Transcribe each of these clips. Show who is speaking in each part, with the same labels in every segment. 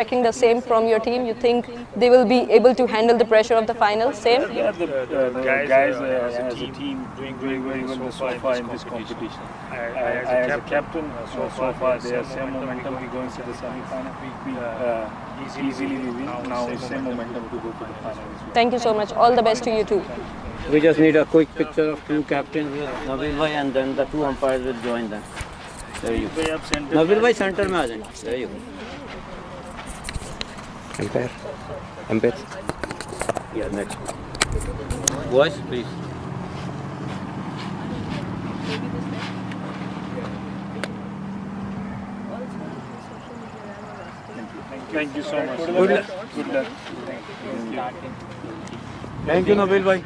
Speaker 1: expecting the same from your team? You think they will be able to handle the pressure of the final? Same?
Speaker 2: Yeah, the guys as a team doing very well so far in this competition. I as a captain, so far they have same momentum. We go into the semi-final. We easily win. Now same momentum to go to the final.
Speaker 1: Thank you so much. All the best to you too.
Speaker 3: We just need a quick picture of two captains with Nabil bhai, and then the two umpires will join them. There you go. Nabil bhai center में आ जाएंगे. There you go.
Speaker 4: Empire.
Speaker 3: Yeah, next. Voice, please.
Speaker 2: Thank you so much. Good luck.
Speaker 3: Thank you, Nabil bhai.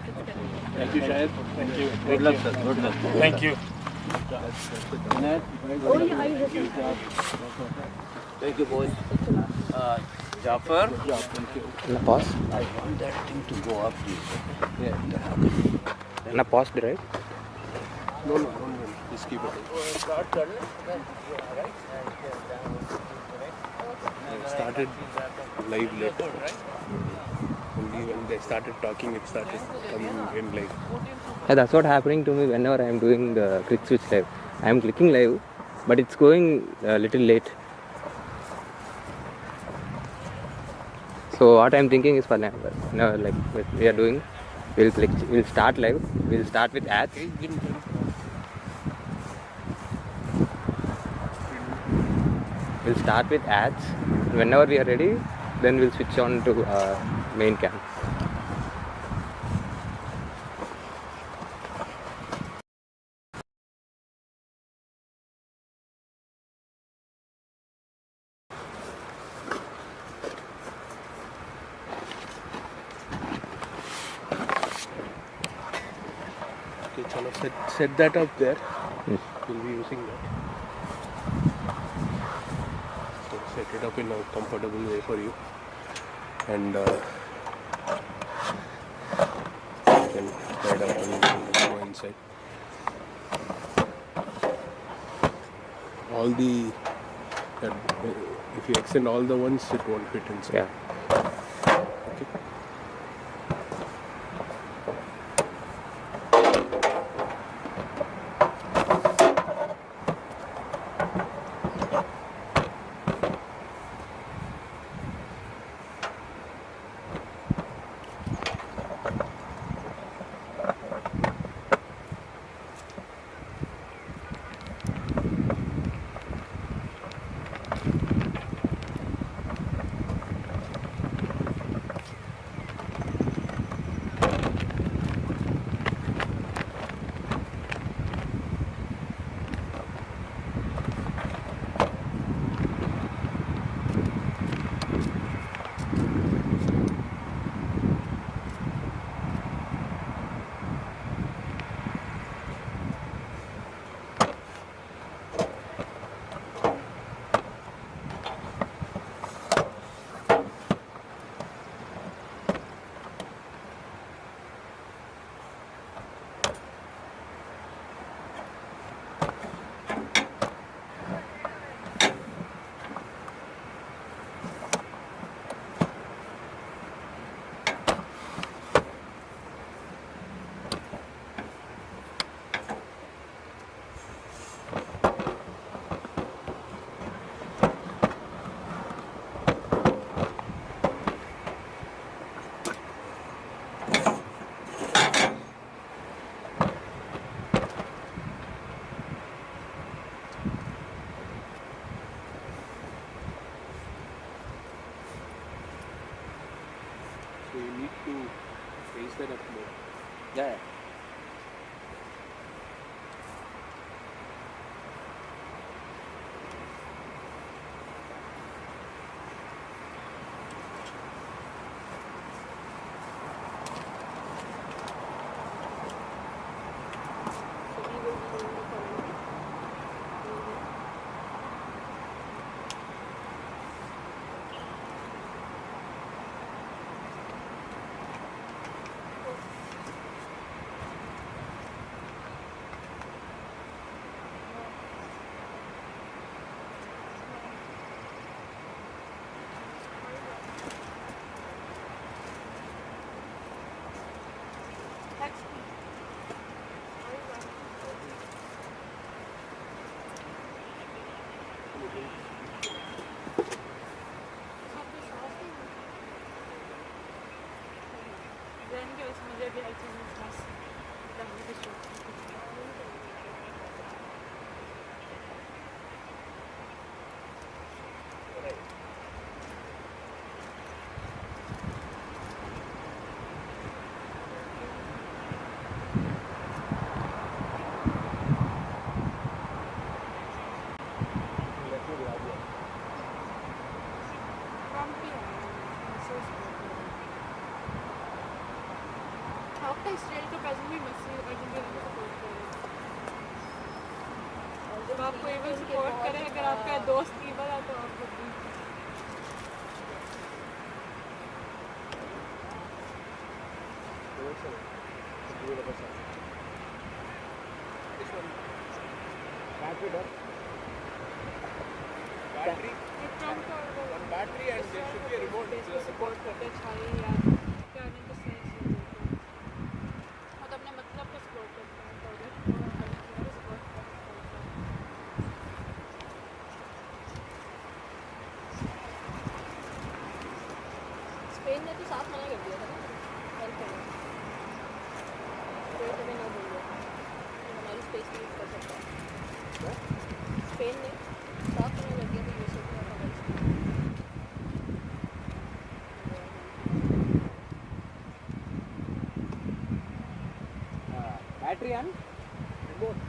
Speaker 2: Thank you, Shahid. Thank you.
Speaker 3: Good luck, sir. Good luck.
Speaker 2: Thank you.
Speaker 3: Thank you, boys. Jafar.
Speaker 4: Pause.
Speaker 3: I want that thing to go up, please.
Speaker 4: Na paused, right?
Speaker 2: No. Just keep it.
Speaker 5: Started live late. Only when they started talking, it started coming in live.
Speaker 4: Yeah, that's what happening to me whenever I am doing the quick switch live. I am clicking live, but it's going a little late. So what I am thinking is for now, like we are doing, we'll start live. We'll start with ads. We'll start with ads. Whenever we are ready, then we'll switch on to main cam.
Speaker 5: Okay, chalo, set that up there. We'll be using that. So set it up in a comfortable way for you. And you can head up and go inside. All the if you extend all the ones, it won't fit inside.
Speaker 4: Yeah.
Speaker 5: Okay. So you need to raise that up more.
Speaker 3: Yeah.
Speaker 6: वैसे मुझे भी हर चीज़ में बस रहने की शौक है। आपका स्टाइल का प्रेजेंट भी मैसेज अर्जेंटीना को सपोर्ट करे, जब आपको एबल सपोर्ट करे, अगर आपका दोस्त ईबल है तो आपको भी
Speaker 5: battery and there should be a remote.
Speaker 6: Support करते चाहिए यार, क्या नहीं तो सही चीज़ है और तो अपने मतलब को सपोर्ट करते हैं तो अगर सपोर्ट करते
Speaker 1: स्पेन ने तो साफ मना कर दिया था ना हेल्प करने, कोई कभी ना बोल दिया हमारी स्पेस में यूज़ कर सकता है। स्पेन ने साफ मना कर दिया था यूएसए को हेल्प।
Speaker 3: Battery on?
Speaker 5: Remote.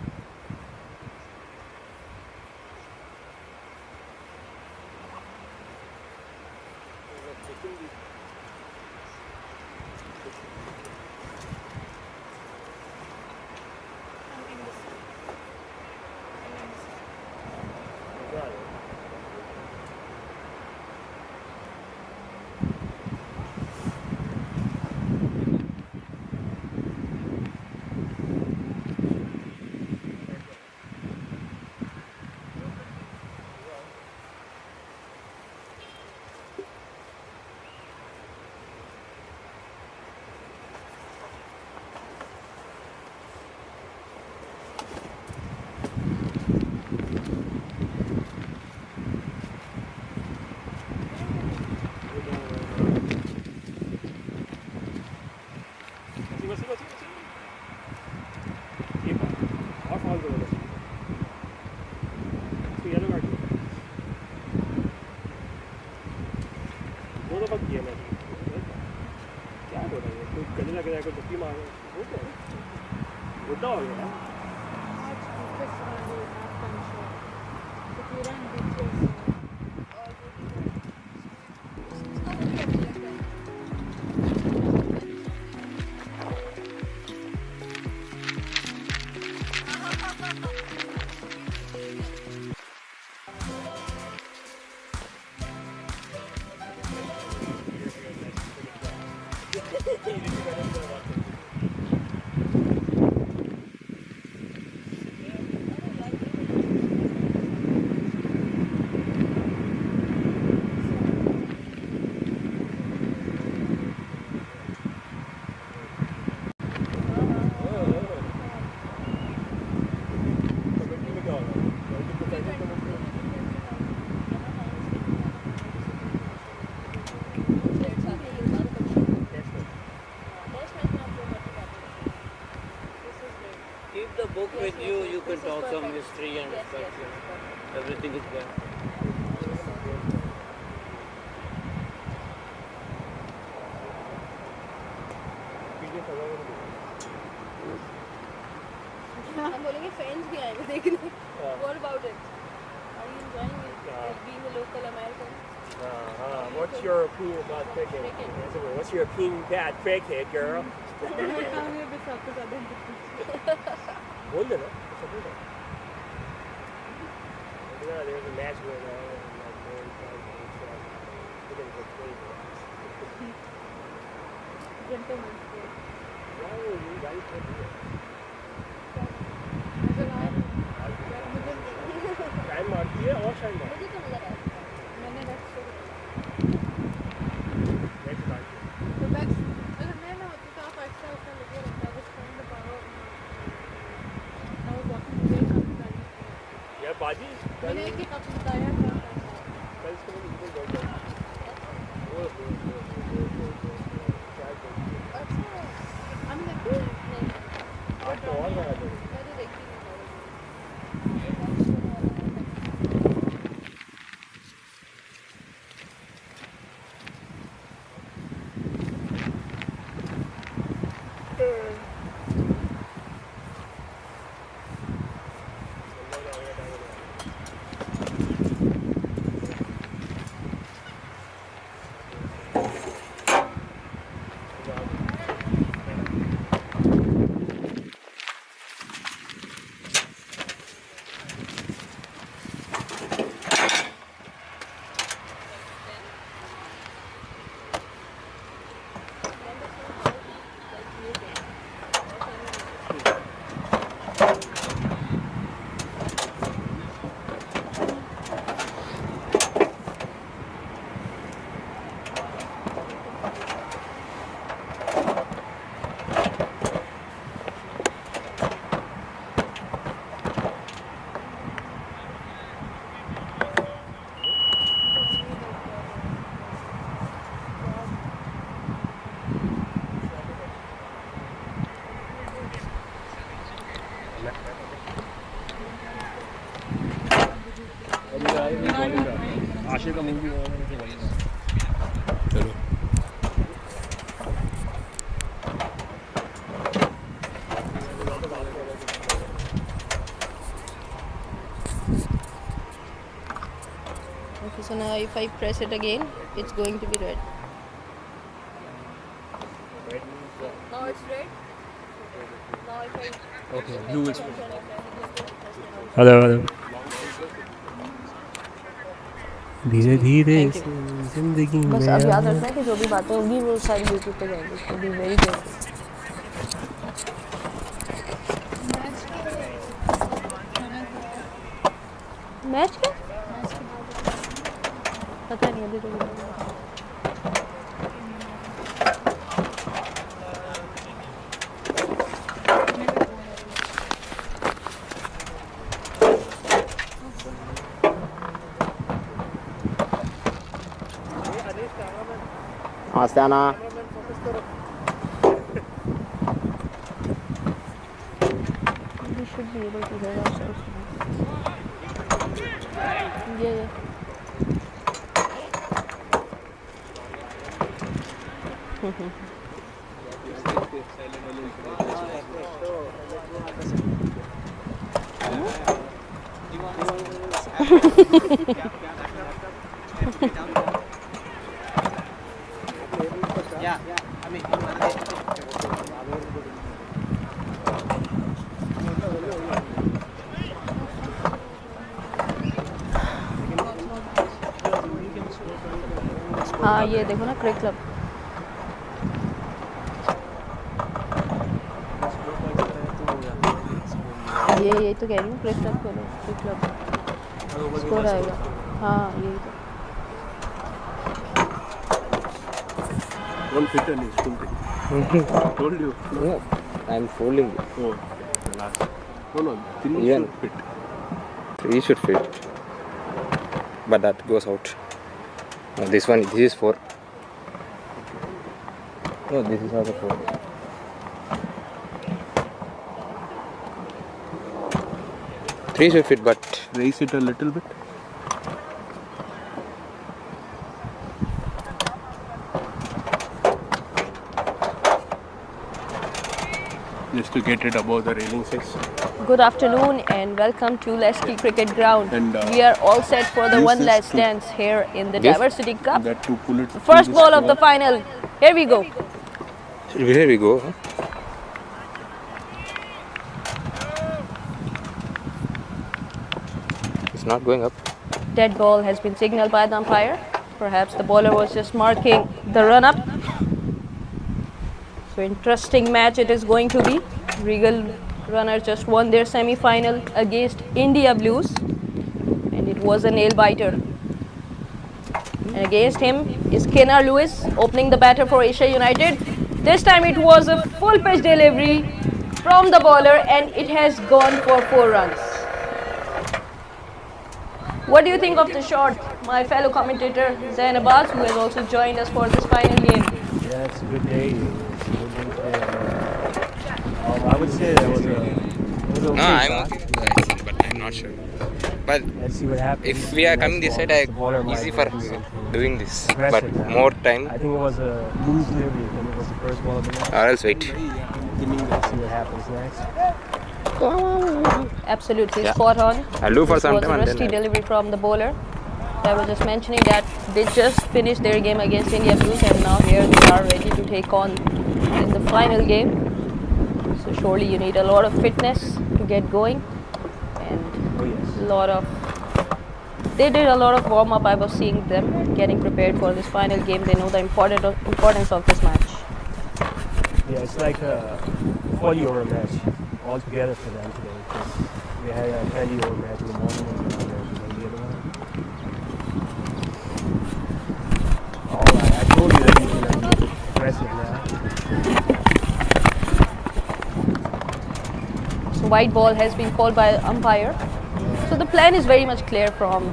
Speaker 5: क्या हो रहा है, कोई गले लग रहा है, कोई धक्की मार रहा है, वो क्या है, बुढ़ा हो गया है।
Speaker 3: Keep the book with you, you can talk some history and stuff. Everything is there.
Speaker 1: हम बोलेंगे फ्रेंड्स भी आएंगे देखने। What about it? Are you enjoying it? Being a local American?
Speaker 5: What's your opinion about cricket? What's your opinion about cricket, girl? बोल देना, ऐसा बोल देना। There's a match going on, and like very fun, we're gonna go crazy. Why were you guys so weird? Time मारती है और shine मारती
Speaker 1: मुझे तो मजा आया। मैंने नेक्स्ट शो
Speaker 5: है।
Speaker 6: तो बैक्स अगर मैं ना होती तो आप एक्स्ट्रा उसका लगे रहता है, स्ट्रेंथ द पावर और वॉकिंग डे का
Speaker 5: यार बाजी
Speaker 6: मैंने एक ही कप बताया था
Speaker 5: कल इसको मैं बिल्कुल बोल रहा हूँ।
Speaker 1: अच्छा
Speaker 2: आशे का मूवी
Speaker 5: चलो
Speaker 1: Okay, so now if I press it again, it's going to be red. Now it's red. Now if I
Speaker 5: okay blue is
Speaker 2: hello
Speaker 5: धीरे धीरे
Speaker 1: Thank you.
Speaker 5: जिंदगी
Speaker 1: बस
Speaker 5: में
Speaker 1: अब याद रखना कि जो भी बातें होंगी वो सारी यूट्यूब पे जाएंगी, so be very careful. Match क्या? पता नहीं अभी तो
Speaker 4: Astana.
Speaker 1: we should be able to hear ourselves. Yeah. हाँ ये देखो ना क्रिक क्लब यही तो कह रही हूँ क्रिक क्लब खोलो क्रिक क्लब स्कोर आएगा हाँ यही तो
Speaker 5: don't fit any told you
Speaker 4: No, I'm folding it.
Speaker 5: oh last no three
Speaker 4: Even.
Speaker 5: should fit
Speaker 4: 3 should fit. But that goes out. No, this is 4. No, this is also 4. Three should fit, but
Speaker 5: raise it a little bit just to get it above the railing size.
Speaker 1: Good afternoon and welcome to Lesky Cricket Ground.
Speaker 5: And,
Speaker 1: we are all set for the
Speaker 5: this
Speaker 1: one
Speaker 5: is
Speaker 1: last
Speaker 5: to-
Speaker 1: dance here in the
Speaker 4: This?
Speaker 1: Diversity Cup.
Speaker 5: That to pull it
Speaker 1: First
Speaker 5: to
Speaker 1: ball of the
Speaker 5: square.
Speaker 1: final. Here we go.
Speaker 4: here we go. It's not going up.
Speaker 1: Dead ball has been signaled by the umpire. Perhaps the bowler was just marking the run up. So interesting match it is going to be. Regal Runners just won their semi-final against India Blues and it was a nail biter. And against him is Kenner Lewis opening the batter for Asia United. This time it was a full pitch delivery from the bowler and it has gone for 4 runs. What do you think of the shot, my fellow commentator Zain Abbas, who has also joined us for this final game?
Speaker 2: Yeah, it's a good day. I would say that was a
Speaker 4: No, I'm okay with that, I think, but I'm not sure. But
Speaker 2: Let's see what happens.
Speaker 4: if we are coming this side, easy for doing this. But more time,
Speaker 2: I think it was a loose delivery and it was the first ball of the match.
Speaker 4: or else wait.
Speaker 7: beginning. Let's see what happens next.
Speaker 1: Absolutely
Speaker 4: Yeah.
Speaker 1: spot on.
Speaker 4: I'll do for
Speaker 1: This
Speaker 4: some
Speaker 1: was
Speaker 4: time
Speaker 1: a
Speaker 4: and
Speaker 1: rusty
Speaker 4: then
Speaker 1: delivery from the bowler. So I was just mentioning that they just finished their game against India Blues and now here they are ready to take on in the final game. So surely you need a lot of fitness to get going and
Speaker 7: Oh yes.
Speaker 1: a lot of. They did a lot of warm up. I was seeing them getting prepared for this final game. They know the importance of this match.
Speaker 7: Yeah, it's like a 40-over match all together for them today. Because they had a 20-over match in the morning and the other one. All right, I told you that he's gonna be aggressive now.
Speaker 1: So white ball has been called by the umpire. So the plan is very much clear from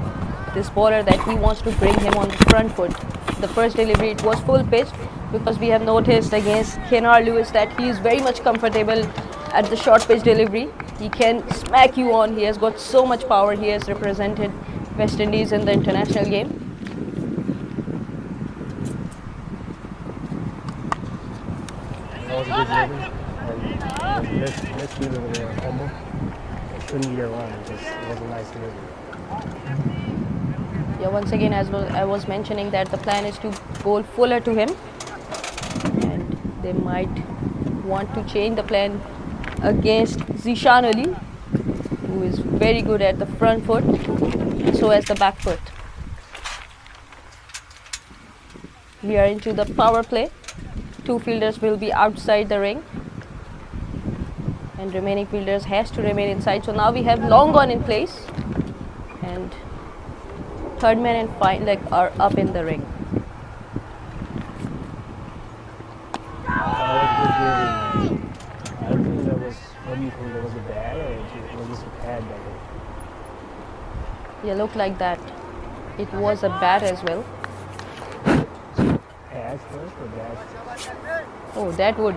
Speaker 1: this bowler that he wants to bring him on the front foot. The first delivery it was full pitch because we have noticed against Kenar Lewis that he is very much comfortable at the short pitch delivery. He can smack you on. He has got so much power. He has represented West Indies in the international game.
Speaker 7: That was a good delivery. And let's leave it with a combo. It couldn't get around. It was a nice delivery.
Speaker 1: Yeah, once again, as I was mentioning that the plan is to bowl fuller to him, and they might want to change the plan against Zishan Ali, who is very good at the front foot, and so as the back foot. We are into the power play. Two fielders will be outside the ring, and remaining fielders has to remain inside. So now we have long on in place, and third man and fine leg are up in the ring.
Speaker 7: That was a good delivery. I don't think that was. What do you think? That was a bad or was this a bad delivery?
Speaker 1: Yeah, look like that. It was a bat as well.
Speaker 7: Pass first or bad?
Speaker 1: Oh, that would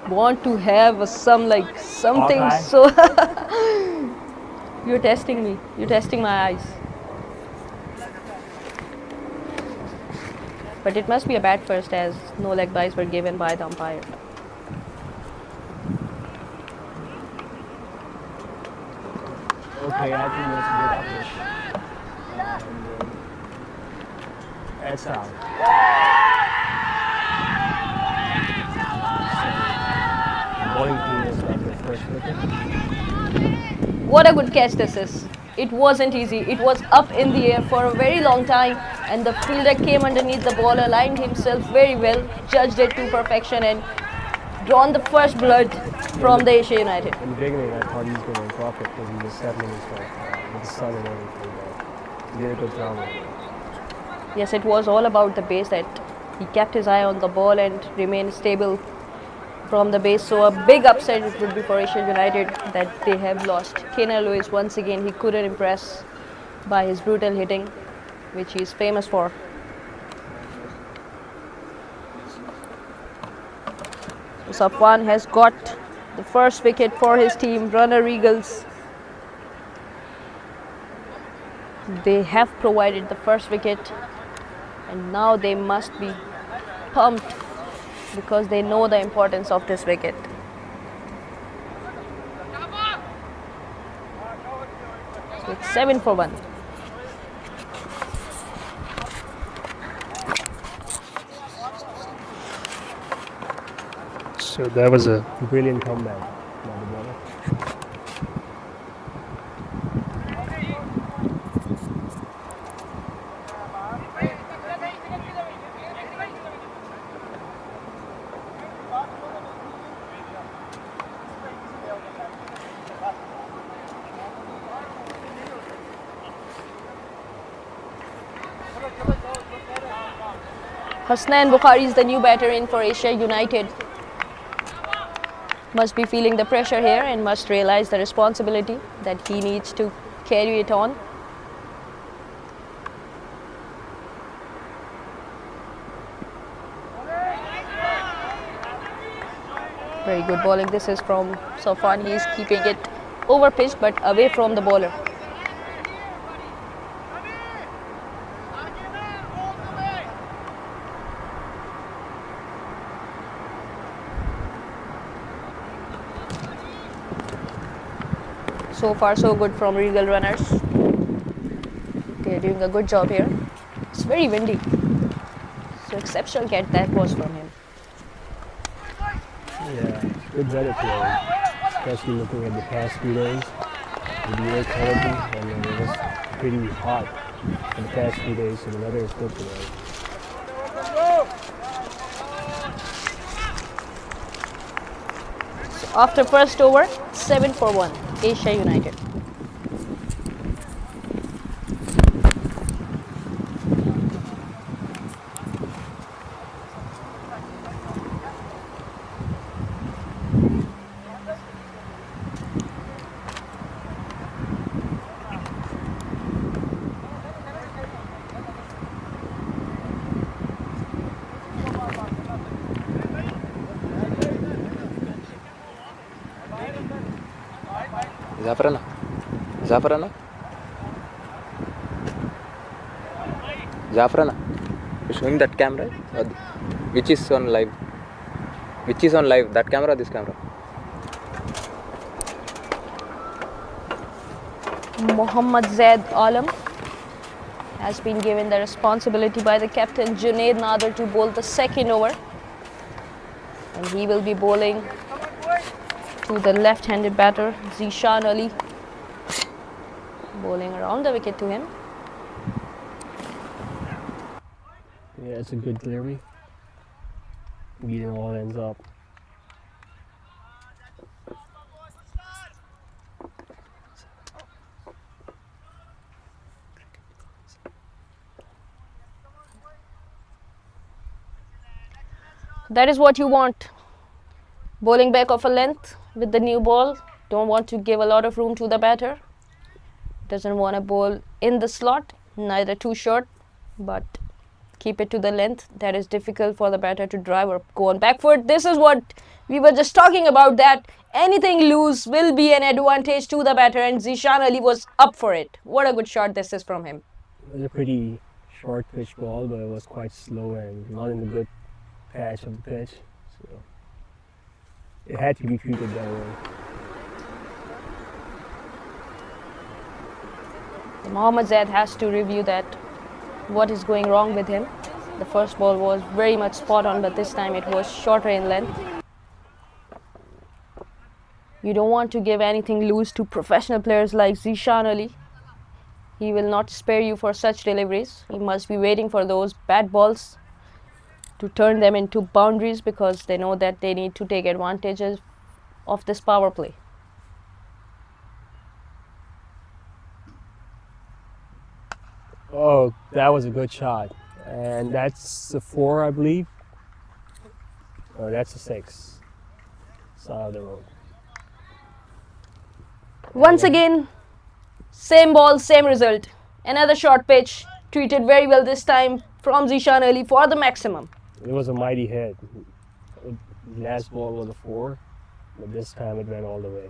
Speaker 1: want to have something
Speaker 7: Hawkeye?
Speaker 1: so. You're testing me. You're testing my eyes. But it must be a bat first as no leg byes were given by the umpire.
Speaker 7: Okay, I think that's a good approach. That's out. Bowling team is like the first wicket.
Speaker 1: What a good catch this is. It wasn't easy. It was up in the air for a very long time and the fielder came underneath the ball, aligned himself very well, judged it to perfection and drawn the first blood from the Asia United.
Speaker 7: In the beginning, I thought he was going to drop it because he was settling himself with the sun and everything. But he did a good job of it.
Speaker 1: Yes, it was all about the base that he kept his eye on the ball and remained stable from the base. So a big upset it would be for Asia United that they have lost. Kenar Lewis, once again, he couldn't impress by his brutal hitting, which he is famous for. So Safwan has got the first wicket for his team, Runner Regals. They have provided the first wicket and now they must be pumped because they know the importance of this wicket. So it's 7 for 1.
Speaker 7: So that was a brilliant comeback by the bowler.
Speaker 1: Hasnain Bukhari is the new batter in for Asia United. Must be feeling the pressure here and must realize the responsibility that he needs to carry it on. Very good bowling. This is from Safwan. He is keeping it over pitch but away from the bowler. So far so good from Regal Runners. They're doing a good job here. It's very windy. So exceptional catch that was from him.
Speaker 7: Yeah, good weather today, especially looking at the past few days. With the air quality, and it was pretty hot for the past few days, so the weather is good today.
Speaker 1: So after first over, 7-1, Asia United.
Speaker 4: Zafarana. Zafarana. Zafarana. You're showing that camera? Or which is on live? Which is on live? That camera or this camera?
Speaker 1: Mohammad Zaid Alam has been given the responsibility by the captain Junaid Nader to bowl the second over. And he will be bowling to the left-handed batter Zishan Ali, bowling around the wicket to him.
Speaker 7: Yeah, it's a good delivery. Beating all ends up.
Speaker 1: That is what you want. Bowling back of a length with the new ball. Don't want to give a lot of room to the batter. Doesn't want to bowl in the slot, neither too short, but keep it to the length. That is difficult for the batter to drive or go on back foot. This is what we were just talking about, that anything loose will be an advantage to the batter, and Zishan Ali was up for it. What a good shot this is from him.
Speaker 7: It was a pretty short pitch ball, but it was quite slow and not in the good patch of the pitch. So it had to be treated that way.
Speaker 1: Mohammad Zaid has to review that, what is going wrong with him. The first ball was very much spot on, but this time it was shorter in length. You don't want to give anything loose to professional players like Zishan Ali. He will not spare you for such deliveries. He must be waiting for those bad balls to turn them into boundaries, because they know that they need to take advantages of this power play.
Speaker 7: Oh, that was a good shot. And that's a 4, I believe. Oh, that's a 6. Side of the road.
Speaker 1: Once again, same ball, same result. Another short pitch, treated very well this time from Zishan Ali for the maximum.
Speaker 7: It was a mighty hit. The last ball was a 4, but this time it went all the way.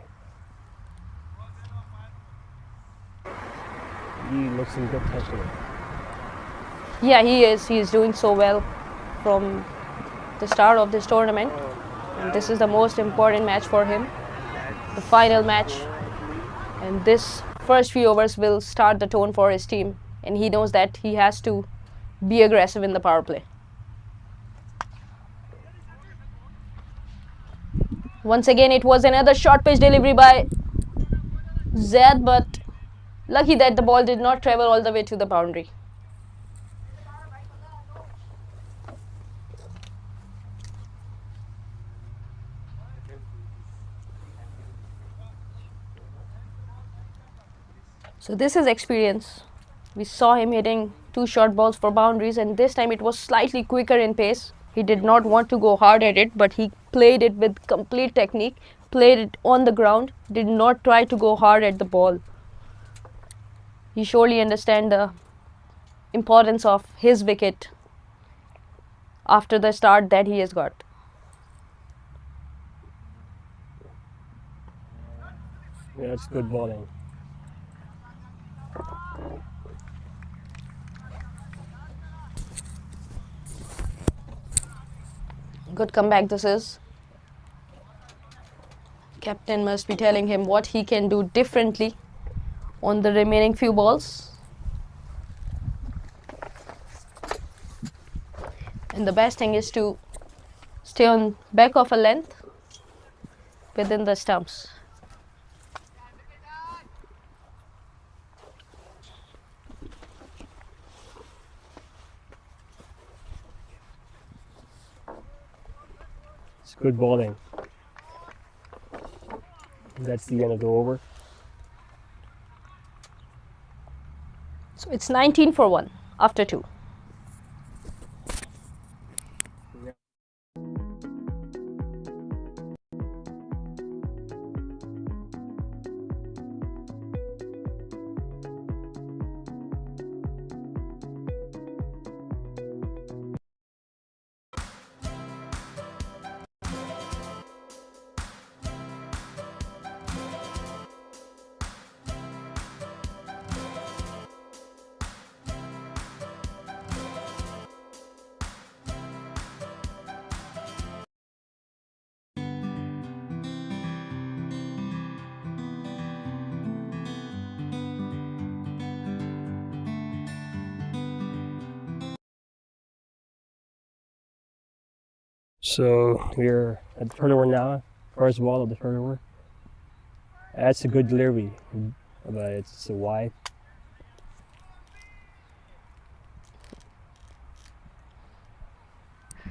Speaker 7: He looks in good touch with it.
Speaker 1: Yeah, he is. He is doing so well from the start of this tournament. And this is the most important match for him, the final match. And this first few overs will start the tone for his team. And he knows that he has to be aggressive in the power play. Once again, it was another short pitch delivery by Zaid, but lucky that the ball did not travel all the way to the boundary. So this is experience. We saw him hitting 2 short balls for boundaries, and this time it was slightly quicker in pace. He did not want to go hard at it, but he played it with complete technique, played it on the ground, did not try to go hard at the ball. He surely understands the importance of his wicket after the start that he has got.
Speaker 7: Yeah, it's good bowling.
Speaker 1: Good comeback this is. Captain must be telling him what he can do differently on the remaining few balls. And the best thing is to stay on back of a length within the stumps.
Speaker 7: It's good bowling. That's the end of the over.
Speaker 1: So it's 19 for 1 after 2.
Speaker 7: So we're at the third over now, first ball of the third over. That's a good delivery, but it's a wide.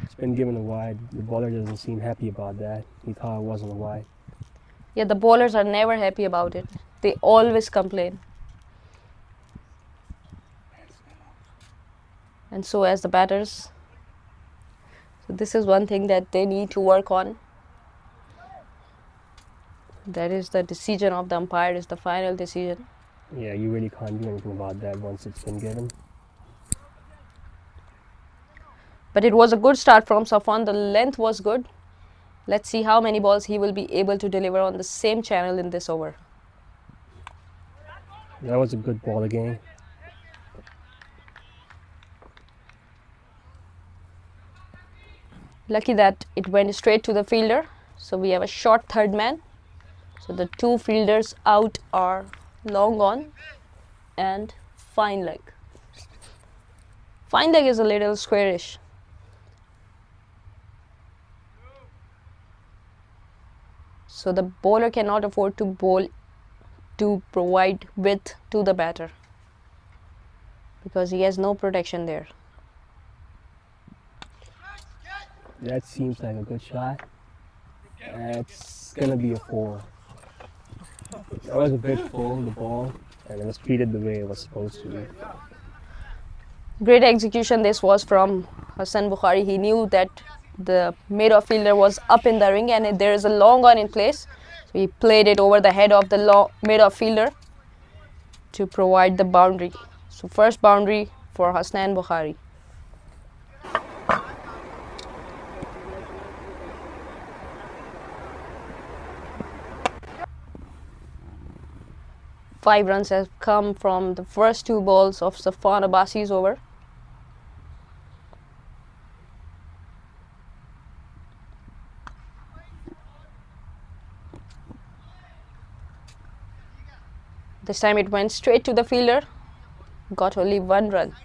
Speaker 7: It's been given a wide. The bowler doesn't seem happy about that. He thought it wasn't a wide.
Speaker 1: Yeah, the bowlers are never happy about it. They always complain. And so as the batters. So this is one thing that they need to work on. That is the decision of the umpire, is the final decision.
Speaker 7: Yeah, you really can't do anything about that once it's been given.
Speaker 1: But it was a good start from Safwan. The length was good. Let's see how many balls he will be able to deliver on the same channel in this over.
Speaker 7: That was a good ball again.
Speaker 1: Lucky that it went straight to the fielder. So we have a short third man. So the two fielders out are long on and fine leg. Fine leg is a little squarish. So the bowler cannot afford to bowl to provide width to the batter because he has no protection there.
Speaker 7: That seems like a good shot. That's gonna be a 4. That was a bit full, the ball, and it was treated the way it was supposed to be.
Speaker 1: Great execution this was from Hassan Bukhari. He knew that the mid-off fielder was up in the ring and there is a long on in place. So he played it over the head of the mid-off fielder to provide the boundary. So first boundary for Hassan Bukhari. Five runs have come from the first 2 balls of Safwan Abbasi's over. This time it went straight to the fielder, got only 1 run.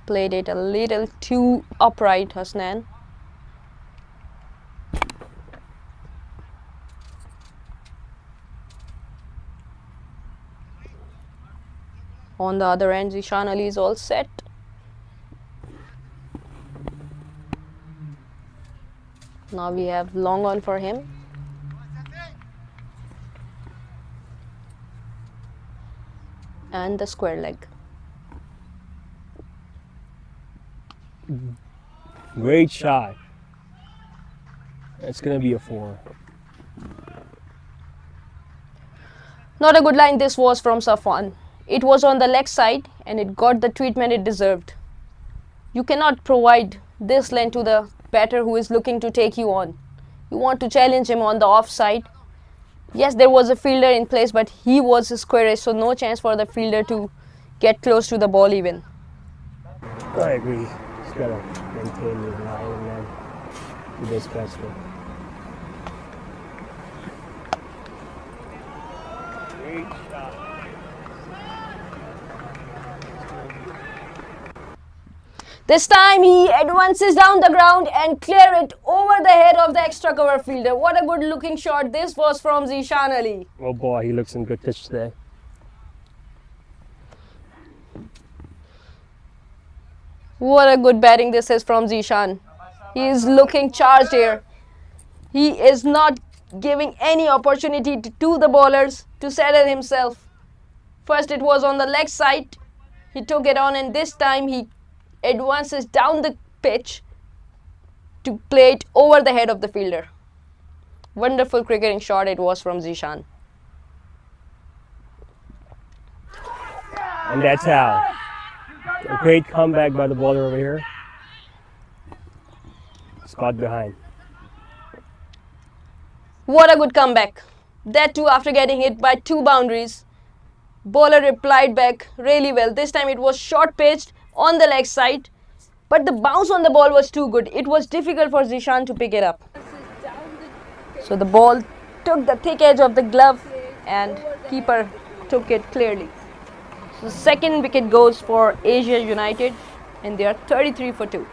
Speaker 1: Played it a little too upright, Hasnan. On the other end, Zishan Ali is all set. Now we have long on for him. And the square leg.
Speaker 7: Great shot. It's gonna be a 4.
Speaker 1: Not a good line this was from Safwan. It was on the leg side and it got the treatment it deserved. You cannot provide this length to the batter who is looking to take you on. You want to challenge him on the off side. Yes, there was a fielder in place, but he was squarish, so no chance for the fielder to get close to the ball even.
Speaker 7: I agree. Just gotta maintain the line and then He does catch them.
Speaker 1: This time he advances down the ground and clear it over the head of the extra cover fielder. What a good looking shot this was from Zishan Ali.
Speaker 7: Oh boy, he looks in good pitch today.
Speaker 1: What a good batting this is from Zishan. He is looking charged here. He is not giving any opportunity to the bowlers to settle himself. First it was on the leg side. He took it on, and this time he advances down the pitch to play it over the head of the fielder. Wonderful cricketing shot it was from Zishan.
Speaker 7: And that's how. A great comeback by the bowler over here. Spot behind.
Speaker 1: What a good comeback. That too after getting hit by 2 boundaries. Bowler replied back really well. This time it was short pitched on the leg side, but the bounce on the ball was too good. It was difficult for Zishan to pick it up. So the ball took the thick edge of the glove and keeper took it clearly. So the second wicket goes for Asia United and they are 33 for 2.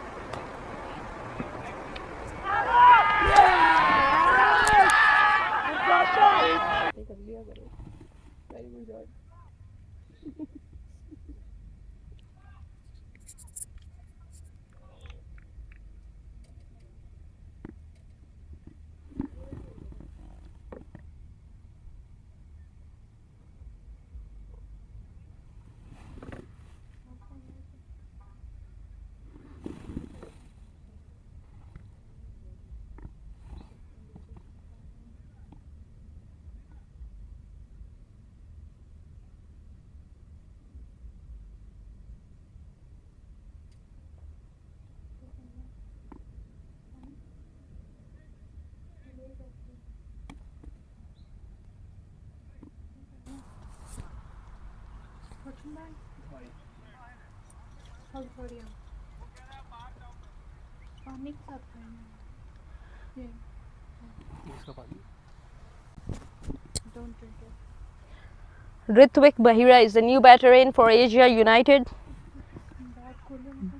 Speaker 1: Ritvik Bahira is the new batter in for Asia United.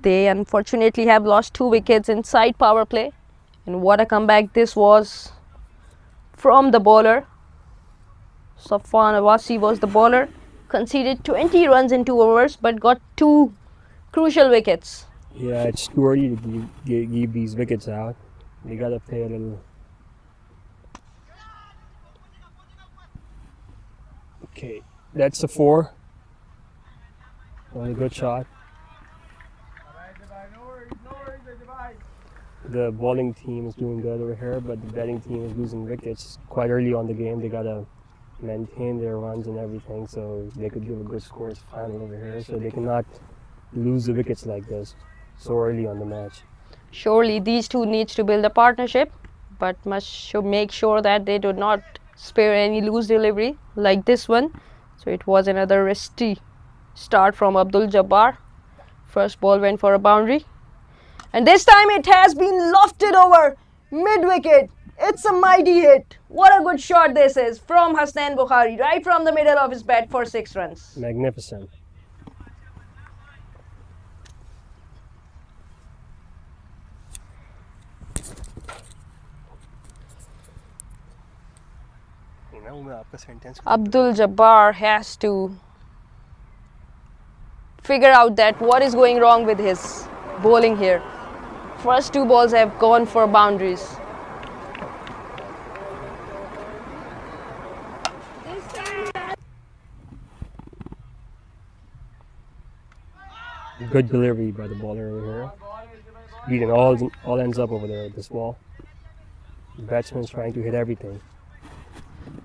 Speaker 1: They unfortunately have lost 2 wickets inside power play. And what a comeback this was from the bowler. Safwan Awasi was the bowler. Conceded 20 runs in 2 overs but got 2 crucial wickets.
Speaker 7: Yeah, it's too early to give these wickets out. They gotta play a little. Okay, that's the 4. A good shot. The bowling team is doing good over here, but the batting team is losing wickets quite early on the game. They gotta maintain their runs and everything so they could give a good score as final over here. So they cannot lose the wickets like this so early on the match.
Speaker 1: Surely these two needs to build a partnership, but must make sure that they do not spare any loose delivery like this one. So it was another risky start from Abdul Jabbar. First ball went for a boundary, and this time it has been lofted over mid-wicket. It's a mighty hit. What a good shot this is from Hasnain Bukhari, right from the middle of his bat for 6 runs.
Speaker 7: Magnificent.
Speaker 1: Abdul Jabbar has to figure out that what is going wrong with his bowling here. First 2 balls have gone for boundaries.
Speaker 7: Good delivery by the bowler over here. Beating all ends up over there at this ball. The batsman's trying to hit everything.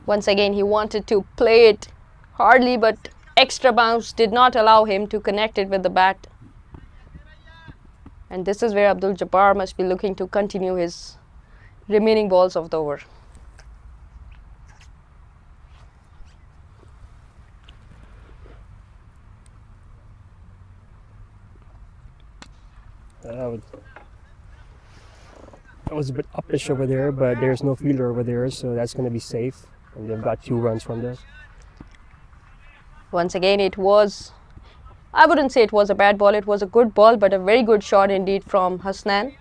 Speaker 1: Once again, he wanted to play it hardly, but extra bounce did not allow him to connect it with the bat. And this is where Abdul Jabbar must be looking to continue his remaining balls of the over.
Speaker 7: It was a bit uppish over there, but there's no fielder over there, so that's going to be safe. And they've got 2 runs from this.
Speaker 1: Once again, it was, I wouldn't say it was a bad ball, it was a good ball, but a very good shot indeed from Hasnan.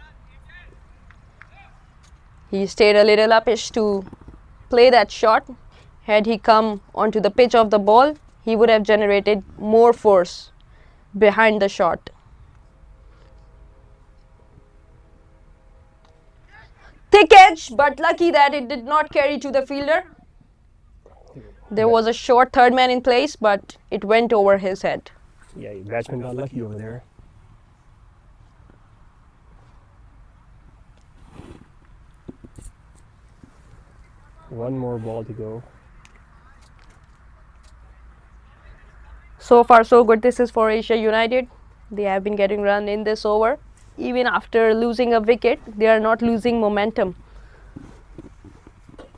Speaker 1: He stayed a little uppish to play that shot. Had he come onto the pitch of the ball, he would have generated more force behind the shot. Thick edge, but lucky that it did not carry to the fielder. There was a short third man in place, but it went over his head.
Speaker 7: Yeah, your batsman got lucky over there. One more ball to go.
Speaker 1: So far so good. This is for Asia United. They have been getting run in this over. Even after losing a wicket, they are not losing momentum.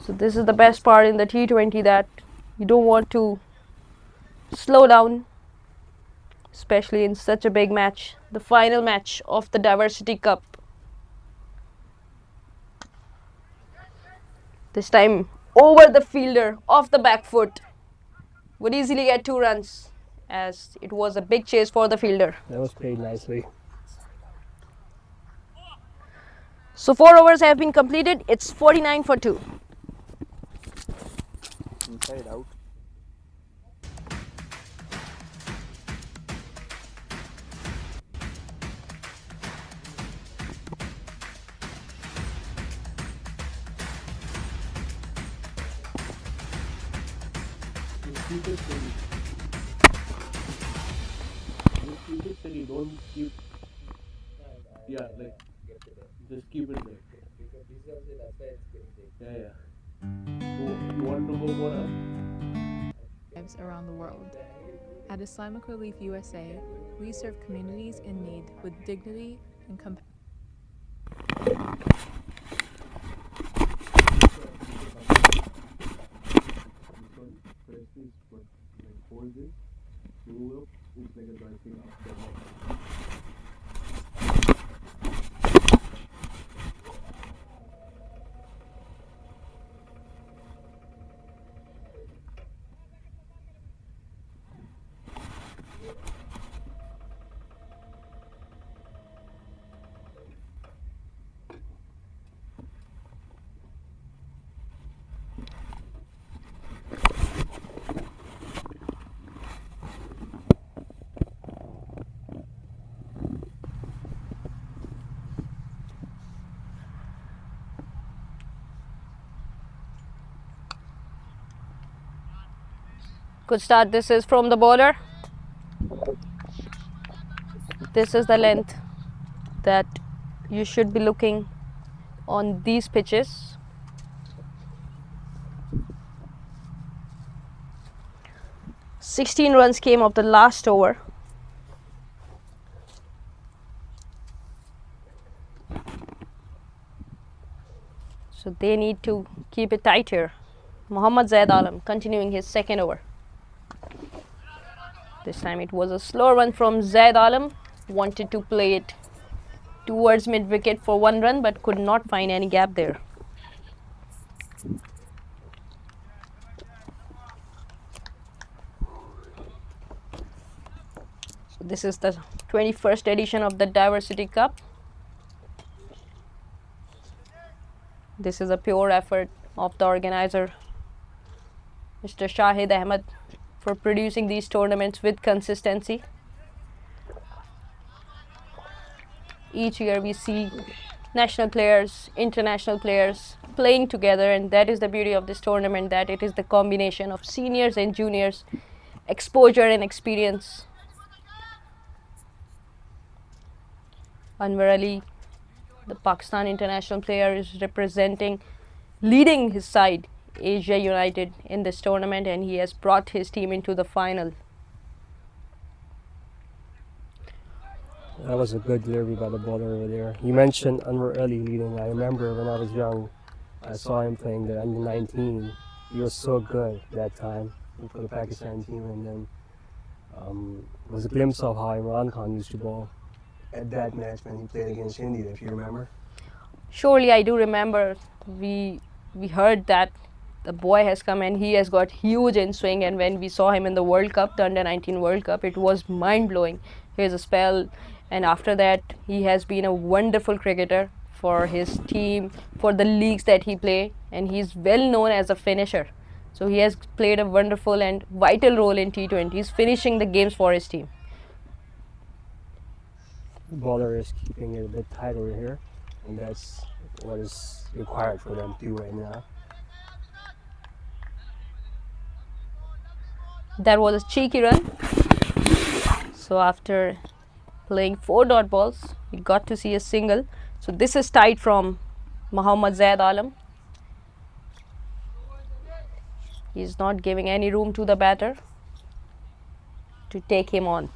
Speaker 1: So this is the best part in the T20, that you don't want to slow down, especially in such a big match, the final match of the Diversity Cup. This time over the fielder, off the back foot, would easily get 2 runs, as it was a big chase for the fielder.
Speaker 7: That was played nicely.
Speaker 1: So 4 overs have been completed. It's 49 for 2.
Speaker 3: Inside out.
Speaker 5: Keep it steady. Keep it steady. Don't keep. Yeah, like just keep it like. Yeah. You want to go more up?
Speaker 6: Lives around the world. At Islamic Relief USA, we serve communities in need with dignity and compassion.
Speaker 5: Press this, but like hold this, move up, it's like a driving up.
Speaker 1: Good start. This is from the bowler. This is the length that you should be looking on these pitches. "16 runs came of the last over. So they need to keep it tight here. Mohammad Zaid Alam continuing his second over. This time it was a slow one from Zaid Alam. Wanted to play it towards mid-wicket for 1 run, but could not find any gap there. So this is the 21st edition of the Diversity Cup. This is a pure effort of the organizer, Mr. Shahid Ahmed, for producing these tournaments with consistency. Each year we see national players, international players playing together, and that is the beauty of this tournament, that it is the combination of seniors and juniors, exposure and experience. Anwar Ali, the Pakistan international player, is representing, leading his side, Asia United, in this tournament, and he has brought his team into the final.
Speaker 7: That was a good delivery by the bowler over there. You mentioned Anwar Ali leading. I remember when I was young, I saw him playing the under 19. He was so good that time for the Pakistan team, and then it was a glimpse of how Imran Khan used to bowl at that match when he played against India, if you remember.
Speaker 1: Surely I do remember we heard that the boy has come and he has got huge in swing, and when we saw him in the World Cup, the Under-19 World Cup, it was mind-blowing. Here's a spell, and after that he has been a wonderful cricketer for his team, for the leagues that he play, and he's well known as a finisher. So he has played a wonderful and vital role in T20s, finishing the games for his team.
Speaker 7: The bowler is keeping it a bit tight over here, and that's what is required for them to do right now.
Speaker 1: That was a cheeky run. So after playing 4 dot balls, we got to see a single. So this is tied from Mohammad Zaid Alam. He's not giving any room to the batter to take him on.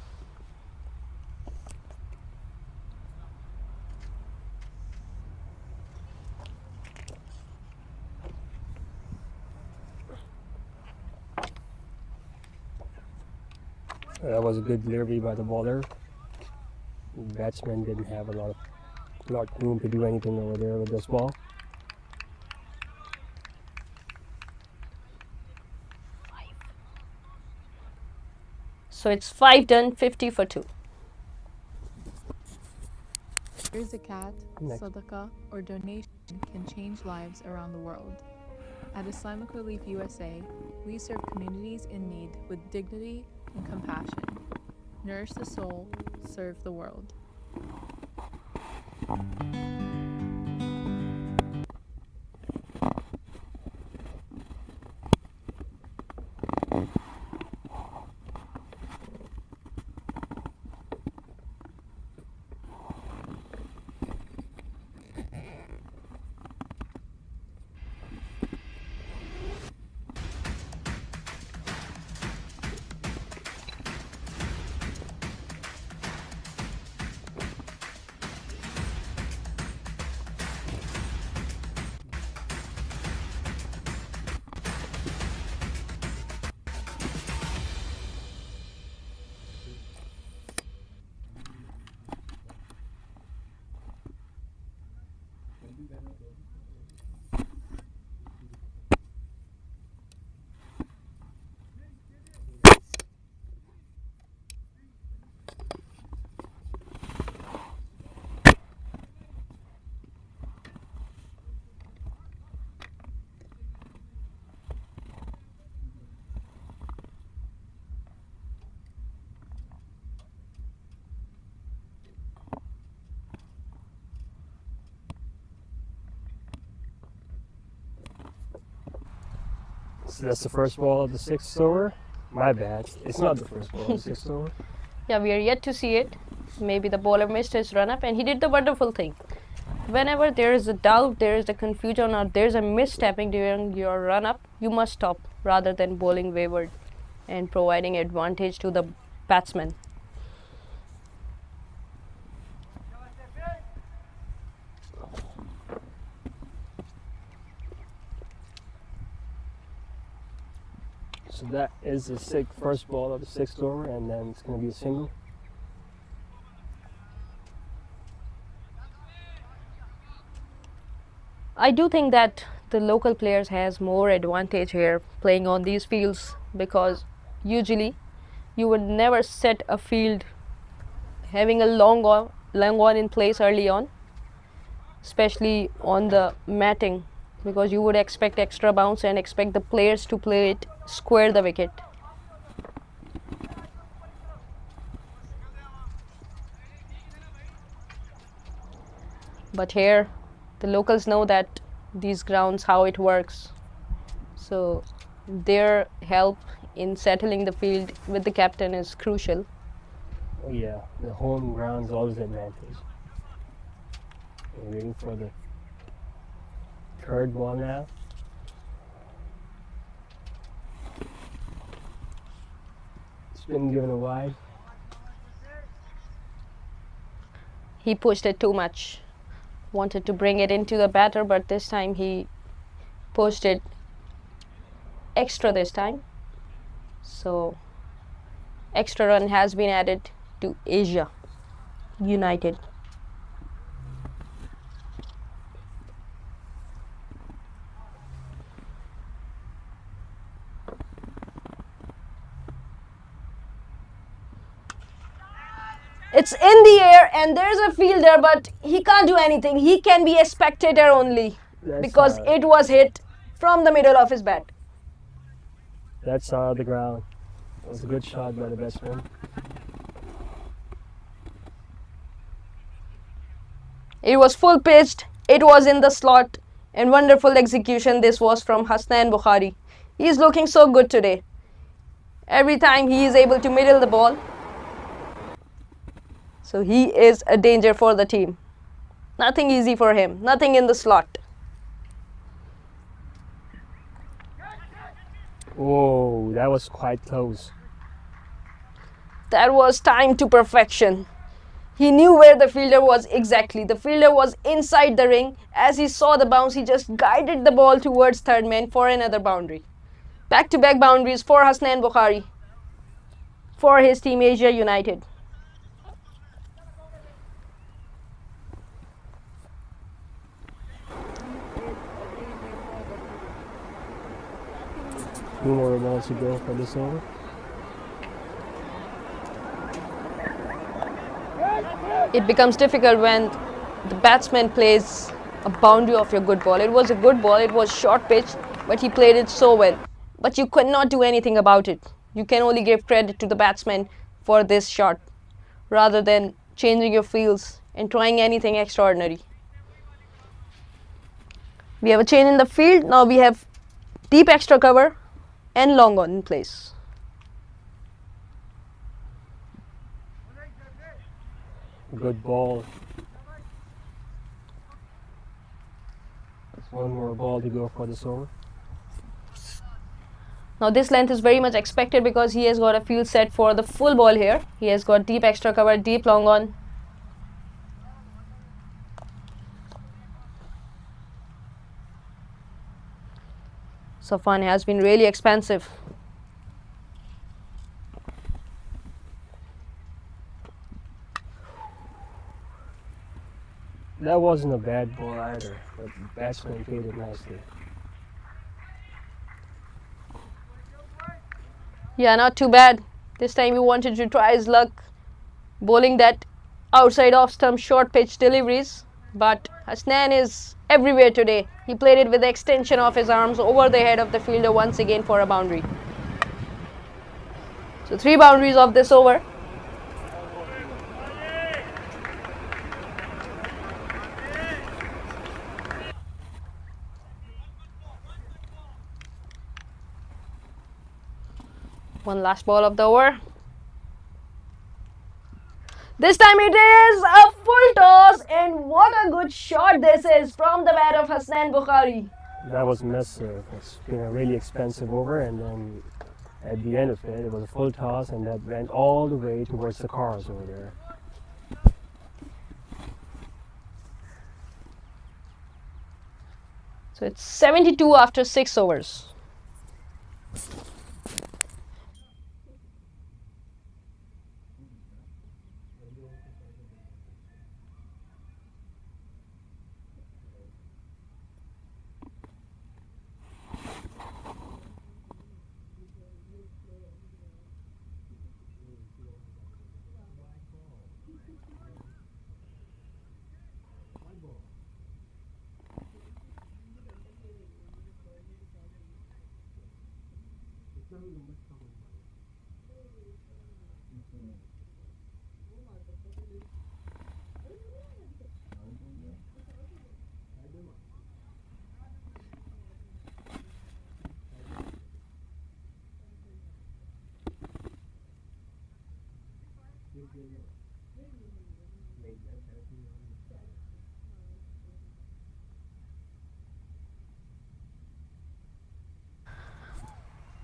Speaker 7: That was a good delivery by the bowler. The batsman didn't have a lot of room to do anything over there with this ball.
Speaker 1: So it's 5 done, 50 for 2.
Speaker 8: Here's a cat,
Speaker 7: Next.
Speaker 8: sadaqah, or donation can change lives around the world. At Islamic Relief USA, we serve communities in need with dignity and compassion. Nourish the soul, serve the world.
Speaker 7: So that's the first ball of the 6th over. My bad. It's not the first ball of the 6th over.
Speaker 1: Yeah, we are yet to see it. Maybe the bowler missed his run up, and he did the wonderful thing. Whenever there is a doubt, there is a confusion, or there is a misstepping during your run up, you must stop rather than bowling wayward and providing advantage to the batsman.
Speaker 7: So that is the first ball of the 6th over, and then it's going to be a single.
Speaker 1: I do think that the local players has more advantage here playing on these fields, because usually you would never set a field having a long on in place early on, especially on the matting, because you would expect extra bounce and expect the players to play it square the wicket. But here the locals know that these grounds how it works, so their help in settling the field with the captain is crucial.
Speaker 7: Oh yeah, the home ground is always an advantage. We're waiting for the 3rd ball now. It's been given a wide.
Speaker 1: He pushed it too much, wanted to bring it into the batter, but this time he pushed it extra this time. So extra run has been added to Asia United. It's in the air and there's a fielder, but he can't do anything. He can be a spectator only because it was hit from the middle of his bat.
Speaker 7: That's out of the ground. It was a good shot by the batsman.
Speaker 1: It was full pitched, it was in the slot, and wonderful execution this was from Hasnain Bukhari. He is looking so good today. Every time he is able to middle the ball. So he is a danger for the team. Nothing easy for him, nothing in the slot.
Speaker 7: Whoa, that was quite close.
Speaker 1: That was timed to perfection. He knew where the fielder was exactly. The fielder was inside the ring. As he saw the bounce, he just guided the ball towards third man for another boundary. Back-to-back boundaries for Hasnain Bukhari for his team Asia United.
Speaker 7: Two more balls to go for this over.
Speaker 1: It becomes difficult when the batsman plays a boundary of your good ball. It was a good ball, it was short pitch, but he played it so well. But you could not do anything about it. You can only give credit to the batsman for this shot rather than changing your fields and trying anything extraordinary. We have a change in the field. Now we have deep extra cover and long on in place.
Speaker 7: Good ball. One more ball to go for this over.
Speaker 1: Now this length is very much expected because he has got a field set for the full ball here. He has got deep extra cover, deep long on. Safwan has been really expansive.
Speaker 7: That wasn't a bad ball either, but the batsman played it nicely.
Speaker 1: Yeah, not too bad. This time he wanted to try his luck bowling that outside off stump short pitch deliveries. But Hasnain is everywhere today. He played it with the extension of his arms over the head of the fielder once again for a boundary. So 3 boundaries of this over. One last ball of the over. This time it is a full toss, and what a good shot this is from the bat of Hasnain Bukhari.
Speaker 7: That was massive. It's been a really expensive over, and then at the end of it, it was a full toss, and that went all the way towards the cars over there.
Speaker 1: So it's 72 after 6 overs.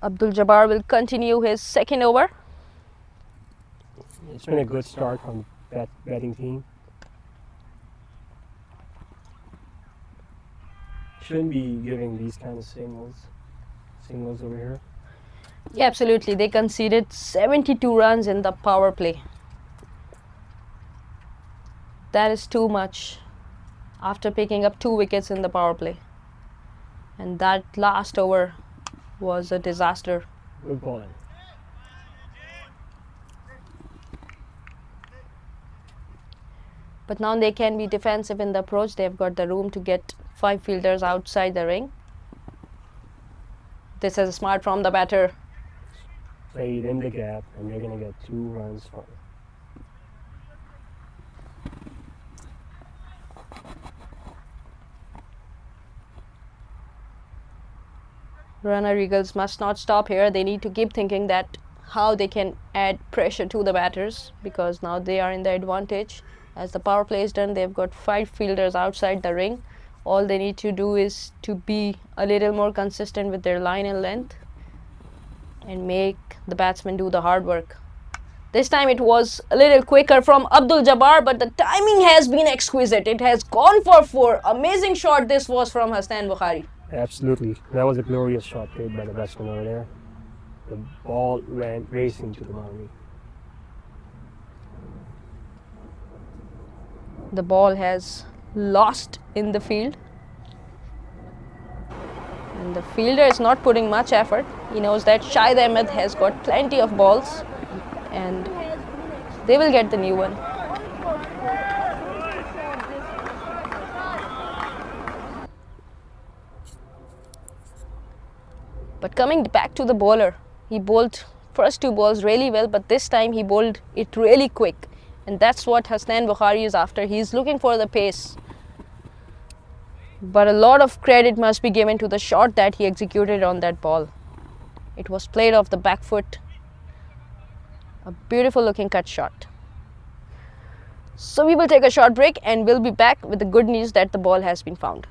Speaker 1: Abdul Jabbar will continue his second over.
Speaker 7: It's been a good start from the batting team. Shouldn't be giving these kind of signals over here.
Speaker 1: Yeah, absolutely. They conceded 72 runs in the power play. That is too much after picking up 2 wickets in the power play. And that last over was a disaster.
Speaker 7: Good bowling.
Speaker 1: But now they can be defensive in the approach. They've got the room to get 5 fielders outside the ring. This is smart from the batter.
Speaker 7: Played in the gap, and they're going to get 2 runs from it.
Speaker 1: Runner Eagles must not stop here. They need to keep thinking that how they can add pressure to the batters, because now they are in the advantage. As the power play is done, they've got 5 fielders outside the ring. All they need to do is to be a little more consistent with their line and length and make the batsmen do the hard work. This time it was a little quicker from Abdul Jabbar, but the timing has been exquisite. It has gone for 4. Amazing shot this was from Hassan Bukhari.
Speaker 7: Absolutely. That was a glorious shot played by the batsman over there. The ball ran racing to the boundary.
Speaker 1: The ball has lost in the field. And the fielder is not putting much effort. He knows that Shahid Ahmed has got plenty of balls and they will get the new one. But coming back to the bowler, he bowled first 2 balls really well, but this time he bowled it really quick. And that's what Hassan Bukhari is after. He's looking for the pace. But a lot of credit must be given to the shot that he executed on that ball. It was played off the back foot. A beautiful looking cut shot. So we will take a short break and we'll be back with the good news that the ball has been found.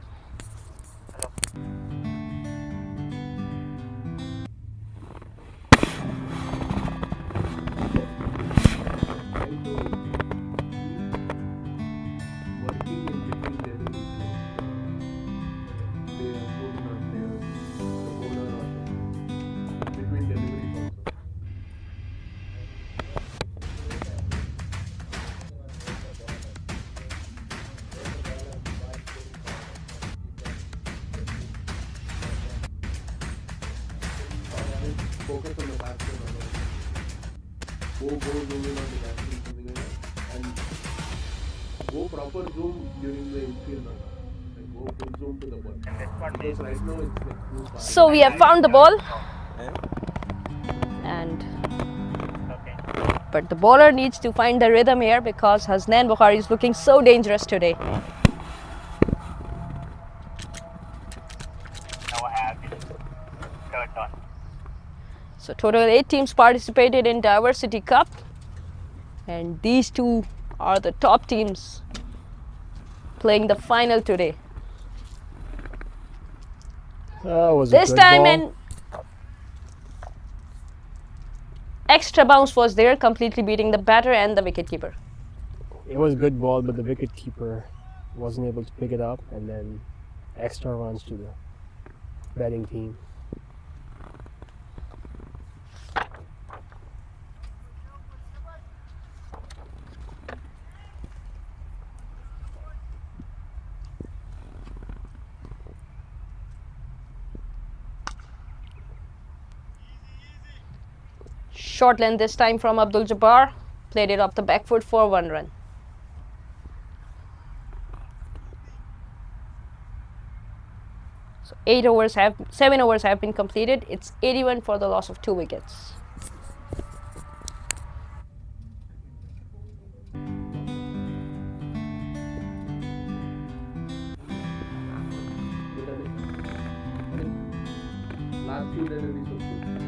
Speaker 5: Focus on the basket go zoom in on the basket, something like that, and go proper zoom during the infield run. Like go full zoom to the ball. Because right now it's like too far.
Speaker 1: So we have found the ball. And but the bowler needs to find the rhythm here because Hasnan Bukhari is looking so dangerous today. So total 8 teams participated in Diversity Cup, and these 2 are the top teams playing the final today.
Speaker 7: This
Speaker 1: time an extra bounce was there, completely beating the batter and the wicketkeeper.
Speaker 7: It was a good ball, but the wicketkeeper wasn't able to pick it up, and then extra runs to the batting team.
Speaker 1: Short length this time from Abdul Jabbar, played it off the back foot for 1 run. So 7 overs have been completed. It's 81 for the loss of 2 wickets.
Speaker 5: Last 2 deliveries were good.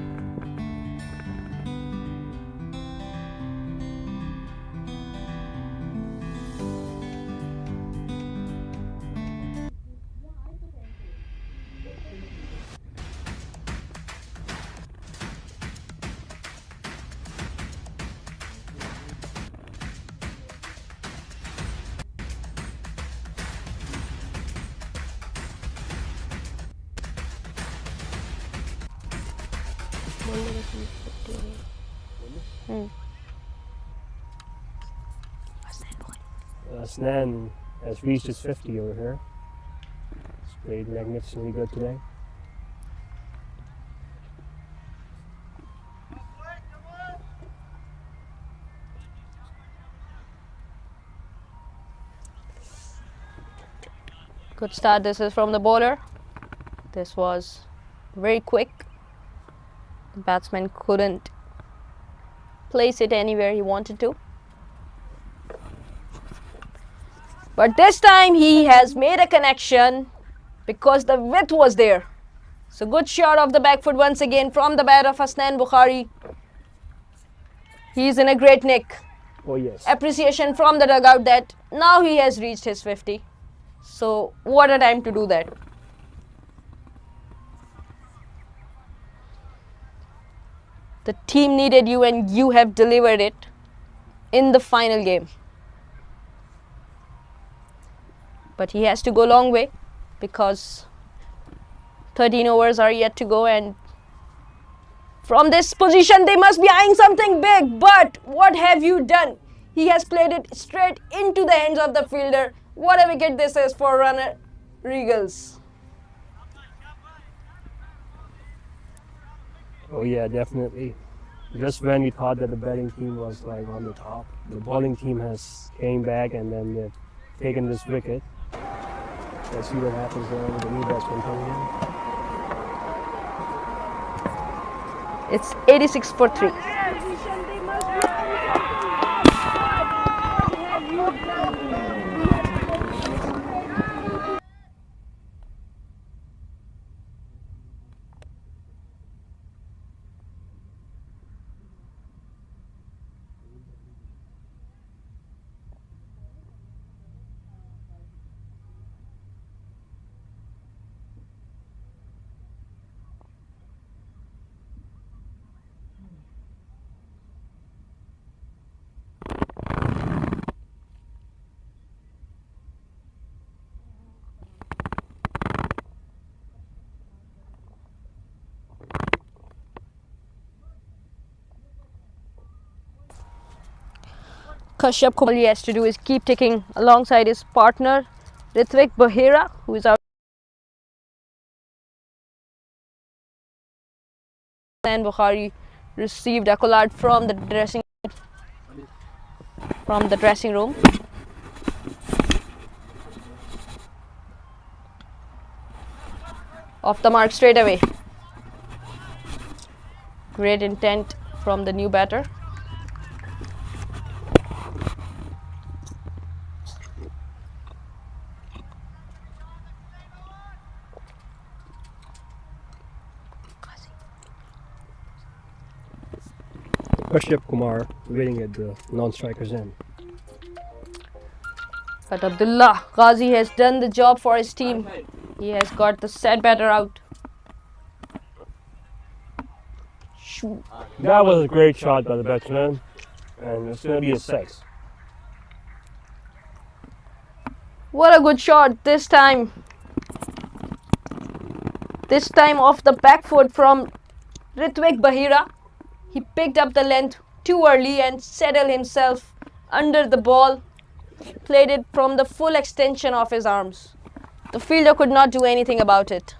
Speaker 7: Hasnan has reached his 50 over here. He's played magnificently good today.
Speaker 1: Good start. This is from the bowler. This was very quick. The batsman couldn't place it anywhere he wanted to. But this time he has made a connection because the width was there. So good shot of the back foot once again from the bat of Hasnain Bukhari. He's in a great nick.
Speaker 7: Oh yes.
Speaker 1: Appreciation from the dugout that now he has reached his 50. So what a time to do that. The team needed you and you have delivered it in the final game. But he has to go a long way because 13 overs are yet to go, and from this position they must be eyeing something big. But what have you done? He has played it straight into the hands of the fielder. What a wicket this is for runner Regals.
Speaker 7: Oh yeah, definitely. Just when we thought that the batting team was like on the top, the bowling team has came back and then they've taken this wicket. Let's see what happens there with the new batsman coming in.
Speaker 1: It's 86 for 3. Kashyap Kumar, all he has to do is keep ticking alongside his partner Ritvik Bahera, who is out. And Bukhari received accolade from the dressing room. Off the mark straight away. Great intent from the new batter.
Speaker 7: Kashyap Kumar waiting at the non-strikers end.
Speaker 1: But Abdullah Ghazi has done the job for his team. He has got the set batter out.
Speaker 7: That was a great shot by the batsman, and it's going to be a 6.
Speaker 1: What a good shot this time. This time off the back foot from Ritvik Bahera. He picked up the length too early and settled himself under the ball. Played it from the full extension of his arms. The fielder could not do anything about it.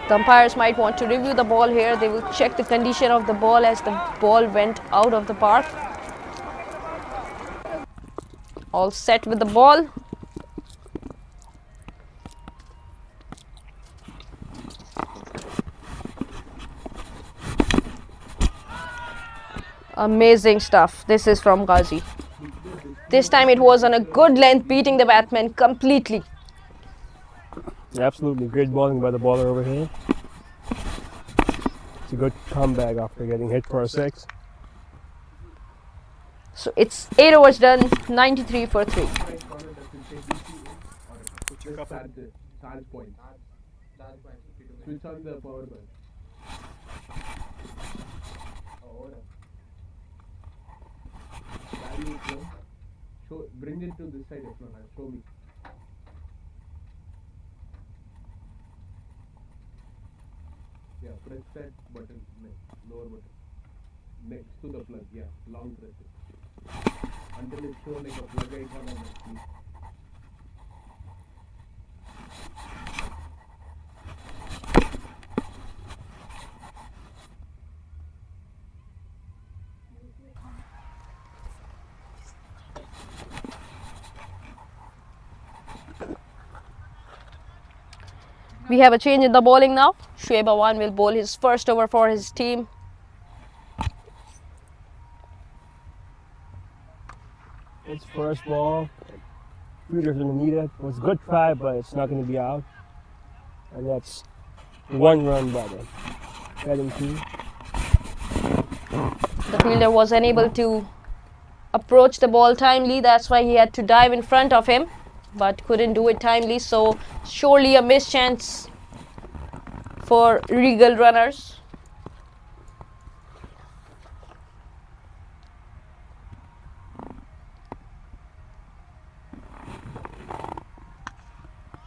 Speaker 1: The umpires might want to review the ball here. They will check the condition of the ball as the ball went out of the park. All set with the ball. Amazing stuff. This is from Ghazi. This time it was on a good length, beating the batsman completely.
Speaker 7: Absolutely great bowling by the bowler over here. It's a good comeback after getting hit for a 6.
Speaker 1: So it's 8 overs done, 93 for 3.
Speaker 5: Charge point. Switch on the power button. Show, bring it to this side, show me. Yeah, press that button, lower button. Next to the plug, yeah, long press it. Until it shows like a plug icon on the screen.
Speaker 1: We have a change in the bowling now. Shoaib Awan will bowl his first over for his team.
Speaker 7: It's first ball. Fielder's gonna need it. It was a good try, but it's not gonna be out. And that's 1 run by the batting team.
Speaker 1: The fielder was unable to approach the ball timely. That's why he had to dive in front of him, but couldn't do it timely. So surely a missed chance for Regal Runners.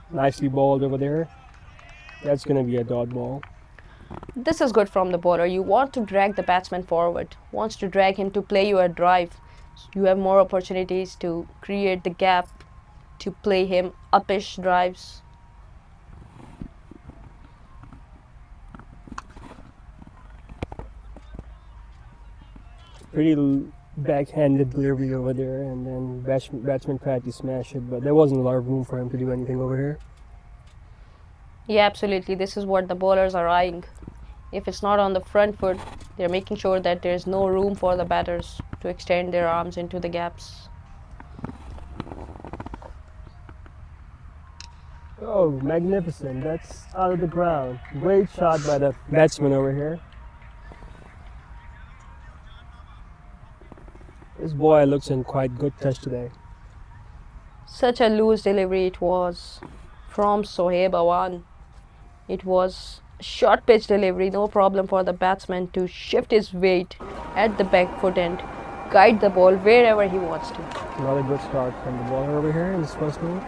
Speaker 7: Nicely bowled over there. That's gonna be a dot ball.
Speaker 1: This is good from the bowler. You want to drag the batsman forward, wants to drag him to play you a drive. You have more opportunities to create the gap to play him uppish drives.
Speaker 7: Pretty backhanded delivery over there, and then batsman tried to smash it, but there wasn't a lot of room for him to do anything over here.
Speaker 1: Yeah, absolutely. This is what the bowlers are eyeing. If it's not on the front foot, they're making sure that there's no room for the batters to extend their arms into the gaps.
Speaker 7: Oh, magnificent. That's out of the ground. Great shot by the batsman over here. This boy looks in quite good touch today.
Speaker 1: Such a loose delivery it was from Shoaib Awan. It was short pitch delivery, no problem for the batsman to shift his weight at the back foot and guide the ball wherever he wants to.
Speaker 7: Another good start from the bowler over here in this first move.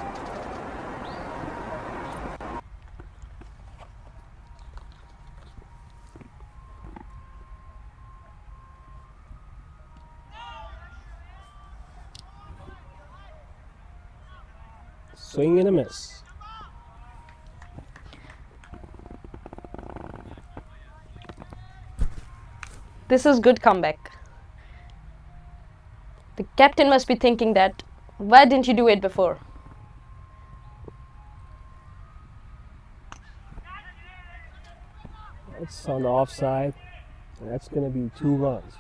Speaker 7: Swing and a miss.
Speaker 1: This is good comeback. The captain must be thinking that, why didn't you do it before?
Speaker 7: It's on the offside. That's going to be 2 runs.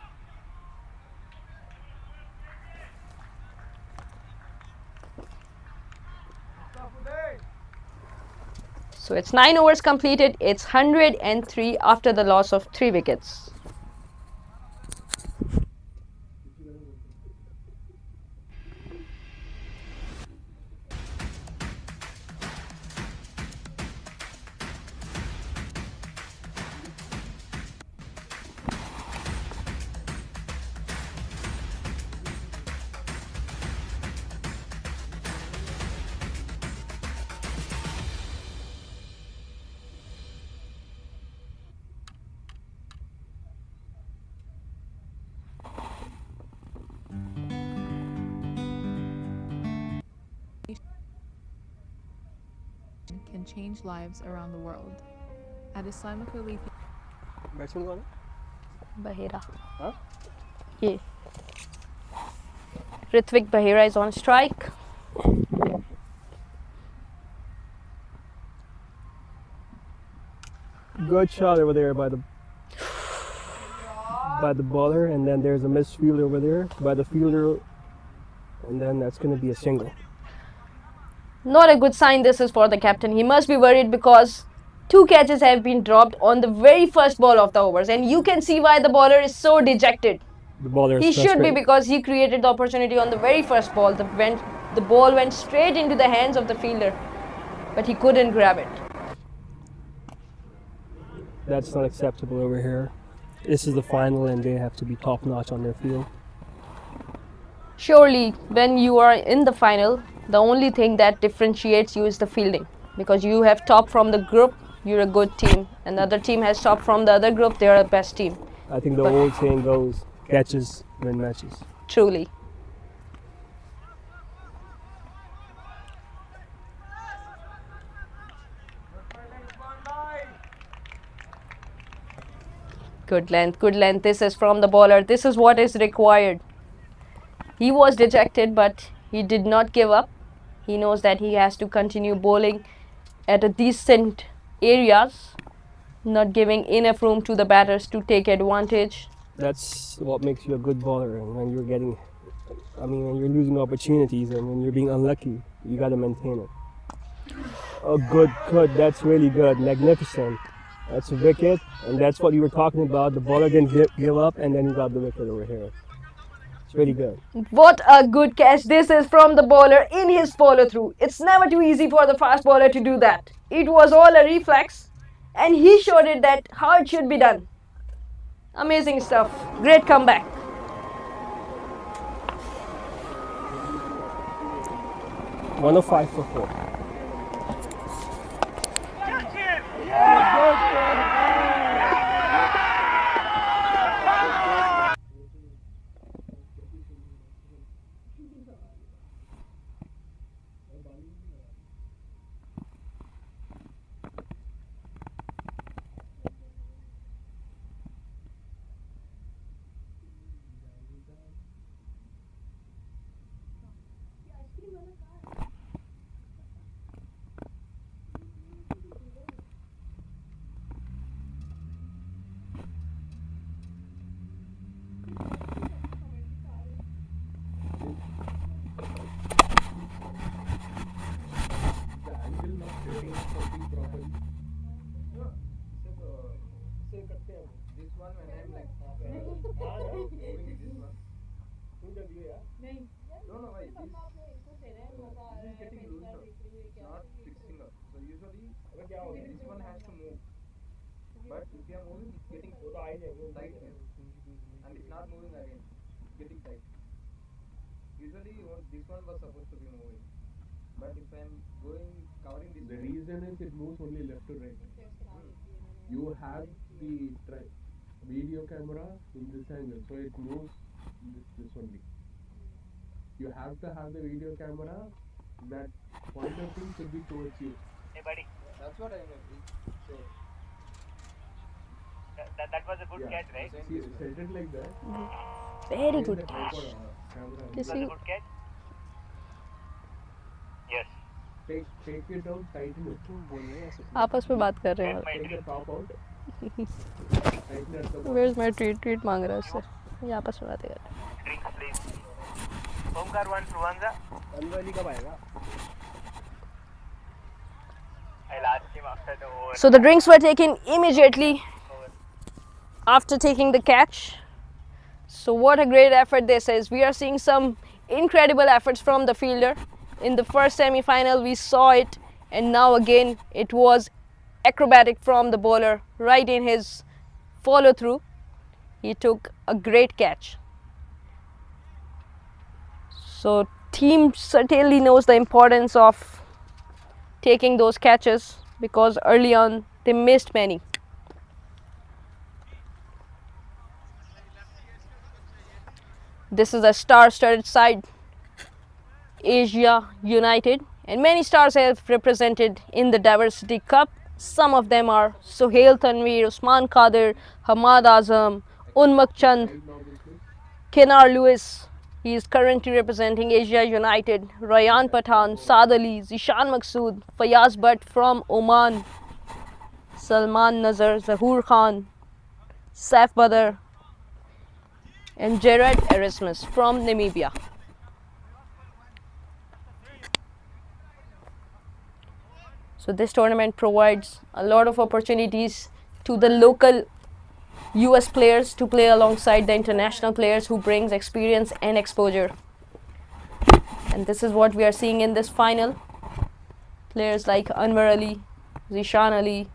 Speaker 1: So it's 9 overs completed. It's 103 after the loss of 3 wickets.
Speaker 8: Can change lives around the world. At Islamic Relief
Speaker 7: Batsman gone?
Speaker 1: Bahira.
Speaker 7: Huh?
Speaker 1: Yeah. Ritvik Bahira is on strike.
Speaker 7: Good shot over there by the bowler, and then there's a missed field over there by the fielder, and then that's going to be a single.
Speaker 1: Not a good sign this is for the captain. He must be worried because 2 catches have been dropped on the very first ball of the overs, and you can see why the bowler is so dejected.
Speaker 7: The bowler is
Speaker 1: He should be,
Speaker 7: frustrated.
Speaker 1: because he created the opportunity on the very first ball. The ball went straight into the hands of the fielder, but he couldn't grab it.
Speaker 7: That's not acceptable over here. This is the final, and they have to be top notch on their field.
Speaker 1: Surely, when you are in the final, the only thing that differentiates you is the fielding, because you have top from the group, you're a good team. Another team has top from the other group, they're the best team.
Speaker 7: I think the
Speaker 1: But-
Speaker 7: old saying goes, catches win matches.
Speaker 1: Truly. Good length, good length. This is from the bowler. This is what is required. He was dejected, but he did not give up. He knows that he has to continue bowling at a decent areas, not giving enough room to the batters to take advantage.
Speaker 7: That's what makes you a good bowler. And when you're getting, when you're losing opportunities and when you're being unlucky, you got to maintain it. Oh, good. That's really good. Magnificent. That's a wicket, and that's what you were talking about. The bowler didn't give up, and then he got the wicket over here. It's really good.
Speaker 1: What a good catch this is from the bowler in his follow through. It's never too easy for the fast bowler to do that. It was all a reflex, and he showed it that how it should be done. Amazing stuff. Great comeback.
Speaker 7: One of 5 for 4.
Speaker 5: The reason is it moves only left to right. You have the video camera in this angle, so it moves this only. You have to have the video camera, that pointer thing should be towards you.
Speaker 2: Hey buddy,
Speaker 3: That's what I mean. So,
Speaker 2: that was a good catch, right?
Speaker 5: See, set it like that.
Speaker 1: Very
Speaker 5: Take
Speaker 1: good
Speaker 5: the
Speaker 1: catch.
Speaker 5: tripod, camera.
Speaker 1: This
Speaker 2: That was a
Speaker 1: is
Speaker 2: good catch. Yes.
Speaker 5: Take it out, tighten it.
Speaker 1: आपस में बात कर रहे हैं.
Speaker 5: Take the top out. Tighten at the
Speaker 1: Where's my treat मांग रहा है उससे. ये आपस में बातें कर रहे हैं.
Speaker 2: Drinks please. Omkar wants Ruanza. I'll ask him after the over.
Speaker 1: So the drinks were taken immediately after taking the catch. So what a great effort this is. We are seeing some incredible efforts from the fielder. In the first semi-final we saw it, and now again it was acrobatic from the bowler right in his follow through. He took a great catch. So team certainly knows the importance of taking those catches because early on they missed many. This is a star-studded side, Asia United, and many stars have represented in the Diversity Cup. Some of them are Sohail Tanveer, Usman Qadir, Hamad Azam, Unmukt Chand, Kenar Lewis. He is currently representing Asia United. Ryan Pathan, Saad Ali, Zishan Maqsood, Fayaz Bhatt from Oman, Salman Nazar, Zahoor Khan, Saif Badr, and Jared Erasmus from Namibia. So this tournament provides a lot of opportunities to the local US players to play alongside the international players who brings experience and exposure. And this is what we are seeing in this final. Players like Anwar Ali, Zishan Ali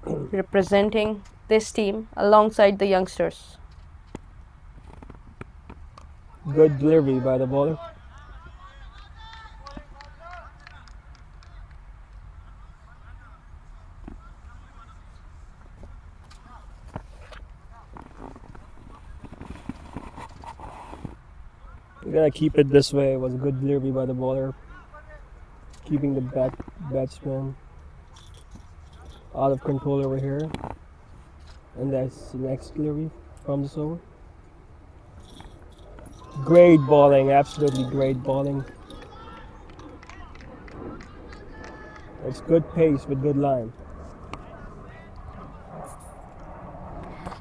Speaker 1: representing this team alongside the youngsters.
Speaker 7: Good delivery by the bowler. We gotta keep it this way. It was a good delivery by the bowler, keeping the batsman out of control over here. And that's the next delivery from this over. Great bowling, absolutely great bowling. It's good pace with good line.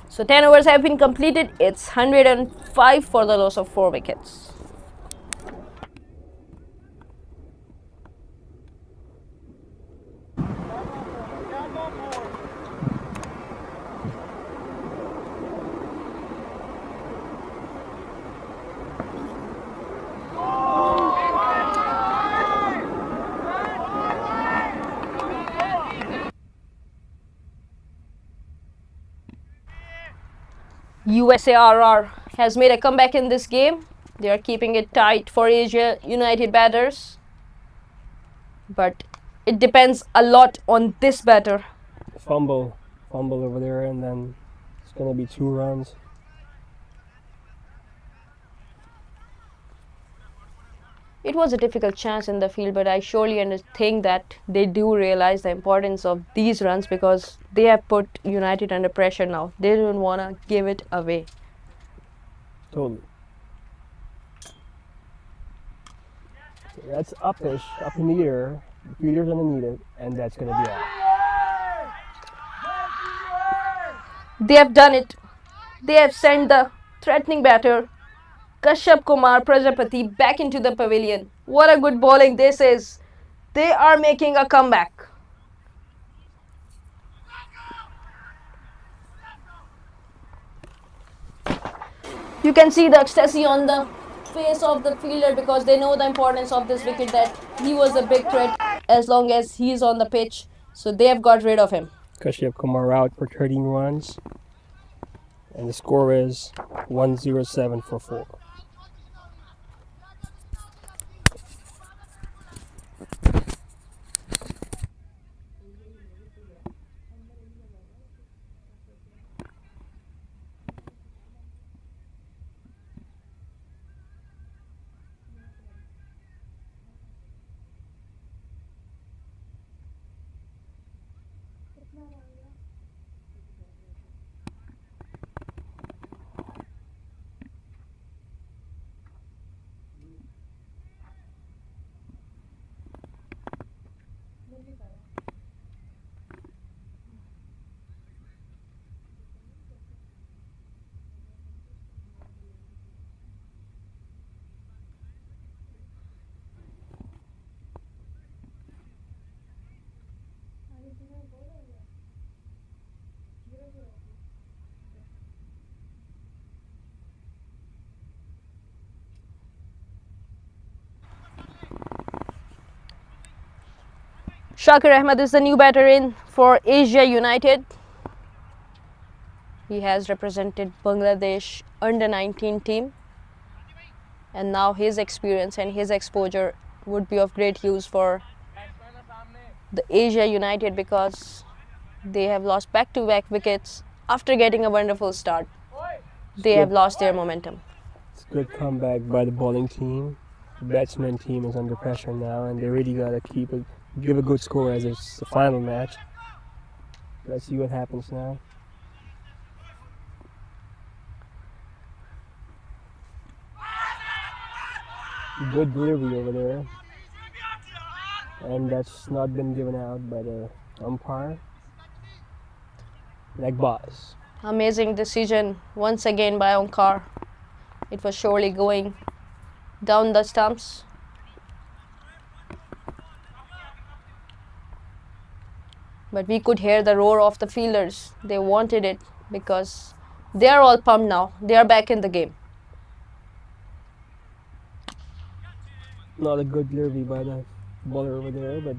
Speaker 1: So 10 overs have been completed. It's 105 for the loss of 4 wickets. USARR has made a comeback in this game. They are keeping it tight for Asia United batters. But it depends a lot on this batter.
Speaker 7: Fumble over there, and then it's going to be 2 runs.
Speaker 1: It was a difficult chance in the field, but I surely think that they do realize the importance of these runs because they have put United under pressure now. They don't want to give it away.
Speaker 7: Totally. That's uppish, up in the air. The fielder's going to need it, and that's going to be out.
Speaker 1: They have done it. They have sent the threatening batter Kashyap Kumar Prajapati back into the pavilion. What a good bowling this is. They are making a comeback. You can see the ecstasy on the face of the fielder because they know the importance of this wicket, that he was a big threat as long as he is on the pitch. So they have got rid of him.
Speaker 7: Kashyap Kumar out for 13 runs. And the score is 107 for 4.
Speaker 1: Shakir Ahmed is the new batter in for Asia United. He has represented Bangladesh under 19 team, and now his experience and his exposure would be of great use for the Asia United because they have lost back-to-back wickets after getting a wonderful start. They have lost their momentum.
Speaker 7: It's a good comeback by the bowling team. The batsman team is under pressure now, and they really got to give a good score as it's the final match. Let's see what happens now. Good delivery over there. And that's not been given out by the umpire. Like boss.
Speaker 1: Amazing decision once again by Onkar. It was surely going down the stumps. But we could hear the roar of the fielders. They wanted it because they are all pumped now. They are back in the game.
Speaker 7: Not a good delivery by the bowler over there, but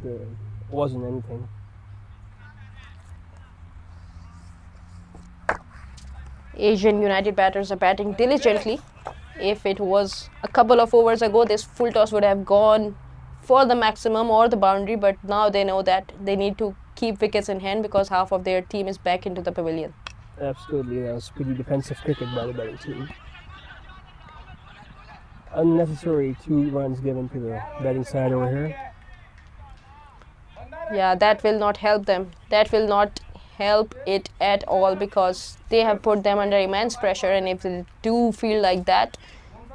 Speaker 7: wasn't anything.
Speaker 1: Asian United batters are batting diligently. If it was a couple of overs ago, this full toss would have gone for the maximum or the boundary, but now they know that they need to keep wickets in hand because half of their team is back into the pavilion.
Speaker 7: Absolutely, that was pretty defensive cricket by the batting team. Unnecessary 2 runs given to the batting side over here.
Speaker 1: Yeah, that will not help them. That will not help it at all because they have put them under immense pressure, and if they do feel like that,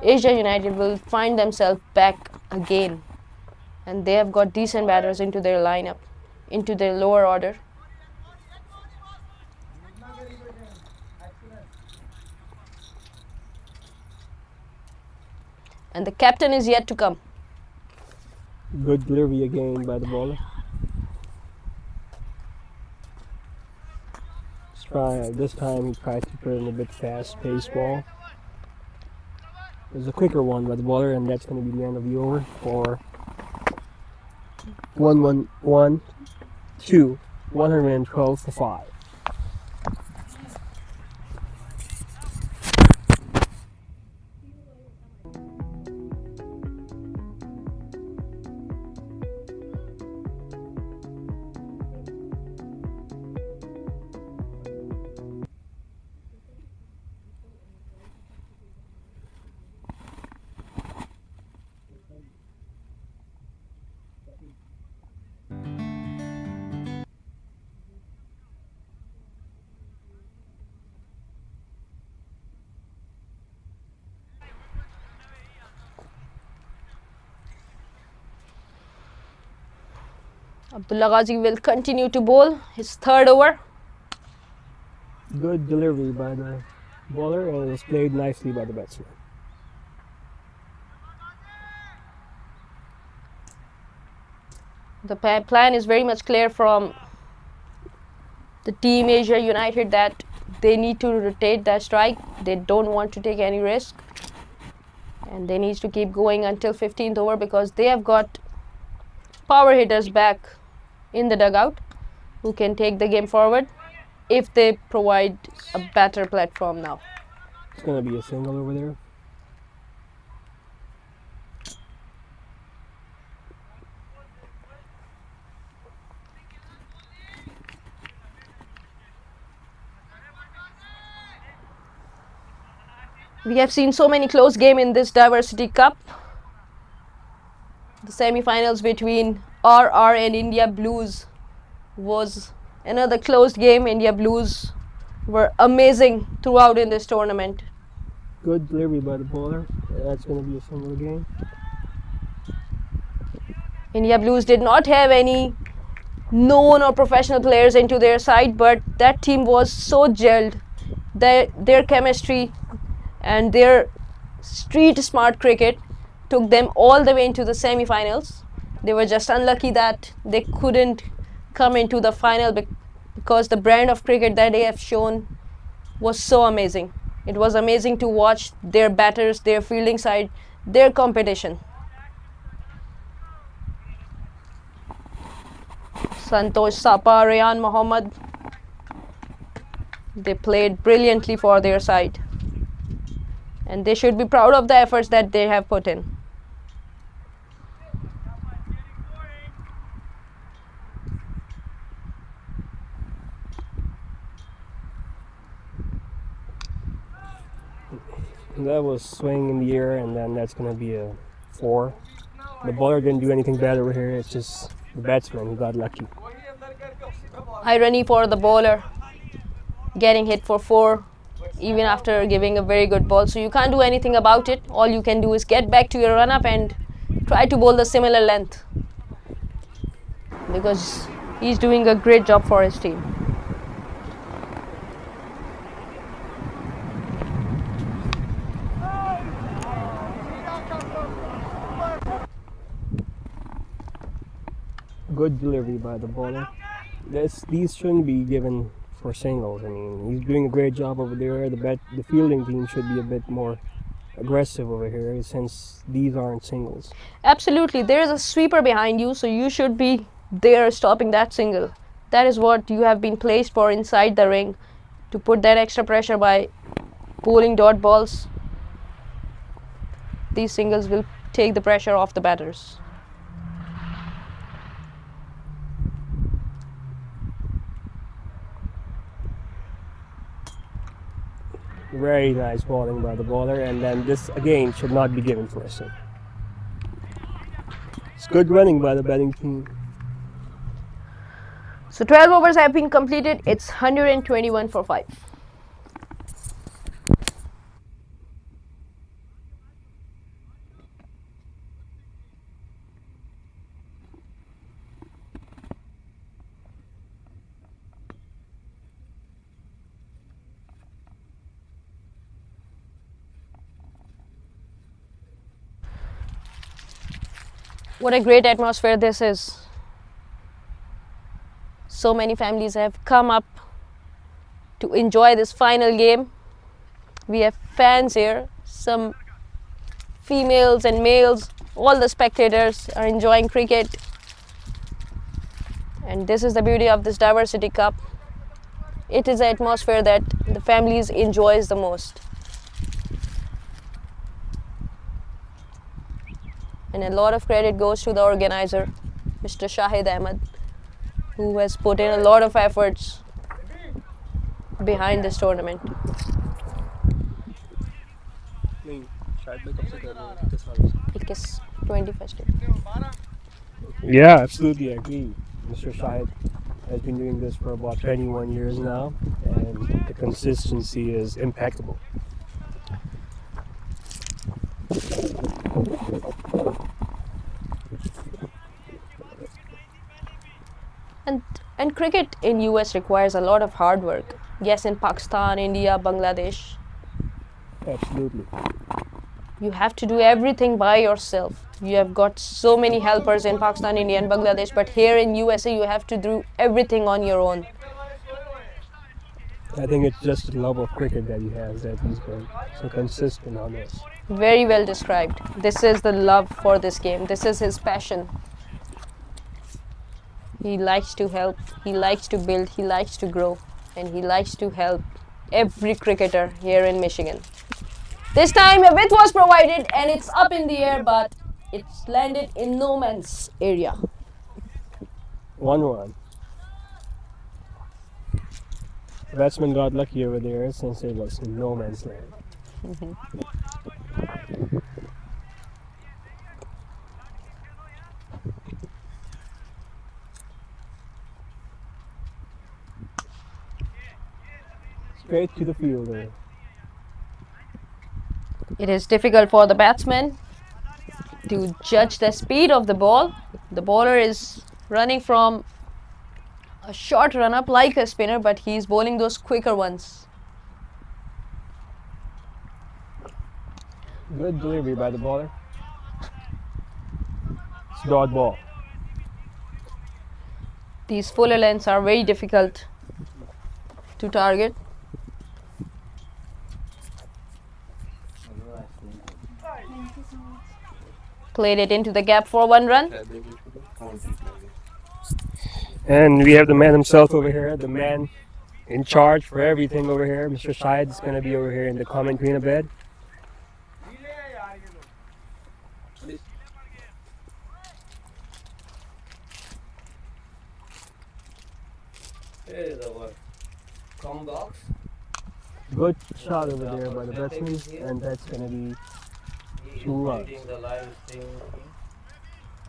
Speaker 1: Asia United will find themselves back again. And they have got decent batters into their lineup. into the lower order. And the captain is yet to come.
Speaker 7: Good delivery again by the bowler. This time he tried to put in a bit fast-paced ball. It was a quicker one by the bowler, and that's going to be the end of the over for 112 for 5.
Speaker 1: Abdullah Ghazi will continue to bowl his third over.
Speaker 7: Good delivery by the bowler, and it was played nicely by the batsman.
Speaker 1: The plan is very much clear from the team Asia United that they need to rotate that strike. They don't want to take any risk. And they need to keep going until 15th over because they have got power hitters back in the dugout who can take the game forward if they provide a better platform now.
Speaker 7: It's going to be a single over there.
Speaker 1: We have seen so many close games in this Diversity Cup. The semi-finals between RR and India Blues was another close game. India Blues were amazing throughout in this tournament.
Speaker 7: Good delivery by the bowler. That's going to be a single again.
Speaker 1: India Blues did not have any known or professional players into their side, but that team was so gelled. Their chemistry and their street smart cricket took them all the way into the semi-finals. They were just unlucky that they couldn't come into the final because the brand of cricket that they have shown was so amazing. It was amazing to watch their batters, their fielding side, their competition. Santosh Sapa, Rayan Mohammad, they played brilliantly for their side. And they should be proud of the efforts that they have put in.
Speaker 7: That was swing in the air, and then that's going to be a 4. The bowler didn't do anything bad over here. It's just the batsman who got lucky.
Speaker 1: Irony for the bowler, getting hit for 4 even after giving a very good ball. So you can't do anything about it. All you can do is get back to your run-up and try to bowl the similar length, because he's doing a great job for his team.
Speaker 7: Good delivery by the bowler. These shouldn't be given for singles. I mean, he's doing a great job over there. The fielding team should be a bit more aggressive over here since these aren't singles.
Speaker 1: Absolutely. There is a sweeper behind you, so you should be there stopping that single. That is what you have been placed for inside the ring, to put that extra pressure by bowling dot balls. These singles will take the pressure off the batters.
Speaker 7: Very nice bowling by the bowler, and then this again should not be given for a sin. It's good running by the batting team.
Speaker 1: So 12 overs have been completed. It's 121 for 5. What a great atmosphere this is. So many families have come up to enjoy this final game. We have fans here, some females and males, all the spectators are enjoying cricket. And this is the beauty of this Diversity Cup. It is the atmosphere that the families enjoys the most. And a lot of credit goes to the organizer, Mr. Shahid Ahmed, who has put in a lot of efforts behind this tournament. It is 21st.
Speaker 7: Yeah, absolutely, I agree. Mr. Shahid has been doing this for about 21 years now, and the consistency is impeccable.
Speaker 1: And cricket in US requires a lot of hard work. Yes, in Pakistan, India, Bangladesh,
Speaker 7: Absolutely.
Speaker 1: you have to do everything by yourself. You have got so many helpers in Pakistan, India and Bangladesh, but here in USA you have to do everything on your own.
Speaker 7: I think it's just the love of cricket that he has that he's been so consistent on this.
Speaker 1: Very well described. This is the love for this game. This is his passion. He likes to help, he likes to build, he likes to grow, and he likes to help every cricketer here in Michigan. This time a width was provided and it's up in the air, but it's landed in no man's area.
Speaker 7: 1-1. The batsman got lucky over there since it was in no man's land. Straight to the fielder.
Speaker 1: It is difficult for the batsman to judge the speed of the ball. The bowler is running from a short run up like a spinner, but he's bowling those quicker ones.
Speaker 7: Good delivery by the bowler. It's dot ball.
Speaker 1: These fuller lengths are very difficult to target. Played it into the gap for 1 run.
Speaker 7: And we have the man himself over here, the man in charge for everything over here. Mr. Shahid is going to be over here in the commentary in a bit.
Speaker 3: Here is our come box.
Speaker 7: Good shot over there by the batsman, and that's going to be
Speaker 3: He is
Speaker 7: 2 runs.
Speaker 3: leading the live stream team.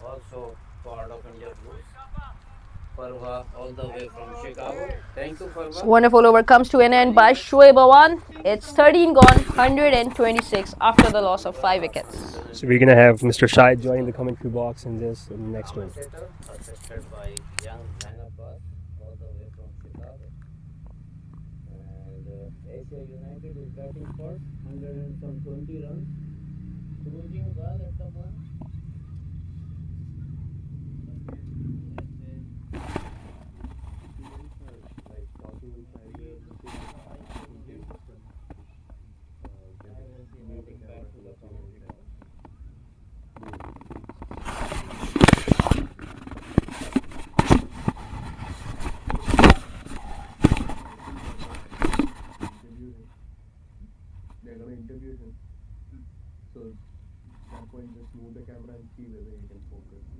Speaker 3: Also part of India Blues. Farwa all the way from Chicago. Thank you, Farwa.
Speaker 1: Wonderful over comes to an end by Shoaib Awan. It's 13 gone, 126 after the loss of 5 wickets.
Speaker 7: So we're going to have Mr. Shahid joining the commentary box in this in the next one.
Speaker 3: Assisted by young Manapar all the way from Chicago. And Asia United is batting first, 120 runs. Cruising well at the moment.
Speaker 5: They're going to interview him. So at that point, just move the camera and see whether he can focus on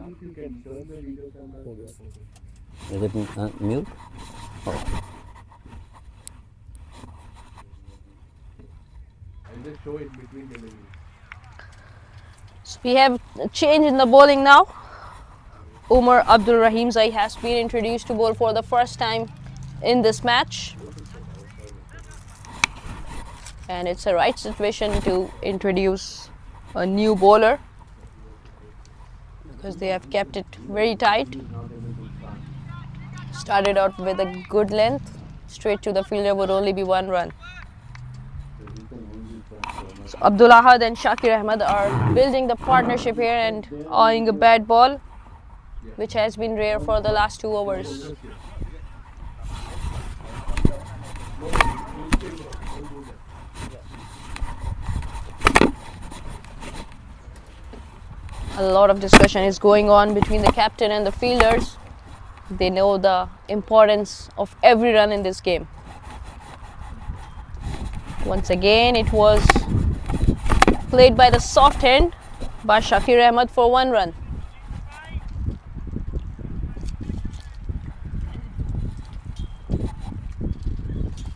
Speaker 5: if you can turn the video camera.
Speaker 3: Is it mute?
Speaker 5: And just show it between the minutes.
Speaker 1: So we have a change in the bowling now. Umar Abdul Rahim Zai has been introduced to bowl for the first time in this match. And it's a right situation to introduce a new bowler, because they have kept it very tight. Started out with a good length, straight to the fielder, would only be 1 run. So Abdul Ahad and Shakir Ahmed are building the partnership here and eyeing a bad ball, which has been rare for the last 2 overs. A lot of discussion is going on between the captain and the fielders. They know the importance of every run in this game. Once again, it was played by the soft hand by Shakir Ahmed for 1 run.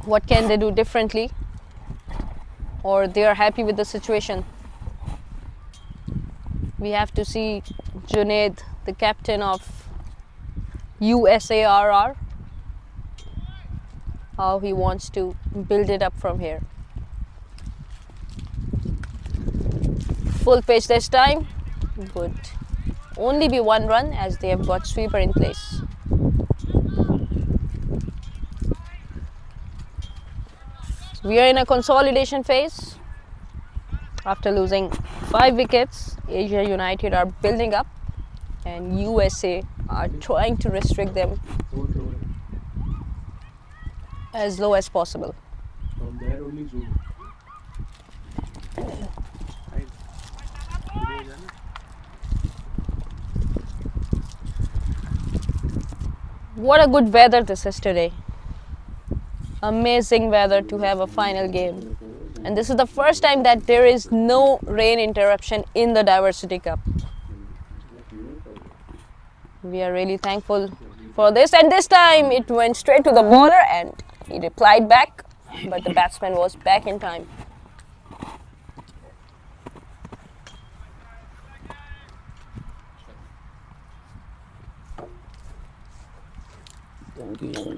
Speaker 1: What can they do differently? Or they are happy with the situation? We have to see Junaid, the captain of USA RR, how he wants to build it up from here. Full pitch this time would only be 1 run as they have got sweeper in place. So we are in a consolidation phase. After losing 5 wickets, Asia United are building up and USA are trying to restrict them as low as possible.
Speaker 5: From there only zoom.
Speaker 1: What a good weather this is today. Amazing weather to have a final game. And this is the first time that there is no rain interruption in the Diversity Cup. We are really thankful for this. And this time it went straight to the bowler and he replied back. But the batsman was back in time.
Speaker 3: Thank you.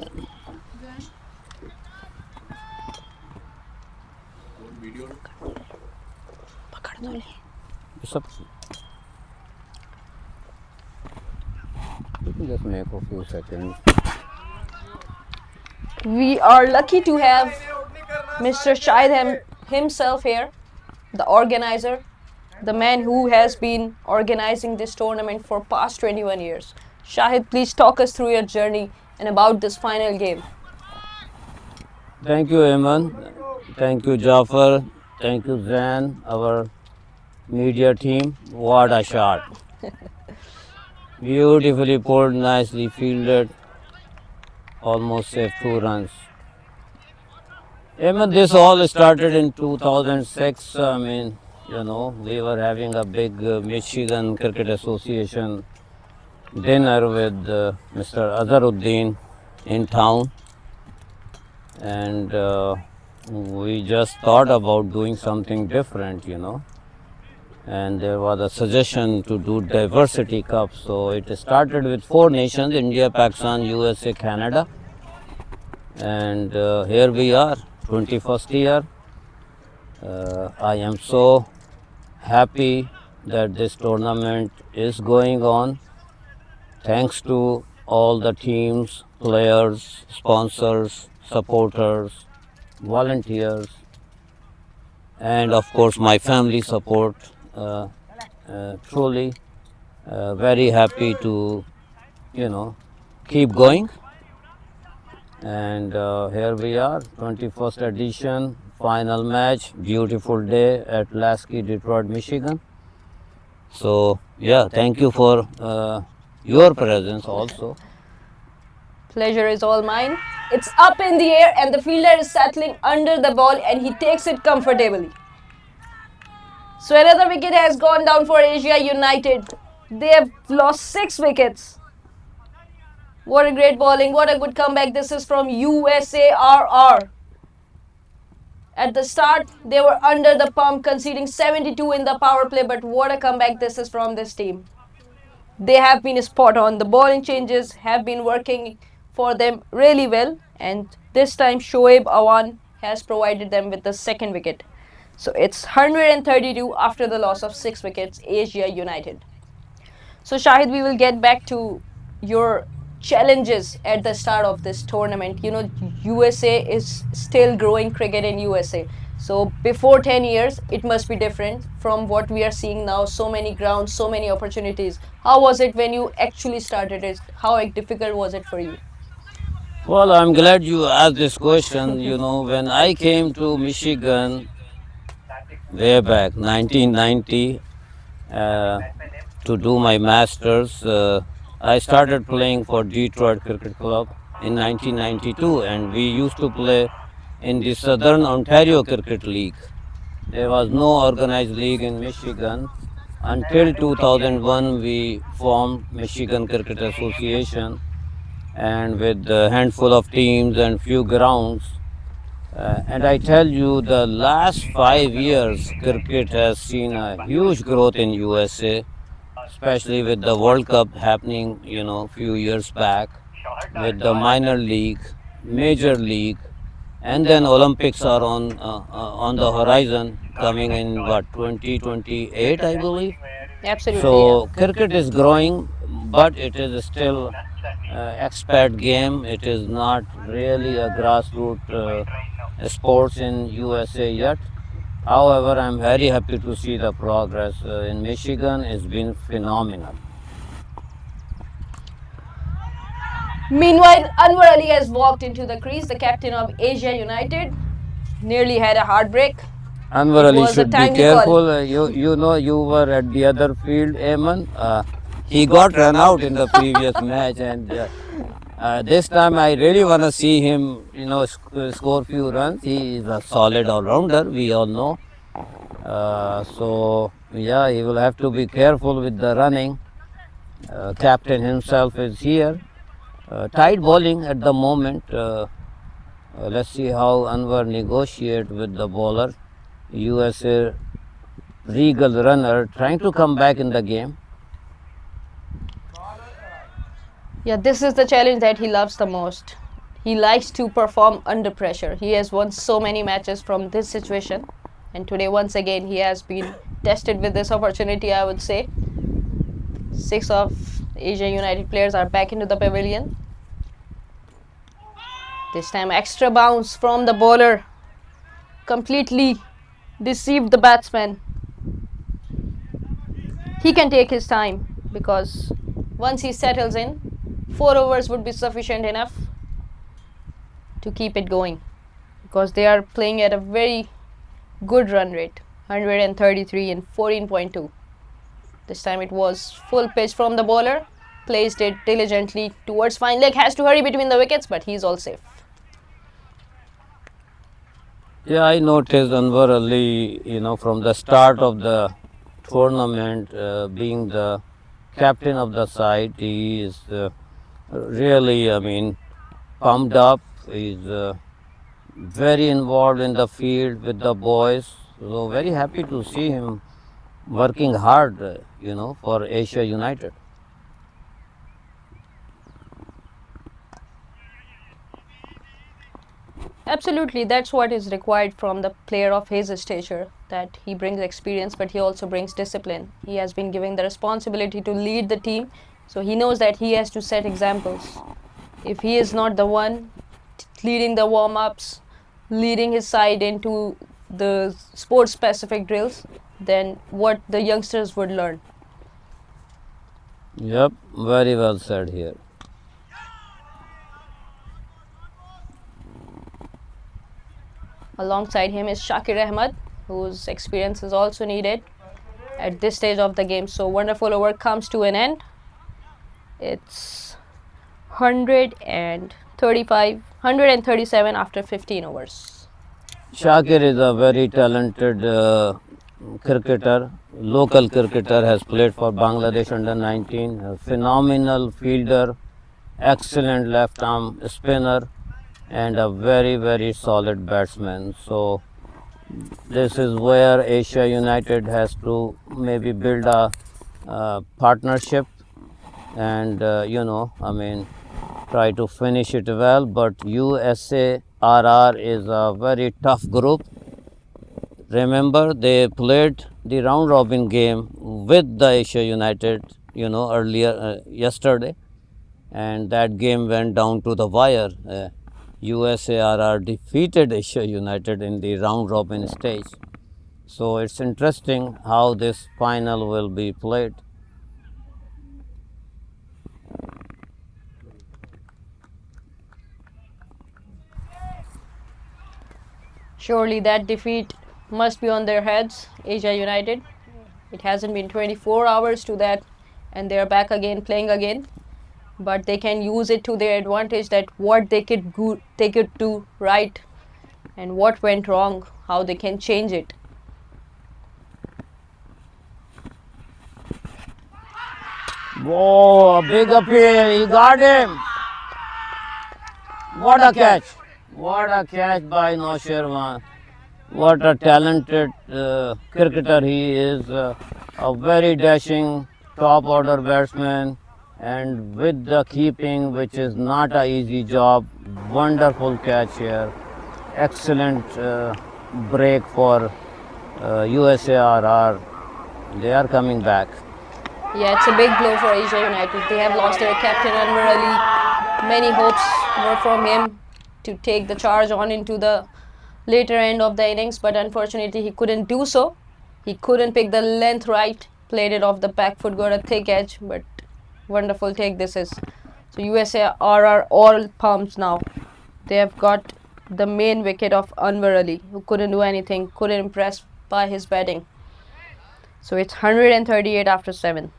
Speaker 3: You can just make a few seconds.
Speaker 1: We are lucky to have Mr. Shahid himself here, the organizer, the man who has been organizing this tournament for past 21 years. Shahid, please talk us through your journey and about this final game.
Speaker 3: Thank you, Eman. Thank you, Jafar. Thank you, Zan, our media team. What a shot. Beautifully pulled, nicely fielded. Almost saved 2 runs. Eman, this all started in 2006. I mean, you know, we were having a big Michigan Cricket Association dinner with Mr. Azharuddin in town. And we just thought about doing something different, you know. And there was a suggestion to do Diversity Cup. So it started with 4 nations, India, Pakistan, USA, Canada. And here we are, 21st year. I am so happy that this tournament is going on. Thanks to all the teams, players, sponsors, supporters, volunteers, and of course my family support. Truly very happy to, you know, keep going. And here we are, 21st edition, final match, beautiful day at Lasky, Detroit, Michigan. So yeah, thank you for your presence also.
Speaker 1: Pleasure is all mine. It's up in the air and the fielder is settling under the ball and he takes it comfortably. So another wicket has gone down for Asia United. They have lost 6 wickets. What a great bowling, what a good comeback. This is from USARR. At the start, they were under the pump, conceding 72 in the power play, but what a comeback this is from this team. They have been spot on. The bowling changes have been working for them really well, and this time Shoaib Awan has provided them with the 2nd wicket. So it's 132 after the loss of 6 wickets, Asia United. So Shahid, we will get back to your challenges at the start of this tournament. You know, USA is still growing cricket in USA. So before 10 years, it must be different from what we are seeing now. So many grounds, so many opportunities. How was it when you actually started it? How difficult was it for you?
Speaker 3: Well, I'm glad you asked this question. You know, when I came to Michigan way back 1990 to do my masters, I started playing for Detroit Cricket Club in 1992, and we used to play in the Southern Ontario Cricket League. There was no organized league in Michigan until 2001. We formed Michigan Cricket Association, and with a handful of teams and few grounds. And I tell you, the last 5 years, cricket has seen a huge growth in USA, especially with the World Cup happening, you know, few years back, with the minor league, major league, and then Olympics are on the horizon, coming in what 2028, I believe.
Speaker 1: Absolutely,
Speaker 3: So
Speaker 1: yeah.
Speaker 3: cricket is growing, but it is still expat game. It is not really a grassroots sports in USA yet. However, I'm very happy to see the progress in Michigan. It's been phenomenal.
Speaker 1: Meanwhile, Anwar Ali has walked into the crease. The captain of Asia United nearly had a heartbreak.
Speaker 3: Anwar
Speaker 1: It
Speaker 3: Ali
Speaker 1: was a
Speaker 3: should be
Speaker 1: timely call.
Speaker 3: careful. You know, you were at the other field, Eamon. He got run out in the previous match, and this time I really want to see him, you know, score few runs. He is a solid all-rounder, we all know. So yeah, he will have to be careful with the running. Captain himself is here. Tight bowling at the moment. Let's see how Anwar negotiate with the bowler. USA Regal Runner trying to come back in the game.
Speaker 1: Yeah, this is the challenge that he loves the most. He likes to perform under pressure. He has won so many matches from this situation. And today, once again, he has been tested with this opportunity, I would say. 6 of Asia United players are back into the pavilion. This time, extra bounce from the bowler. Completely deceived the batsman. He can take his time because once he settles in, 4 overs would be sufficient enough to keep it going, because they are playing at a very good run rate, 133 in 14.2. This time it was full pitch from the bowler, placed it diligently towards fine leg, has to hurry between the wickets, but he's all safe.
Speaker 3: Yeah, I noticed Anwar Ali, you know, from the start of the tournament, being the captain of the side, he is really, I mean, pumped up. He's very involved in the field with the boys. So very happy to see him working hard, you know, for Asia United.
Speaker 1: Absolutely, that's what is required from the player of his stature, that he brings experience but he also brings discipline. He has been given the responsibility to lead the team, so he knows that he has to set examples. If he is not the one leading the warm-ups, leading his side into the sports specific drills, then what the youngsters would learn.
Speaker 3: Yep, very well said here.
Speaker 1: Alongside him is Shakir Ahmed, whose experience is also needed at this stage of the game. So wonderful over comes to an end. It's 135, 137 after 15 overs.
Speaker 3: Shakir is a very talented cricketer, local cricketer, has played for Bangladesh under 19, a phenomenal fielder, excellent left arm spinner, and a very, very solid batsman. So this is where Asia United has to maybe build a partnership and, you know, I mean, try to finish it well. But USA RR is a very tough group. Remember, they played the round robin game with the Asia United earlier yesterday, and that game went down to the wire. USARR defeated Asia United in the round robin stage. So it's interesting how this final will be played.
Speaker 1: Surely that defeat must be on their heads, Asia United. It hasn't been 24 hours to that, and they're back again, playing again. But they can use it to their advantage, that what they could do right and what went wrong, how they can change it.
Speaker 3: Whoa, a big appeal, he got him. What a catch. What a catch by Noshirwan. What a talented cricketer he is. A very dashing top order batsman, and with the keeping, which is not an easy job. Wonderful catch here. Excellent break for USARR. They are coming back.
Speaker 1: Yeah, it's a big blow for Asia United. They have lost their captain Anwar Ali. Many hopes were from him to take the charge on into the later end of the innings, but unfortunately he couldn't do so. He couldn't pick the length right, played it off the back foot, got a thick edge, but wonderful take this is. So USAR are all pumped now. They have got the main wicket of Anwar Ali, who couldn't do anything, couldn't impress by his batting. So it's 138 after 7.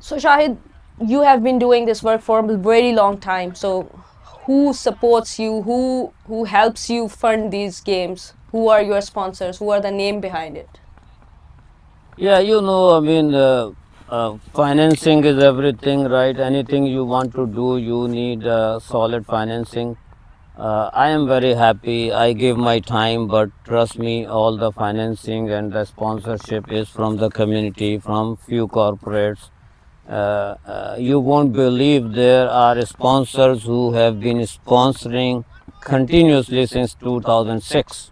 Speaker 1: So Shahid, you have been doing this work for a very long time. So who supports you? Who helps you fund these games? Who are your sponsors? Who are the name behind it?
Speaker 3: Yeah, financing is everything, right? Anything you want to do, you need solid financing. I am very happy. I give my time, but trust me, all the financing and the sponsorship is from the community, from few corporates. You won't believe there are sponsors who have been sponsoring continuously since 2006.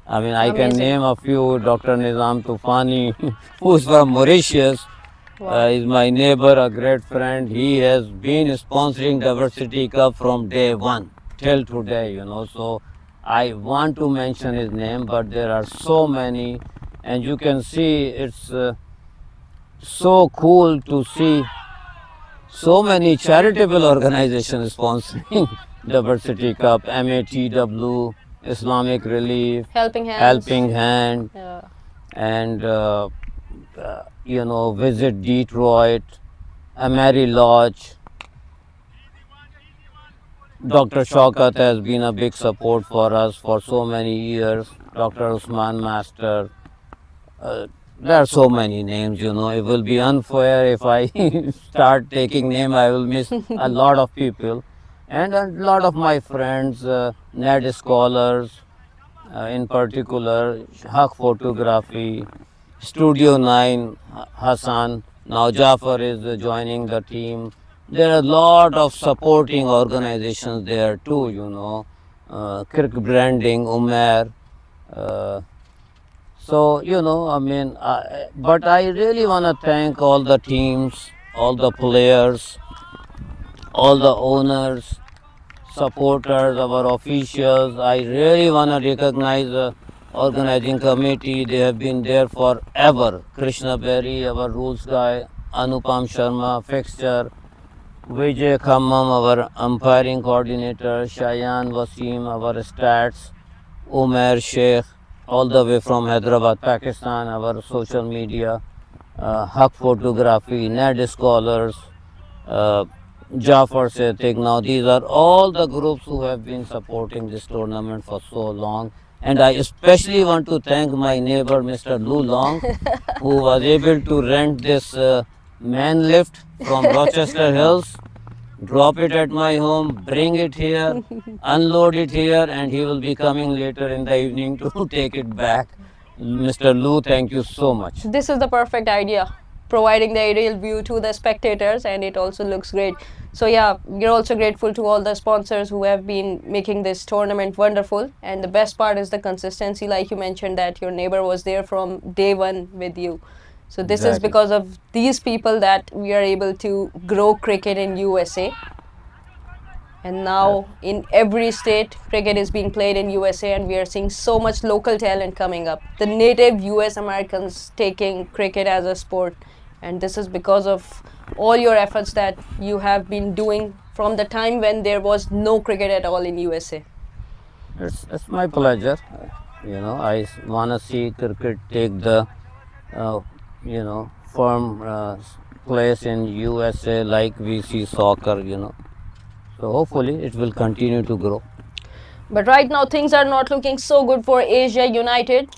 Speaker 3: I can
Speaker 1: Amazing.
Speaker 3: name a few. Dr. Nizam Tufani, who's from Mauritius, is my neighbor, a great friend. He has been sponsoring Diversity Cup from day one till today, So I want to mention his name, but there are so many, and you can see it's so cool to see so many charitable organizations sponsoring Diversity Cup, MATW, Islamic Relief,
Speaker 1: Helping Hands.
Speaker 3: Helping Hand,
Speaker 1: Yeah.
Speaker 3: and Visit Detroit, Amary Lodge. Dr. Shaukat has been a big support for us for so many years. Dr. Usman Master. There are so many names, It will be unfair if I start taking name. I will miss a lot of people. And a lot of my friends, NED scholars, in particular, Haq Photography, Studio 9, Hassan. Now Jafar is joining the team. There are a lot of supporting organizations there too, Kirk Branding, Umair. But I really want to thank all the teams, all the players, all the owners, supporters, our officials. I really want to recognize the organizing committee. They have been there forever. Krishna Berry, our rules guy, Anupam Sharma, fixture, Vijay Khammam, our umpiring coordinator, Shayan Wasim, our stats, Umair Sheikh, all the way from Hyderabad, Pakistan, our social media, Haq Photography, NED Scholars, Jafar Setik. Now these are all the groups who have been supporting this tournament for so long. And I especially want to thank my neighbor, Mr. Lu Long, who was able to rent this man lift from Rochester Hills, drop it at my home, bring it here, unload it here, and he will be coming later in the evening to take it back. Mr. Lu, thank you so much.
Speaker 1: This is the perfect idea. providing the aerial view to the spectators, and it also looks great. So yeah, we're also grateful to all the sponsors who have been making this tournament wonderful. And the best part is the consistency, like you mentioned, that your neighbor was there from day one with you. So this is
Speaker 3: Exactly.
Speaker 1: because of these people that we are able to grow cricket in USA. And now in every state, cricket is being played in USA, and we are seeing so much local talent coming up. The native US Americans taking cricket as a sport. And this is because of all your efforts that you have been doing from the time when there was no cricket at all in USA.
Speaker 3: It's my pleasure. You know, I want to see cricket take the, firm place in USA like we see soccer, So hopefully it will continue to grow.
Speaker 1: But right now things are not looking so good for Asia United.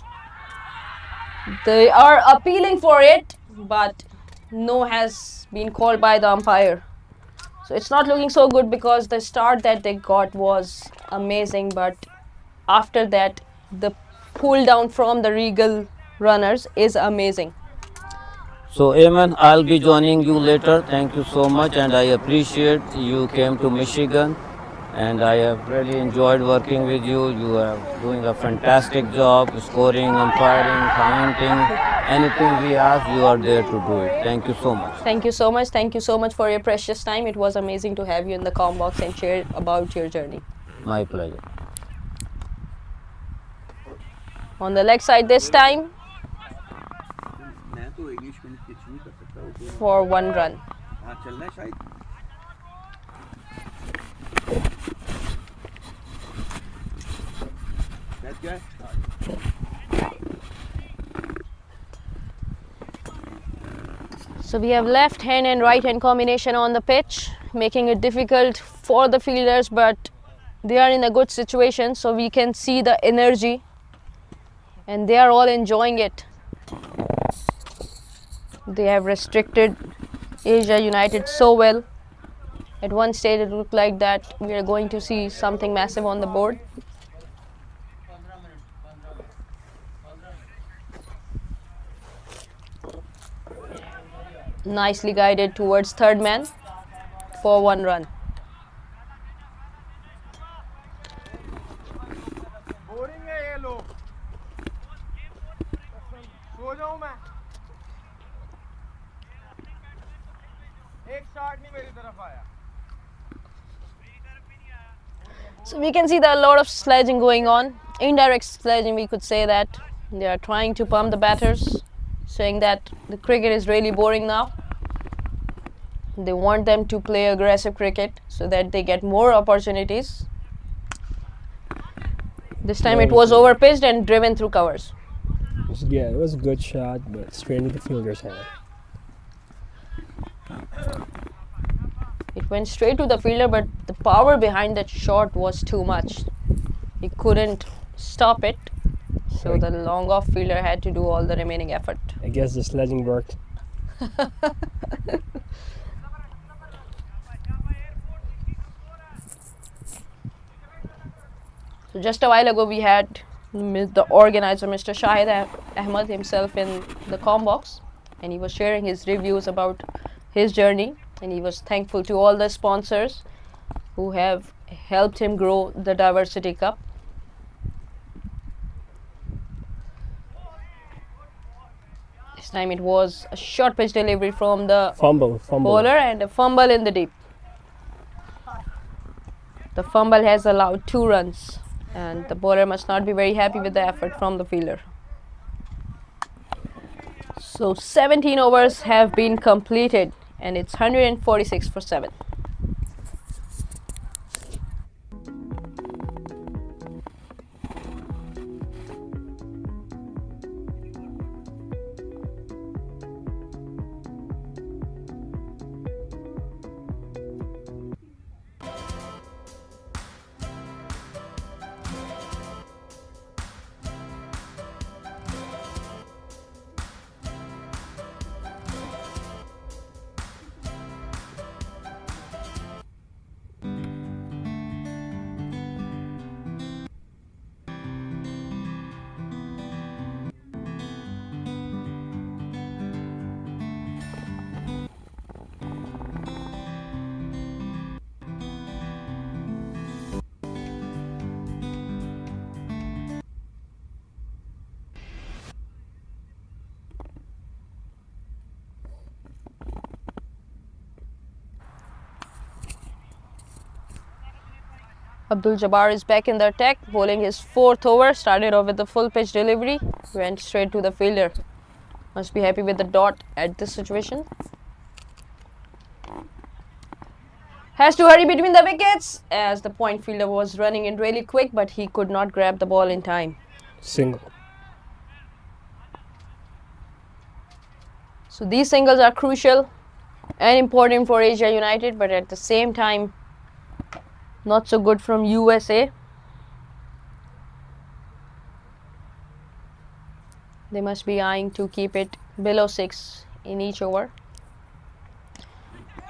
Speaker 1: They are appealing for it, but no has been called by the umpire. So it's not looking so good because the start that they got was amazing, but after that the pull down from the Regal Runners is amazing.
Speaker 3: So Amen, I'll be joining you later. Thank you so much, and I appreciate you came to Michigan, and I have really enjoyed working with you. You are doing a fantastic job, scoring, umpiring, commenting, anything we ask, you are there to do it. Thank you so much.
Speaker 1: Thank you so much. Thank you so much for your precious time. It was amazing to have you in the com box and share about your journey.
Speaker 3: My pleasure.
Speaker 1: On the leg side this time for 1 run. So we have left hand and right hand combination on the pitch, making it difficult for the fielders, but they are in a good situation, so we can see the energy and they are all enjoying it. They have restricted Asia United so well. At one stage it looked like that we are going to see something massive on the board. Nicely guided towards third man for 1 run. So we can see that a lot of sledging going on, indirect sledging we could say that. They are trying to pump the batters, saying that the cricket is really boring now. They want them to play aggressive cricket so that they get more opportunities. This time it was overpitched and driven through covers.
Speaker 7: Yeah, it was a good shot, but straight into the fielder's hand.
Speaker 1: It went straight to the fielder, but the power behind that shot was too much. He couldn't stop it, so the long off fielder had to do all the remaining effort.
Speaker 7: I guess the sledging worked.
Speaker 1: So just a while ago we had the organizer, Mr. Shahid Ahmed himself in the com box, and he was sharing his reviews about his journey, and he was thankful to all the sponsors who have helped him grow the Diversity Cup. This time it was a short pitch delivery from the
Speaker 7: Fumble.
Speaker 1: bowler and a fumble in the deep. The fumble has allowed 2 runs, and the bowler must not be very happy with the effort from the fielder. So 17 overs have been completed, and it's 146 for 7. Abdul Jabbar is back in the attack, bowling his 4th over. Started off with the full pitch delivery, went straight to the fielder. Must be happy with the dot at this situation. Has to hurry between the wickets as the point fielder was running in really quick, but he could not grab the ball in time.
Speaker 7: Single.
Speaker 1: So these singles are crucial and important for Asia United, but at the same time not so good from USA. They must be eyeing to keep it below 6 in each over.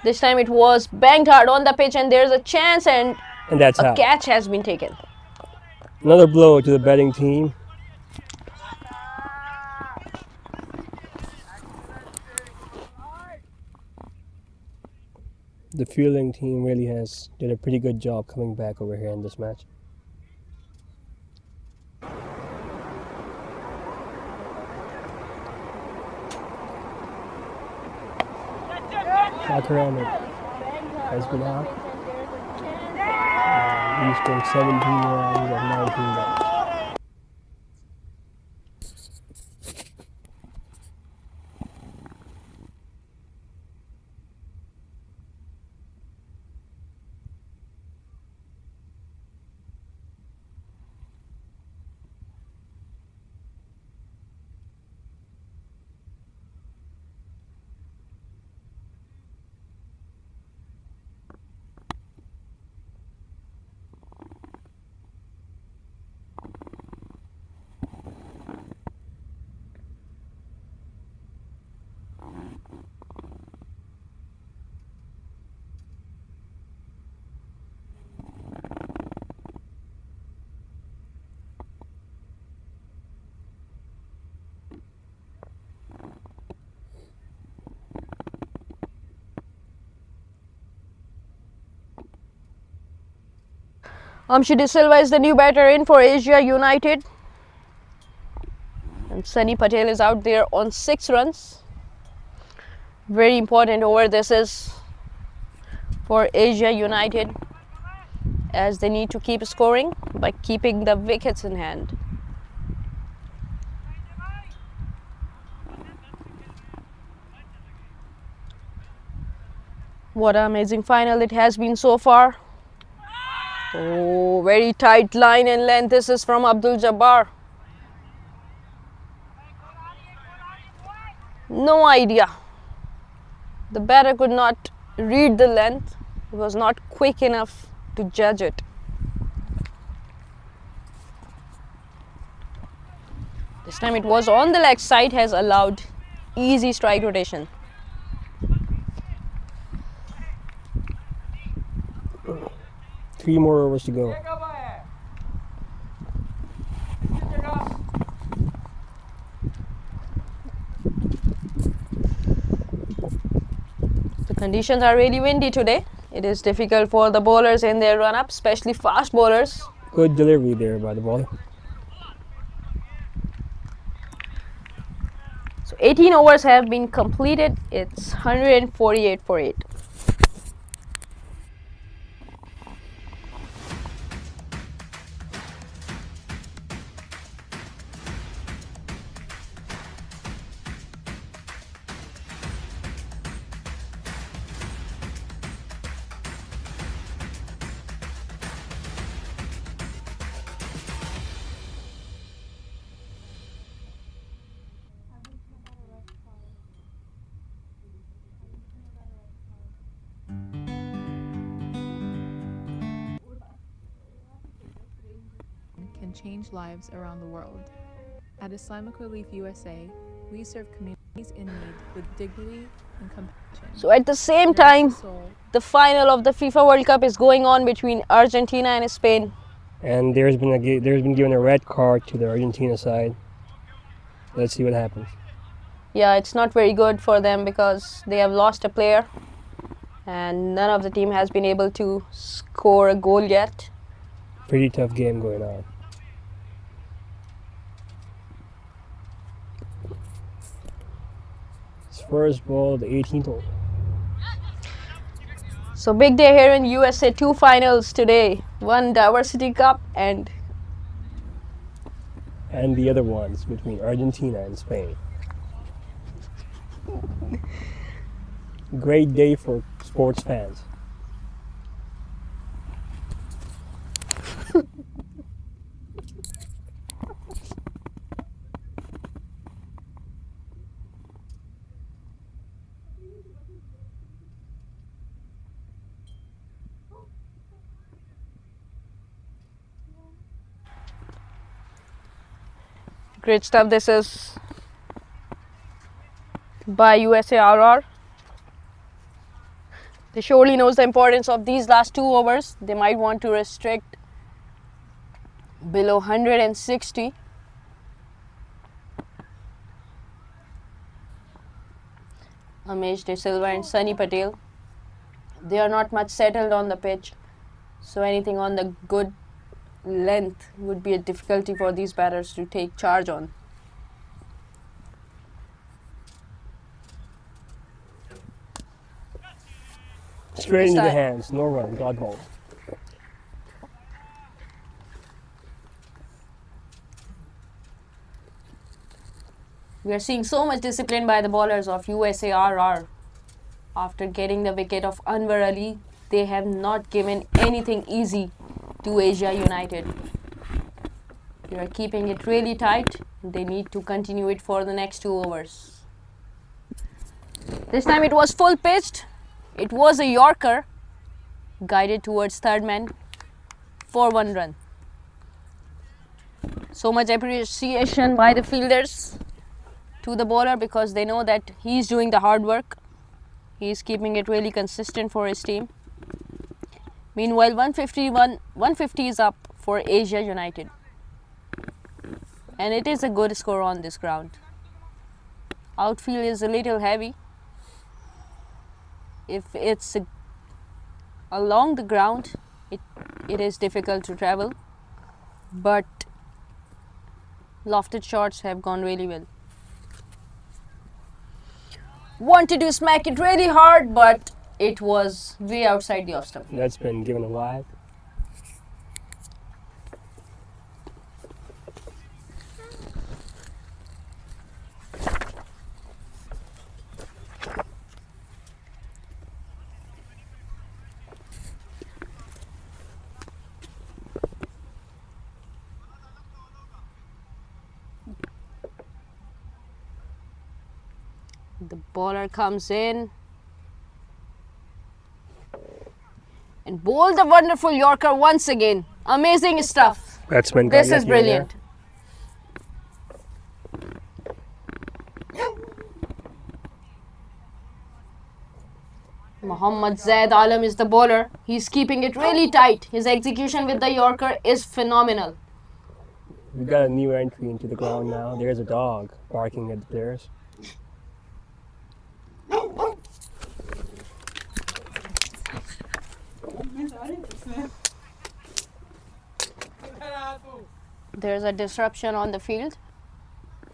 Speaker 1: This time it was banged hard on the pitch, and there's a chance, and
Speaker 7: that's
Speaker 1: a
Speaker 7: out.
Speaker 1: catch has been taken.
Speaker 7: Another blow to the batting team. The fielding team really did a pretty good job coming back over here in this match. Shakir Ahmed has been out. He scored 17 runs and 19 runs.
Speaker 1: Amshi De Silva is the new batter in for Asia United. And Sunny Patel is out there on 6 runs. Very important over this is for Asia United, as they need to keep scoring by keeping the wickets in hand. What an amazing final it has been so far. Oh, very tight line and length. This is from Abdul Jabbar. No idea. The batter could not read the length. He was not quick enough to judge it. This time it was on the leg side, has allowed easy strike rotation.
Speaker 7: Three more overs to go.
Speaker 1: The conditions are really windy today. It is difficult for the bowlers in their run-up, especially fast bowlers.
Speaker 7: Good delivery there by the bowler.
Speaker 1: So 18 overs have been completed. It's 148 for 8.
Speaker 8: Can change lives around the world. At Islamic Relief USA, we serve communities in need with dignity and compassion.
Speaker 1: So at the same time, the final of the FIFA World Cup is going on between Argentina and Spain.
Speaker 7: And there's been given a red card to the Argentina side. Let's see what happens.
Speaker 1: Yeah, it's not very good for them because they have lost a player and none of the team has been able to score a goal yet.
Speaker 7: Pretty tough game going on. First ball, the 18th hole.
Speaker 1: So big day here in USA. 2 finals today. One Diversity Cup and
Speaker 7: the other ones between Argentina and Spain. Great day for sports fans.
Speaker 1: great stuff. This is by USA RR. They surely knows the importance of these last 2 overs. They might want to restrict below 160. Amesh De Silva and Sunny Patel. They are not much settled on the pitch, so anything on the good length would be a difficulty for these batters to take charge on.
Speaker 7: Straight into the hands, no run, dot ball.
Speaker 1: We are seeing so much discipline by the bowlers of USARR. After getting the wicket of Anwar Ali, they have not given anything easy to Asia United. They are keeping it really tight. They need to continue it for the next 2 overs. This time it was full pitched. It was a Yorker guided towards third man for 1 run. So much appreciation by the fielders to the bowler because they know that he's doing the hard work. He's keeping it really consistent for his team. Meanwhile, 150 is up for Asia United. And it is a good score on this ground. Outfield is a little heavy. If it's along the ground, it is difficult to travel. But lofted shots have gone really well. Wanted to smack it really hard, but it was way outside the off stump.
Speaker 7: That's been given a wide.
Speaker 1: The bowler comes in and bowled the wonderful Yorker once again. Amazing stuff.
Speaker 7: Batsman.
Speaker 1: This is brilliant. Mohammad Zaid Alam is the bowler. He's keeping it really tight. His execution with the Yorker is phenomenal.
Speaker 7: We got a new entry into the ground now. There's a dog barking at the players.
Speaker 1: There's a disruption on the field.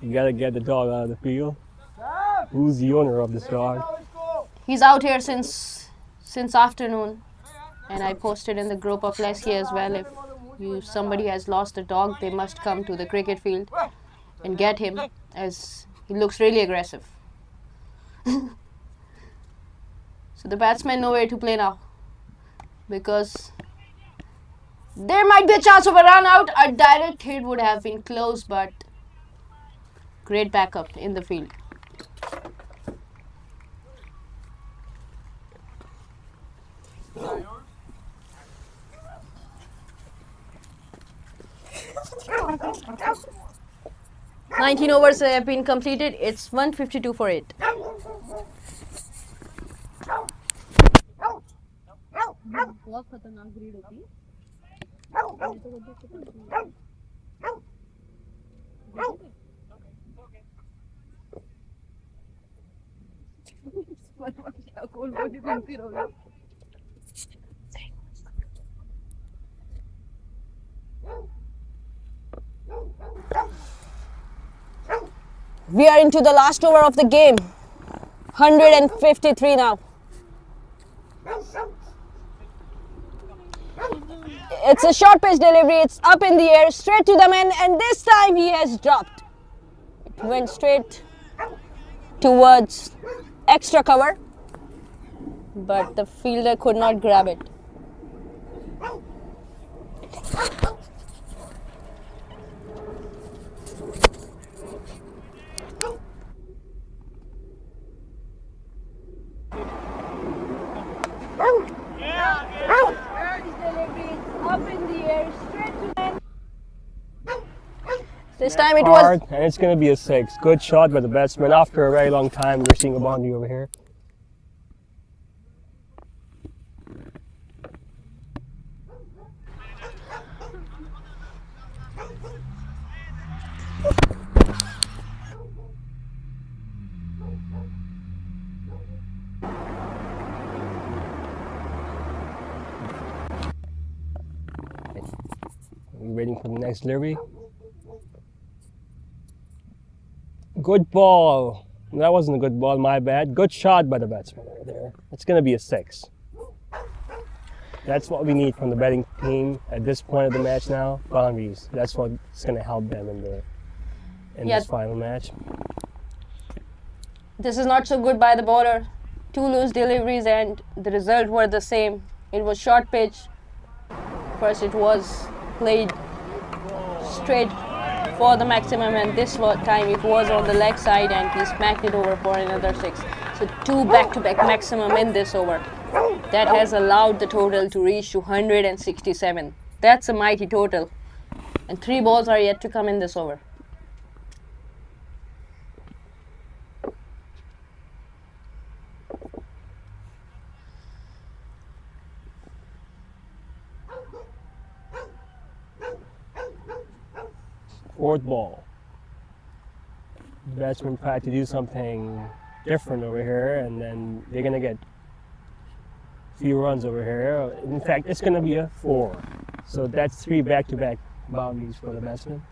Speaker 7: You gotta get the dog out of the field. Who's the owner of this dog?
Speaker 1: He's out here since afternoon, and I posted in the group of Leslie as well. If somebody has lost a dog, they must come to the cricket field and get him, as he looks really aggressive. So the batsmen know where to play now, because there might be a chance of a run out. A direct hit would have been close, but great backup in the field. "19 overs have been completed. It's 152 for 8. We are into the last over of the game. 153 now. It's a short pitch delivery. It's up in the air, straight to the man, and this time he has dropped. It went straight towards extra cover, but the fielder could not grab it. This time it was
Speaker 7: hard, and it's going to be a 6. Good shot by the batsman. After a very long time, we're seeing a boundary over here. We're waiting for the next delivery. Good ball. That wasn't a good ball, my bad. Good shot by the batsman right there. It's going to be a 6. That's what we need from the batting team at this point of the match now. Boundaries. That's what's going to help them in this final match.
Speaker 1: This is not so good by the bowler. 2 loose deliveries and the result were the same. It was short pitch. First it was played straight for the maximum, and this time it was on the leg side and he smacked it over for another 6. So 2 back-to-back maximum in this over. That has allowed the total to reach to 167. That's a mighty total. And 3 balls are yet to come in this over.
Speaker 7: Fourth ball. The batsman tried to do something different over here, and then they're going to get a few runs over here. In fact, it's going to be a 4. So that's 3 back-to-back boundaries for the batsman.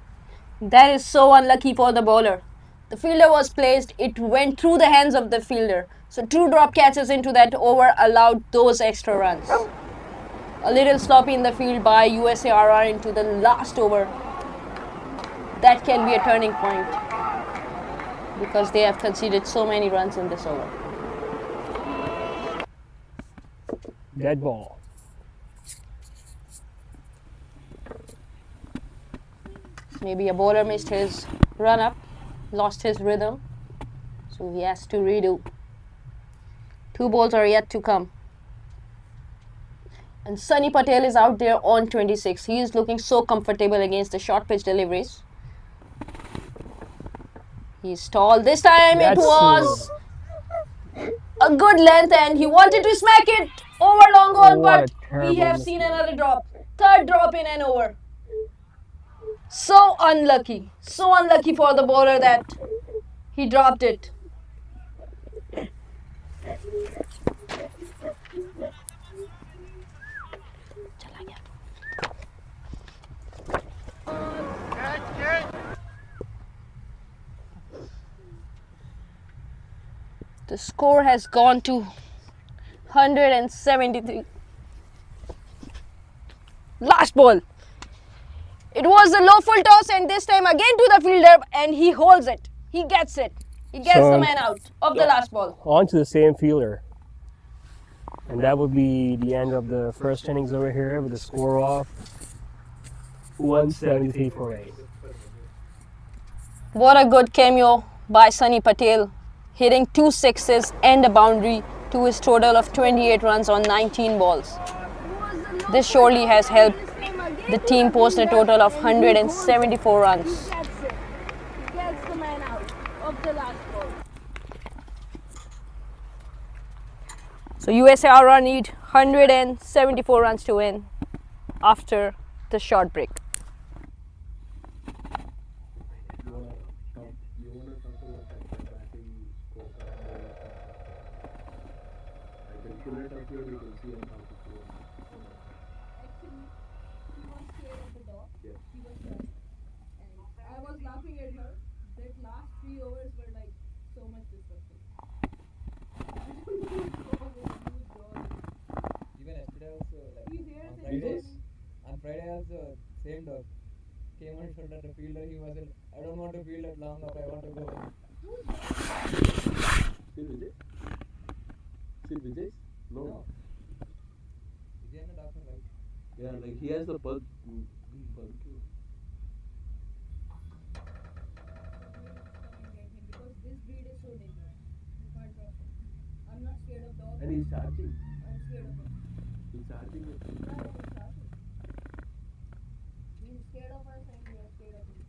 Speaker 1: That is so unlucky for the bowler. The fielder was placed, it went through the hands of the fielder. So 2 drop catches into that over allowed those extra runs. A little sloppy in the field by USARR into the last over. That can be a turning point because they have conceded so many runs in this over.
Speaker 7: Dead ball.
Speaker 1: Maybe a bowler missed his run up, lost his rhythm, so he has to redo. 2 balls are yet to come. And Sunny Patel is out there on 26. He is looking so comfortable against the short pitch deliveries. He's tall. This time it was a good length and he wanted to smack it over long on, but we have seen another drop. 3rd drop in an over. So unlucky for the bowler that he dropped it. The score has gone to 173. Last ball. It was a low full toss and this time again to the fielder and he holds it. He gets it. He gets the man out of the last ball.
Speaker 7: On to the same fielder. And that would be the end of the first innings over here with the score off 173 for 8.
Speaker 1: What a good cameo by Sunny Patel, hitting 2 sixes and a boundary to his total of 28 runs on 19 balls. This surely has helped the team post a total of 174 runs.
Speaker 6: He gets the man out of the last ball.
Speaker 1: So USARR need 174 runs to win after the short break.
Speaker 6: I was laughing at her. That last 3 overs were like so much disgusting.
Speaker 9: Even yesterday also, like
Speaker 6: He's here
Speaker 9: on
Speaker 6: since
Speaker 9: Fridays, Friday also same dog came on front of the fielder. He was like, I don't want to field that long up. I want to go home.
Speaker 5: Still Vijay? Still Vijay? No.
Speaker 9: No. Is he a doctor, right?
Speaker 5: Yeah, like he has the pug. Pug.
Speaker 1: Because this breed is so dangerous. You can't trust him. I'm not scared of dogs.
Speaker 5: And he's charging.
Speaker 1: I'm scared of him.
Speaker 5: He's charging.
Speaker 1: No, he's charging. He's scared of us and we are scared of him.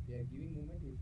Speaker 9: Yeah, giving movement is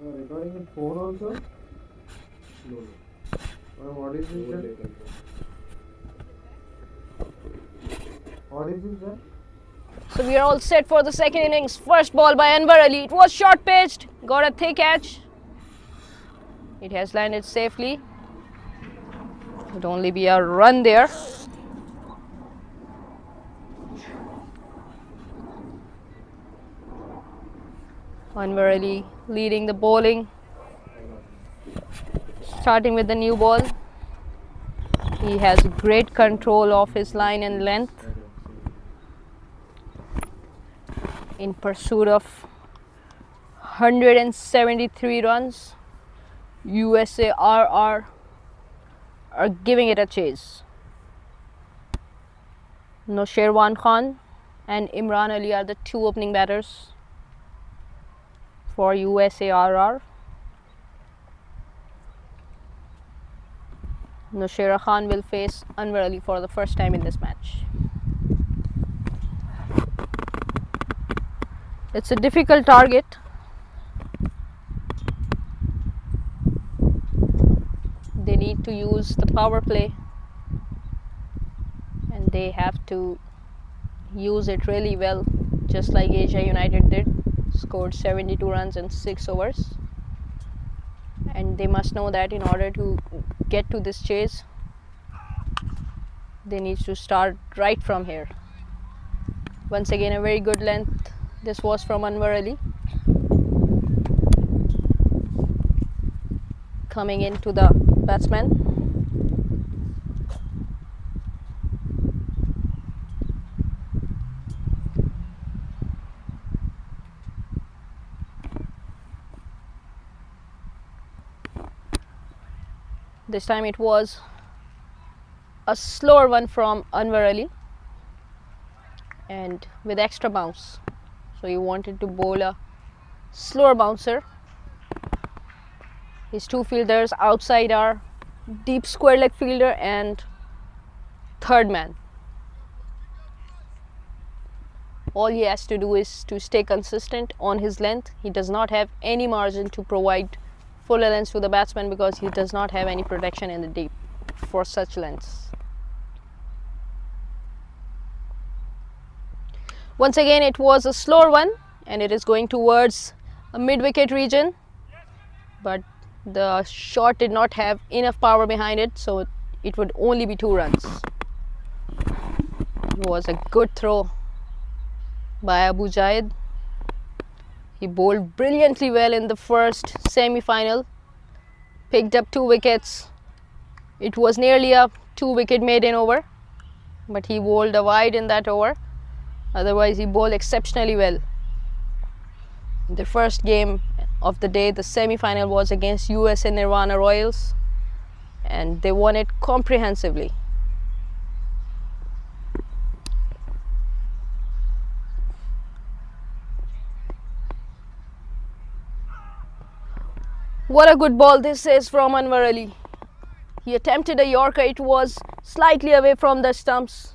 Speaker 5: Recording in phone also? No. What is this then? What is this then?
Speaker 1: So we are all set for the second innings. First ball by Anwar Ali. It was short pitched. Got a thick edge. It has landed safely. Would only be a run there. Anwar Ali leading the bowling. Starting with the new ball. He has great control of his line and length in pursuit of 173 runs. USA RR are giving it a chase. Nosherwan Khan and Imran Ali are the two opening batters for USA RR. Nosherwan Khan will face Anwar Ali for the first time in this match. It's a difficult target. They need to use the power play and they have to use it really well, just like Asia United did. Scored 72 runs in 6 overs. And they must know that in order to get to this chase, they need to start right from here. Once again, a very good length. This was from Anwar Ali. Coming into the batsman. This time it was a slower one from Anwar Ali and with extra bounce. So he wanted to bowl a slower bouncer. His two fielders outside are deep square leg fielder and third man. All he has to do is to stay consistent on his length. He does not have any margin to provide full length to the batsman because he does not have any protection in the deep for such lengths. Once again, it was a slower one and it is going towards a mid-wicket region, but the shot did not have enough power behind it, so it would only be 2 runs. It was a good throw by Abu Jaid. He bowled brilliantly well in the first semi-final, picked up 2 wickets. It was nearly a 2-wicket maiden over, but he bowled a wide in that over. Otherwise, he bowled exceptionally well. The first game of the day, the semi-final, was against USA Nirvana Royals, and they won it comprehensively. What a good ball this is from Anwar Ali. He attempted a Yorker. It was slightly away from the stumps.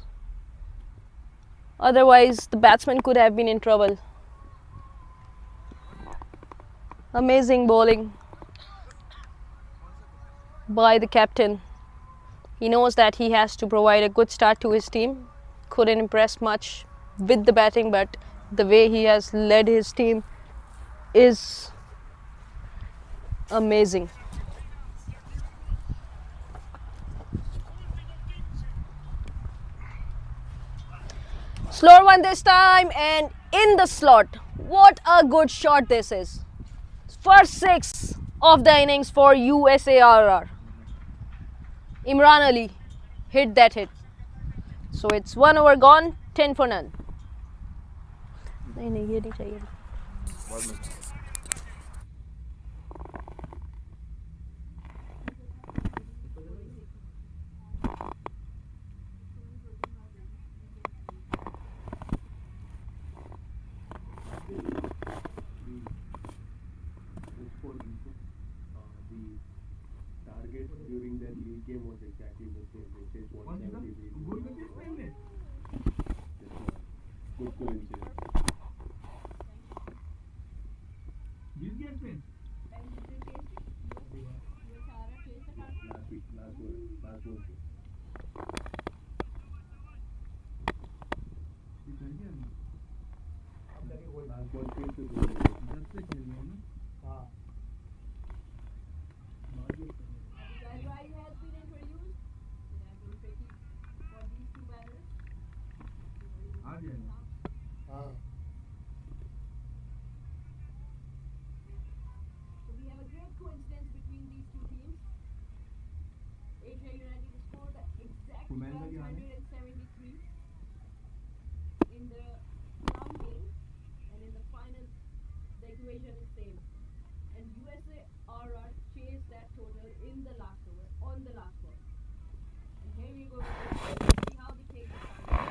Speaker 1: Otherwise, the batsman could have been in trouble. Amazing bowling by the captain. He knows that he has to provide a good start to his team. Couldn't impress much with the batting, but the way he has led his team is amazing. Slower one this time and in the slot. What a good shot this is. First 6 of the innings for USARR. Imran Ali hit that hit. So it's 1 over gone, 10 for none. नहीं ये नहीं चाहिए.
Speaker 5: During that league game was exactly the same. They said 170. Good coincidence.
Speaker 1: So we have a great coincidence between these two teams. Asia United scored the exact runs 173 in the ground game, and in the final the equation is same. And USA RR chased that total in the last over, on the last ball. And here we go. See how they take the start.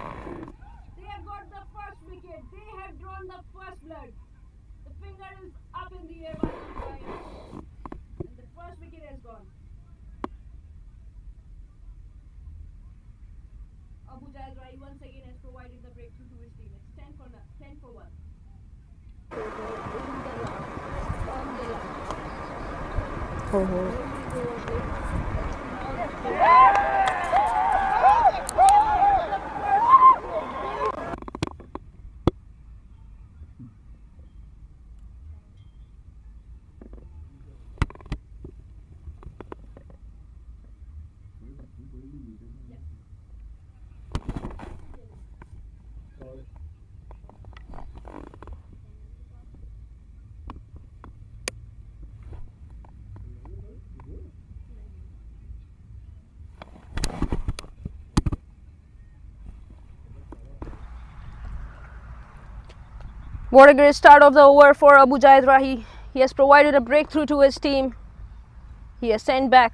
Speaker 1: They have got the first wicket. They have drawn the first blood. The finger is up in the air by the umpire, and the first wicket has gone. Abu Rai once again has provided the breakthrough to his team. It's 10 for 1. What a great start of the over for Abu Rahi. He has provided a breakthrough to his team. He has sent back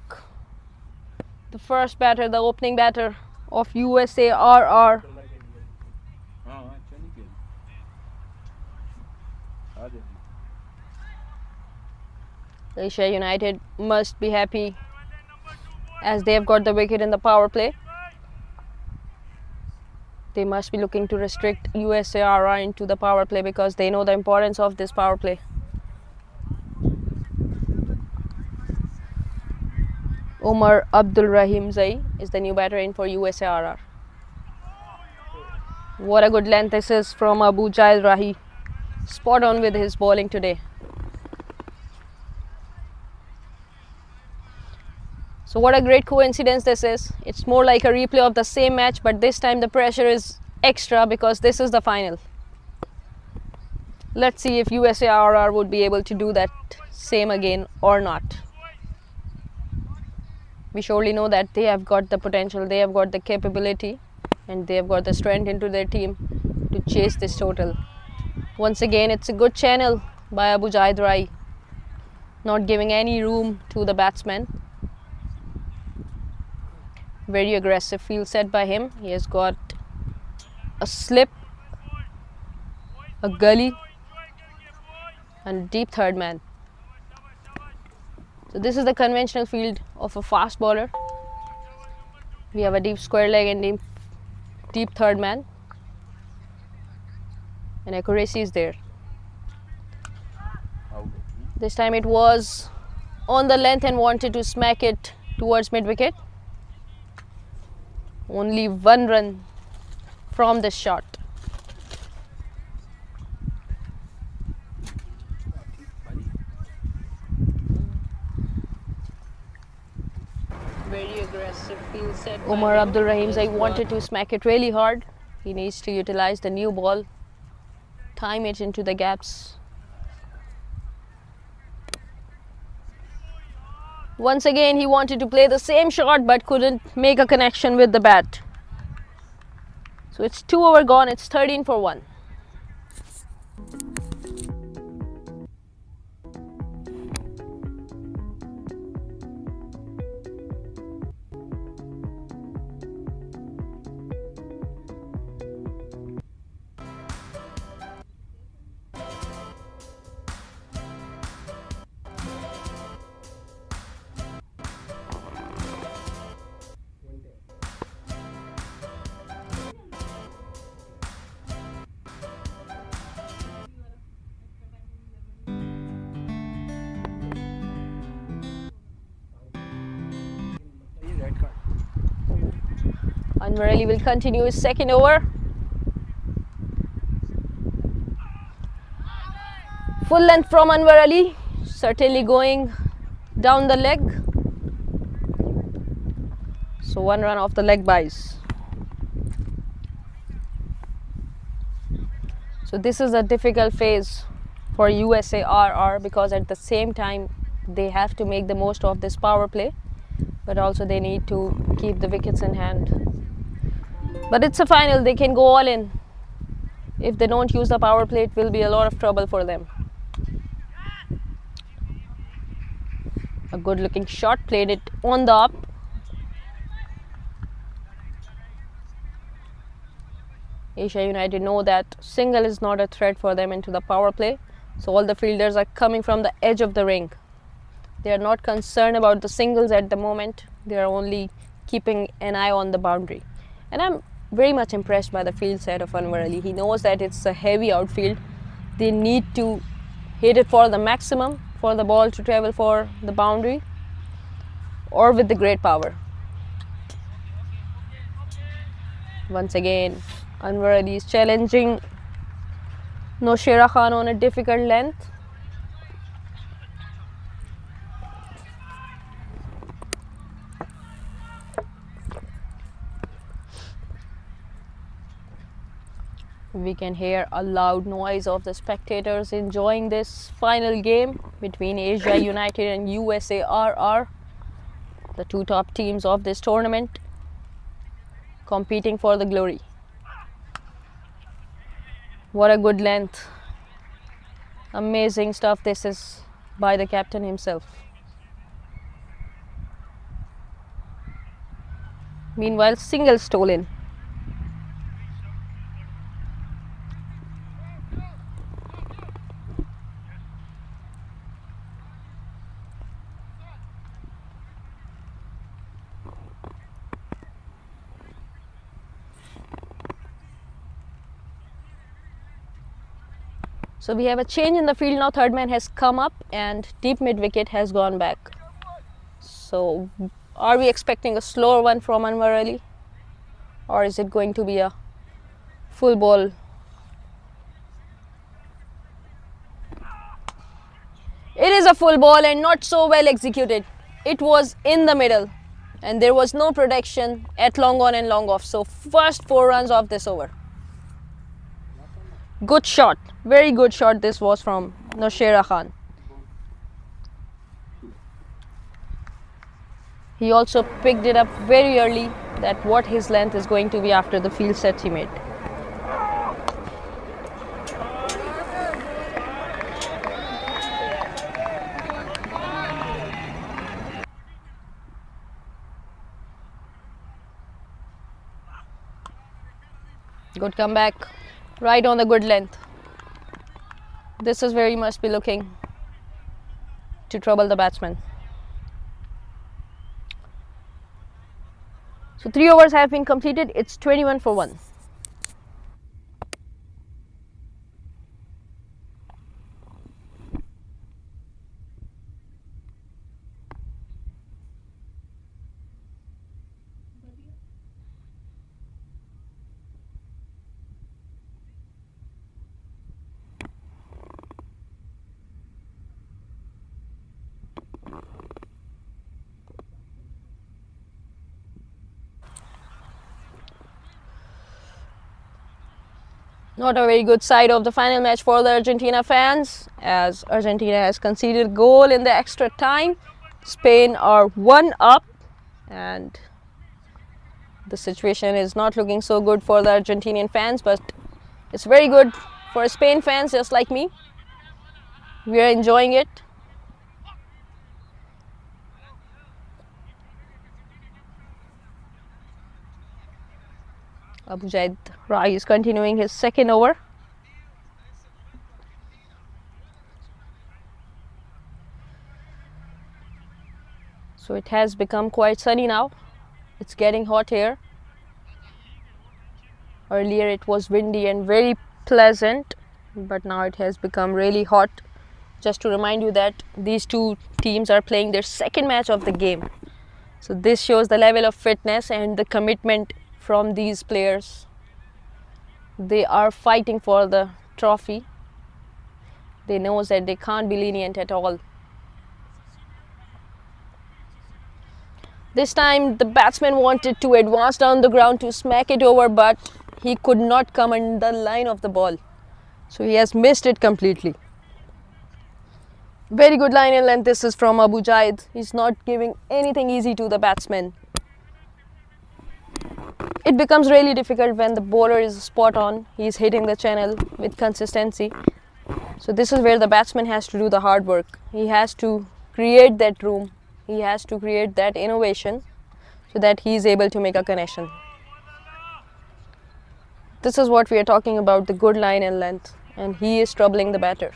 Speaker 1: the first batter, the opening batter of USA RR. Asia United must be happy as they have got the wicket in the power play. They must be looking to restrict USA RR into the power play because they know the importance of this power play. Omar Abdul Rahim Zai is the new batter in for USA RR. What a good length this is from Abu Rahi. Spot on with his bowling today. So what a great coincidence this is. It's more like a replay of the same match, but this time the pressure is extra because this is the final. Let's see if USA RR would be able to do that same again or not. We surely know that they have got the potential, they have got the capability, and they have got the strength into their team to chase this total. Once again, it's a good channel by Abu Rai, not giving any room to the batsman. Very aggressive field set by him. He has got a slip, a gully, and a deep third man. So this is the conventional field of a fast bowler. We have a deep square leg and deep third man, and accuracy is there. This time it was on the length and wanted to smack it towards mid wicket. Only one run from this shot. Very aggressive field set. Omar Abdul Rahim Zai wanted to smack it really hard. He needs to utilize the new ball, time it into the gaps. Once again, he wanted to play the same shot but couldn't make a connection with the bat. So it's 2 over gone, it's 13 for 1. Anwar Ali will continue his second over. Full length from Anwar Ali, certainly going down the leg. So 1 run off the leg byes. So this is a difficult phase for USARR because at the same time they have to make the most of this power play, but also they need to keep the wickets in hand. But it's a final, they can go all in. If they don't use the power play, it will be a lot of trouble for them. A good looking shot, played it on the up. Asia United know that single is not a threat for them into the power play. So all the fielders are coming from the edge of the ring. They are not concerned about the singles at the moment. They are only keeping an eye on the boundary. And I'm very much impressed by the field set of Anwar Ali. He knows that it's a heavy outfield. They need to hit it for the maximum for the ball to travel for the boundary or with the great power. Once again, Anwar Ali is challenging Noshera Khan on a difficult length. We can hear a loud noise of the spectators enjoying this final game between Asia United and USARR, the two top teams of this tournament, competing for the glory. What a good length. Amazing stuff this is by the captain himself. Meanwhile, single stolen. So we have a change in the field now. Third man has come up and deep mid wicket has gone back. So are we expecting a slower one from Anwar Ali, or is it going to be a full ball? It is a full ball and not so well executed. It was in the middle and there was no protection at long on and long off. So first 4 runs of this over. Good shot, very good shot this was from Noshera Khan. He also picked it up very early that what his length is going to be after the field set he made. Good comeback, right on the good length. This is where he must be looking to trouble the batsman. So 3 overs have been completed. It's 21 for 1. Not a very good side of the final match for the Argentina fans, as Argentina has conceded a goal in the extra time. Spain are 1 up and the situation is not looking so good for the Argentinian fans, but it's very good for Spain fans just like me. We are enjoying it. Abu Jaid Rai is continuing his second over. So it has become quite sunny now. It's getting hot here. Earlier it was windy and very pleasant, but now it has become really hot. Just to remind you that these two teams are playing their second match of the game. So this shows the level of fitness and the commitment from these players. They are fighting for the trophy. They know that they can't be lenient at all. This time the batsman wanted to advance down the ground to smack it over, but he could not come in the line of the ball. So he has missed it completely. Very good line and length. This is from Abu Jaid. He's not giving anything easy to the batsman. It becomes really difficult when the bowler is spot on. He's hitting the channel with consistency. So this is where the batsman has to do the hard work. He has to create that room. He has to create that innovation so that he is able to make a connection. This is what we are talking about, the good line and length, and he is troubling the batter.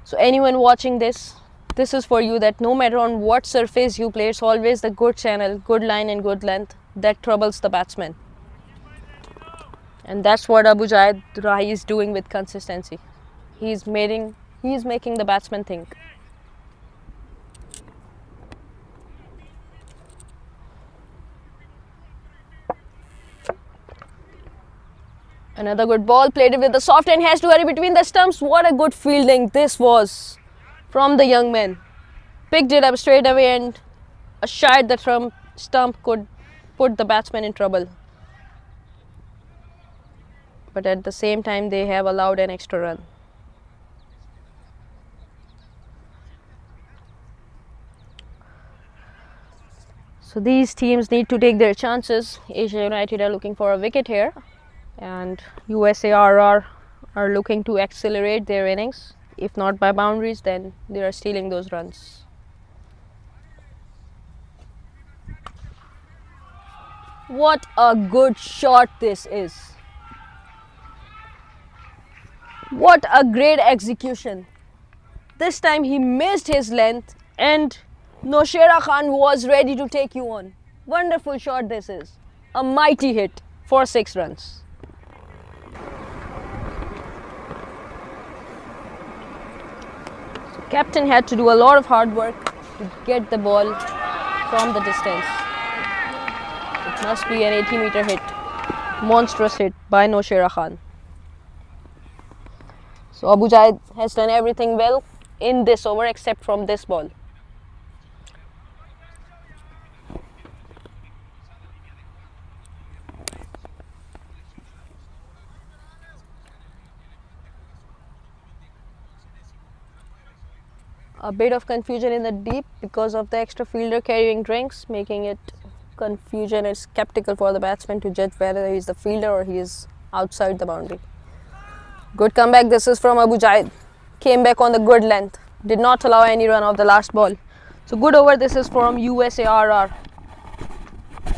Speaker 1: So anyone watching this is for you, that no matter on what surface you play, it's always the good channel, good line and good length that troubles the batsman. And that's what Abu Jaid Rahi is doing with consistency. He's making the batsman think. Another good ball, played it with the soft and has to hurry between the stumps. What a good fielding this was from the young man. Picked it up straight away, and a shot that from stump could put the batsman in trouble. But at the same time, they have allowed an extra run. So these teams need to take their chances. Asia United are looking for a wicket here, and USARR are looking to accelerate their innings. If not by boundaries, then they are stealing those runs. What a good shot this is. What a great execution. This time he missed his length and Noshera Khan was ready to take you on. Wonderful shot this is. A mighty hit for 6 runs. So captain had to do a lot of hard work to get the ball from the distance. It must be an 80-meter hit. Monstrous hit by Noshera Khan. So Abu Jaid has done everything well in this over except from this ball. A bit of confusion in the deep because of the extra fielder carrying drinks, making it confusion and skeptical for the batsman to judge whether he is the fielder or he is outside the boundary. Good comeback. This is from Abu Jaid. Came back on the good length. Did not allow any run off the last ball. So good over. This is from USARR.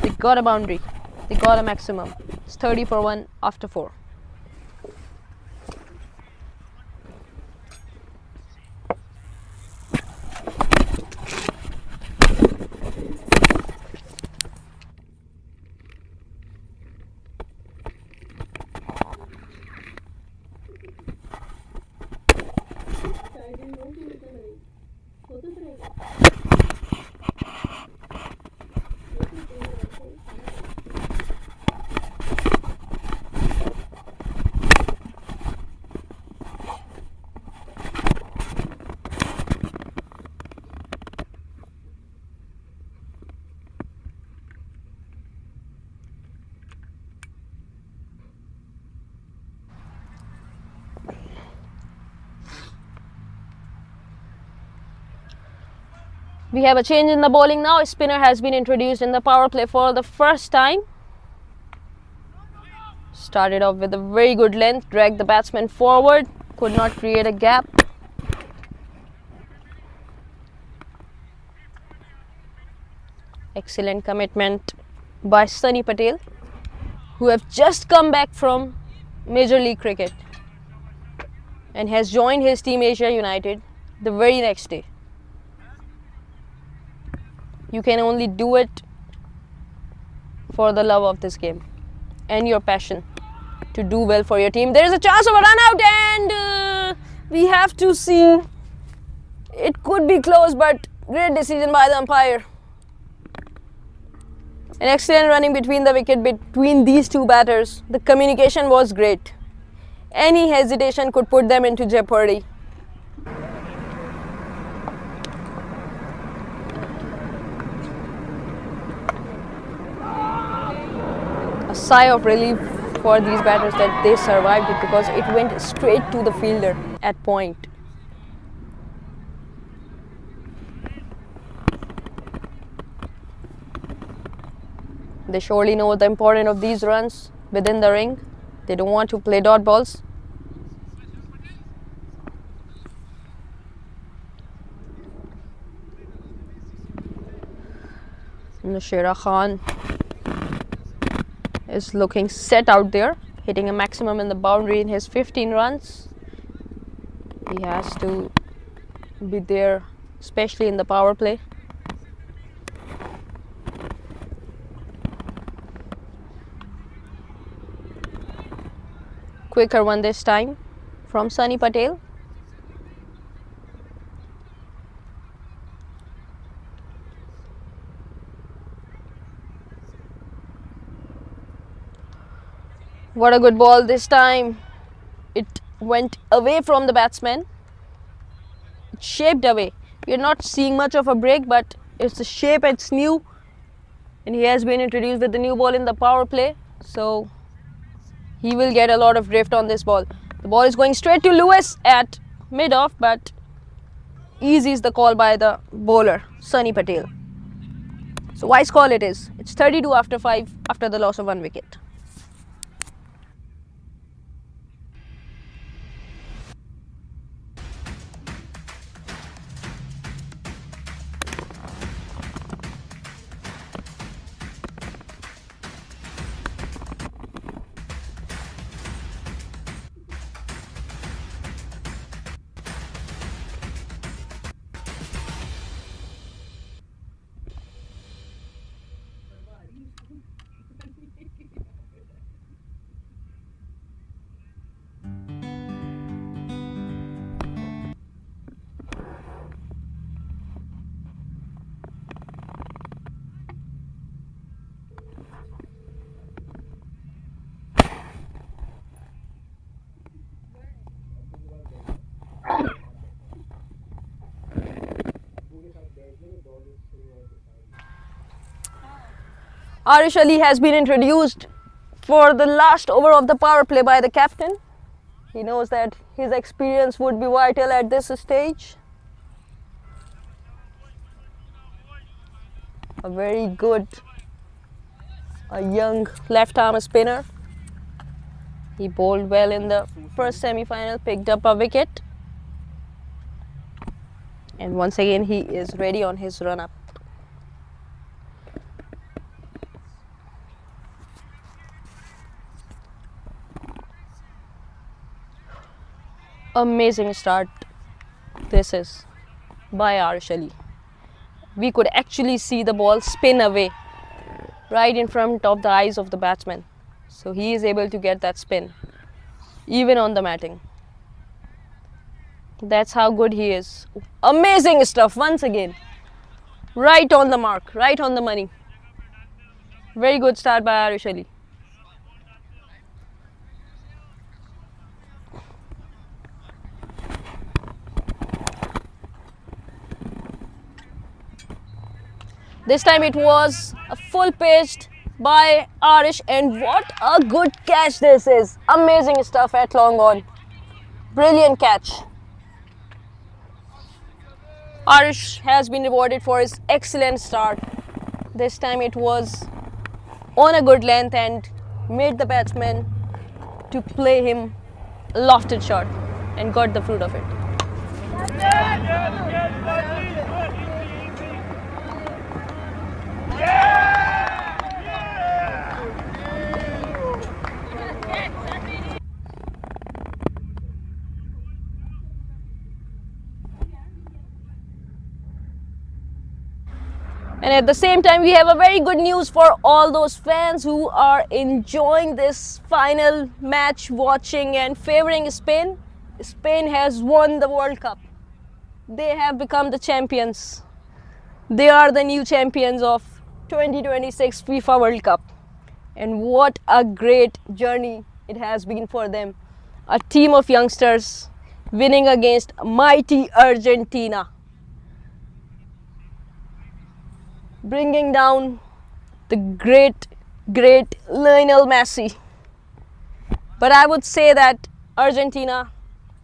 Speaker 1: They got a boundary. They got a maximum. It's 30 for 1 after 4. We have a change in the bowling now. A spinner has been introduced in the power play for the first time. Started off with a very good length, dragged the batsman forward, could not create a gap. Excellent commitment by Sunny Patel, who have just come back from Major League Cricket and has joined his team Asia United the very next day. You can only do it for the love of this game and your passion to do well for your team. There is a chance of a run out, and we have to see. It could be close, but great decision by the umpire. An excellent running between the wicket between these two batters. The communication was great. Any hesitation could put them into jeopardy. A sigh of relief for these batters that they survived it, because it went straight to the fielder at point. They surely know the importance of these runs within the ring. They don't want to play dot balls. Nashira Khan is looking set out there, hitting a maximum in the boundary in his 15 runs. He has to be there, especially in the power play. Quicker one this time from Sunny Patel. What a good ball this time. It went away from the batsman. It shaped away. We are not seeing much of a break, but it's the shape, it's new. And he has been introduced with the new ball in the power play. So he will get a lot of drift on this ball. The ball is going straight to Lewis at mid-off, but easy is the call by the bowler, Sunny Patel. So wise call it is. It's 32 after 5 after the loss of 1 wicket. Arish Ali has been introduced for the last over of the power play by the captain. He knows that his experience would be vital at this stage. A very good, a young left-arm spinner. He bowled well in the first semi-final, picked up a wicket. And once again he is ready on his run-up. Amazing start this is by Arish Ali. We could actually see the ball spin away right in front of the eyes of the batsman. So he is able to get that spin even on the matting. That's how good he is. Amazing stuff once again. Right on the mark, right on the money. Very good start by Arish Ali. This time it was a full pitched by Arish, and what a good catch this is. Amazing stuff at long on. Brilliant catch. Arish has been rewarded for his excellent start. This time it was on a good length and made the batsman to play him a lofted shot and got the fruit of it. And at the same time, we have a very good news for all those fans who are enjoying this final match, watching and favoring Spain. Spain has won the World Cup. They have become the champions. They are the new champions of 2026 FIFA World Cup. And what a great journey it has been for them. A team of youngsters winning against mighty Argentina, bringing down the great Lionel Messi. But I would say that Argentina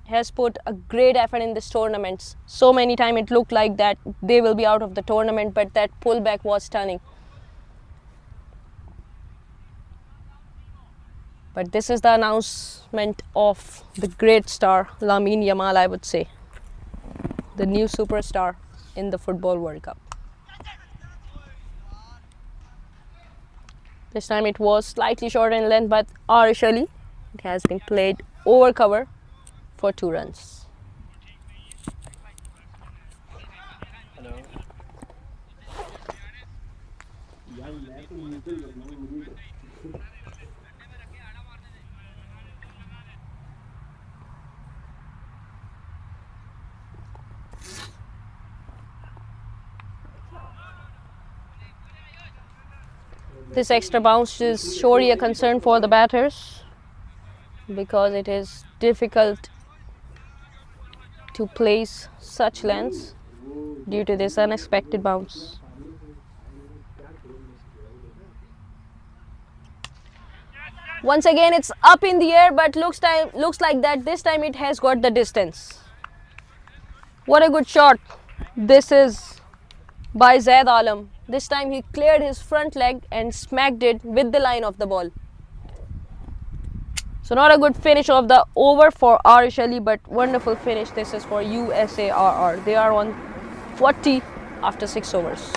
Speaker 1: has put a great effort in this tournament. So many times it looked like that they will be out of the tournament, but that pullback was stunning. But this is the announcement of the great star Lamine Yamal, I would say. The new superstar in the Football World Cup. This time it was slightly short in length, but Arishali, it has been played over cover for 2 runs. This extra bounce is surely a concern for the batters because it is difficult to place such lengths due to this unexpected bounce. Once again it's up in the air, but looks like that this time it has got the distance. What a good shot. This is by Zaid Alam. This time he cleared his front leg and smacked it with the line of the ball. So not a good finish of the over for Arish Ali, but wonderful finish. This is for USARR. They are on 40 after 6 overs.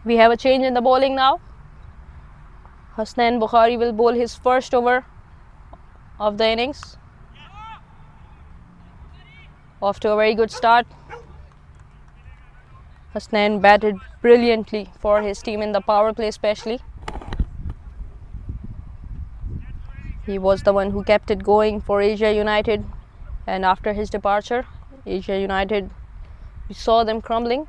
Speaker 1: We have a change in the bowling now. Hasnain Bukhari will bowl his first over of the innings. Off to a very good start. Hasnain batted brilliantly for his team in the power play especially. He was the one who kept it going for Asia United, and after his departure, Asia United, we saw them crumbling.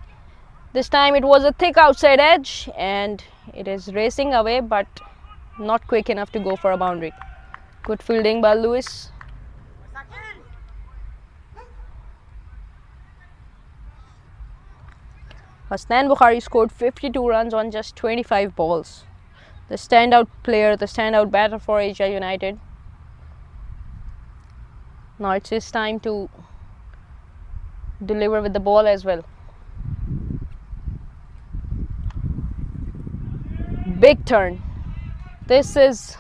Speaker 1: This time it was a thick outside edge and it is racing away, but not quick enough to go for a boundary. Good fielding by Lewis. Hasnain Bukhari scored 52 runs on just 25 balls. The standout player, the standout batter for Asia United. Now it's his time to deliver with the ball as well. Big turn. This is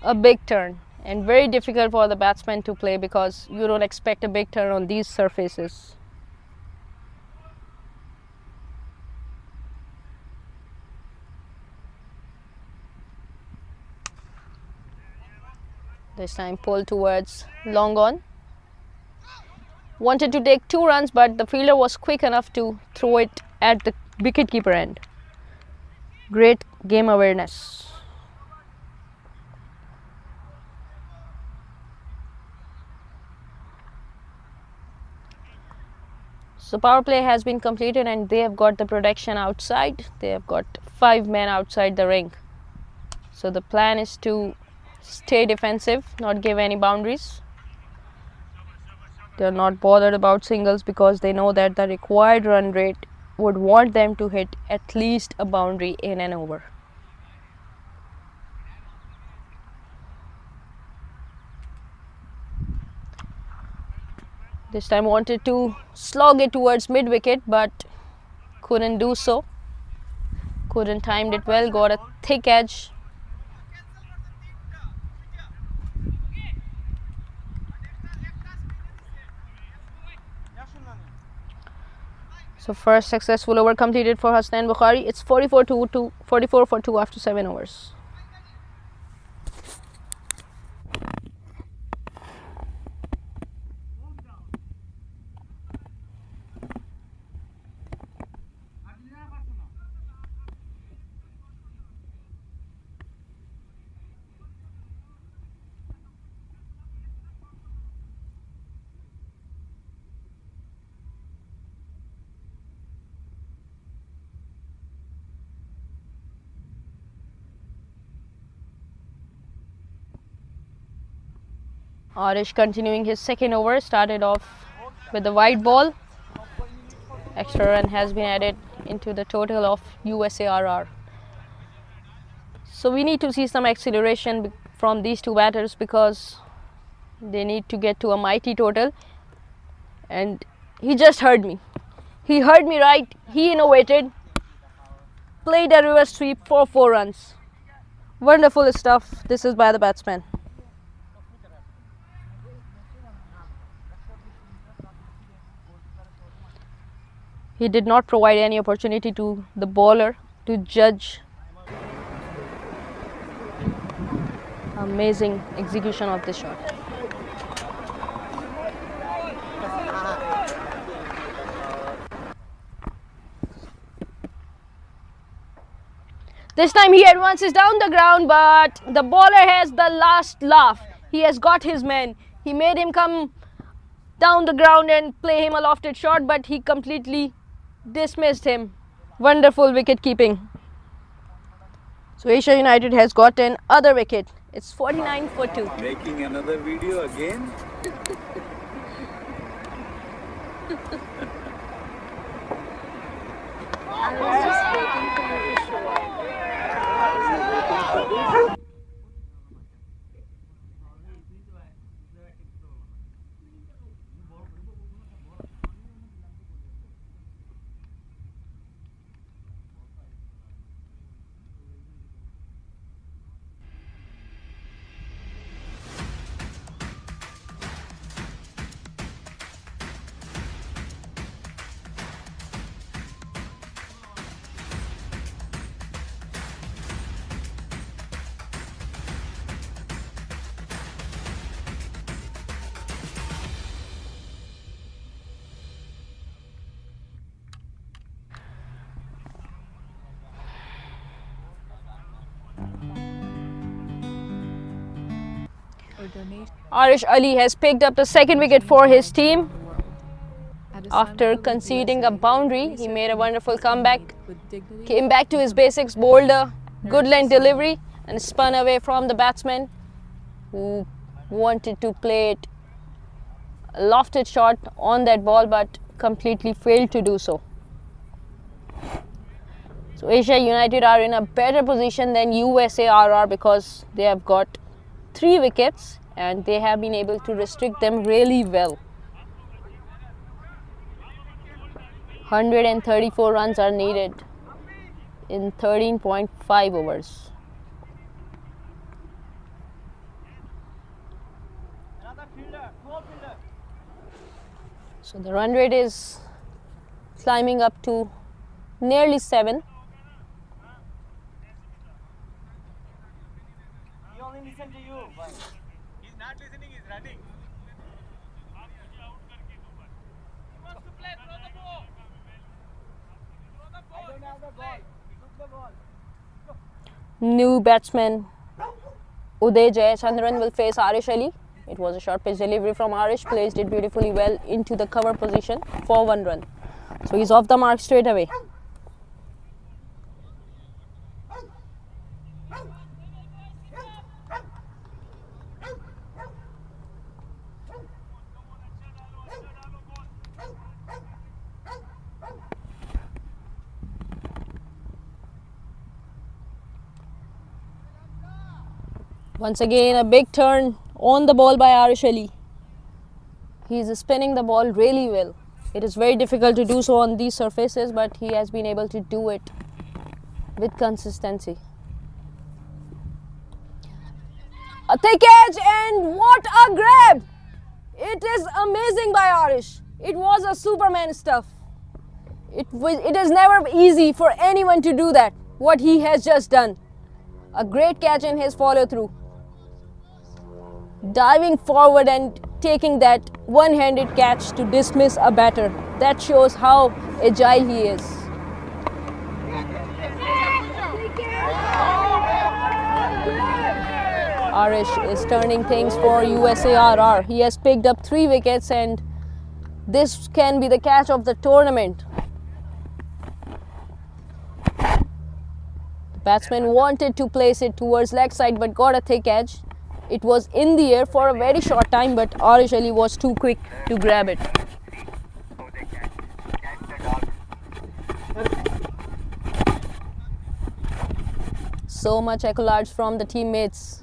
Speaker 1: a big turn and very difficult for the batsman to play because you don't expect a big turn on these surfaces. This time pull towards long on. Wanted to take 2 runs, but the fielder was quick enough to throw it at the wicketkeeper end. Great game awareness. So power play has been completed and they have got the protection outside. They have got 5 men outside the ring. So the plan is to stay defensive, not give any boundaries. They are not bothered about singles because they know that the required run rate would want them to hit at least a boundary in an over. This time wanted to slog it towards mid wicket, but couldn't do so. Couldn't timed it well, got a thick edge. So first successful over completed for Hasnain Bukhari. It's 44 for 2 after 7 overs. Arish continuing his second over, started off with the white ball. Extra run has been added into the total of USARR. So we need to see some acceleration from these two batters because they need to get to a mighty total. And he just heard me. He heard me right. He innovated. Played a reverse sweep for 4 runs. Wonderful stuff. This is by the batsman. He did not provide any opportunity to the bowler to judge. Amazing execution of this shot. This time he advances down the ground, but the bowler has the last laugh. He has got his man. He made him come down the ground and play him a lofted shot, but he completely dismissed him. Wonderful wicket keeping. So Asia United has got an other wicket. It's 49 for 2.
Speaker 10: Making another video again?
Speaker 6: I was just waiting for you to show up.
Speaker 1: Arish Ali has picked up the second wicket for his team. After conceding a boundary, he made a wonderful comeback, came back to his basics, bowled a good length delivery and spun away from the batsman who wanted to play it a lofted shot on that ball but completely failed to do so. So Asia United are in a better position than USARR because they have got 3 wickets and they have been able to restrict them really well. 134 runs are needed in 13.5 overs. So the run rate is climbing up to nearly 7.
Speaker 11: He only listen to you. He's not listening, he's running. He wants to play, throw the ball. Throw the ball. I don't have the ball. Took the ball.
Speaker 1: New batsman Uday Jayachandran will face Arish Ali. It was a short pitch delivery from Arish, placed it beautifully well into the cover position for 1 run. So he's off the mark straight away. Once again, a big turn on the ball by Arish Ali. He's spinning the ball really well. It is very difficult to do so on these surfaces, but he has been able to do it with consistency. A thick edge, and what a grab! It is amazing by Arish. It was a Superman stuff. It is never easy for anyone to do that, what he has just done. A great catch in his follow through. Diving forward and taking that one-handed catch to dismiss a batter. That shows how agile he is. Arish is turning things for USARR. He has picked up 3 wickets and this can be the catch of the tournament. The batsman wanted to place it towards leg side but got a thick edge. It was in the air for a very short time, but Arish Ali was too quick to grab it. So much accolades from the teammates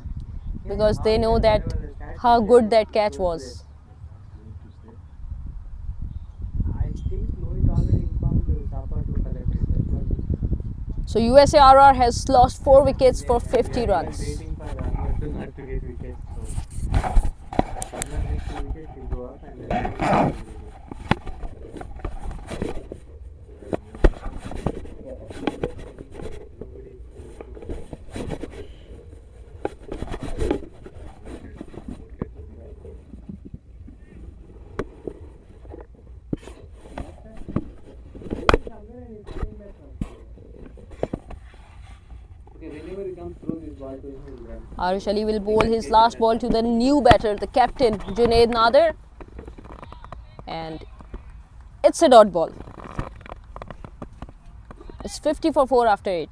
Speaker 1: because they know that how good that catch was. So USARR has lost 4 wickets for 50 runs. Arish Ali will bowl his last ball to the new batter, the captain Junaid Nadir, and it's a dot ball. It's 50 for 4 after 8.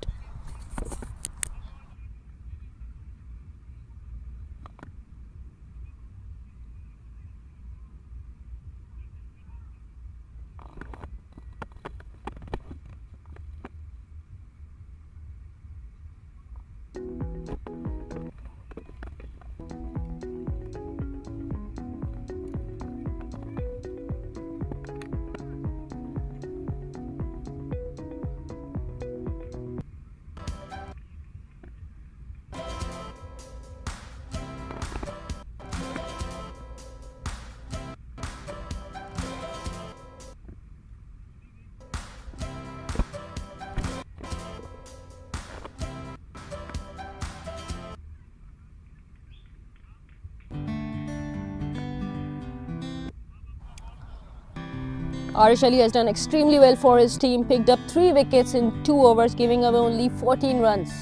Speaker 1: Arish Ali has done extremely well for his team, picked up 3 wickets in 2 overs, giving away only 14 runs.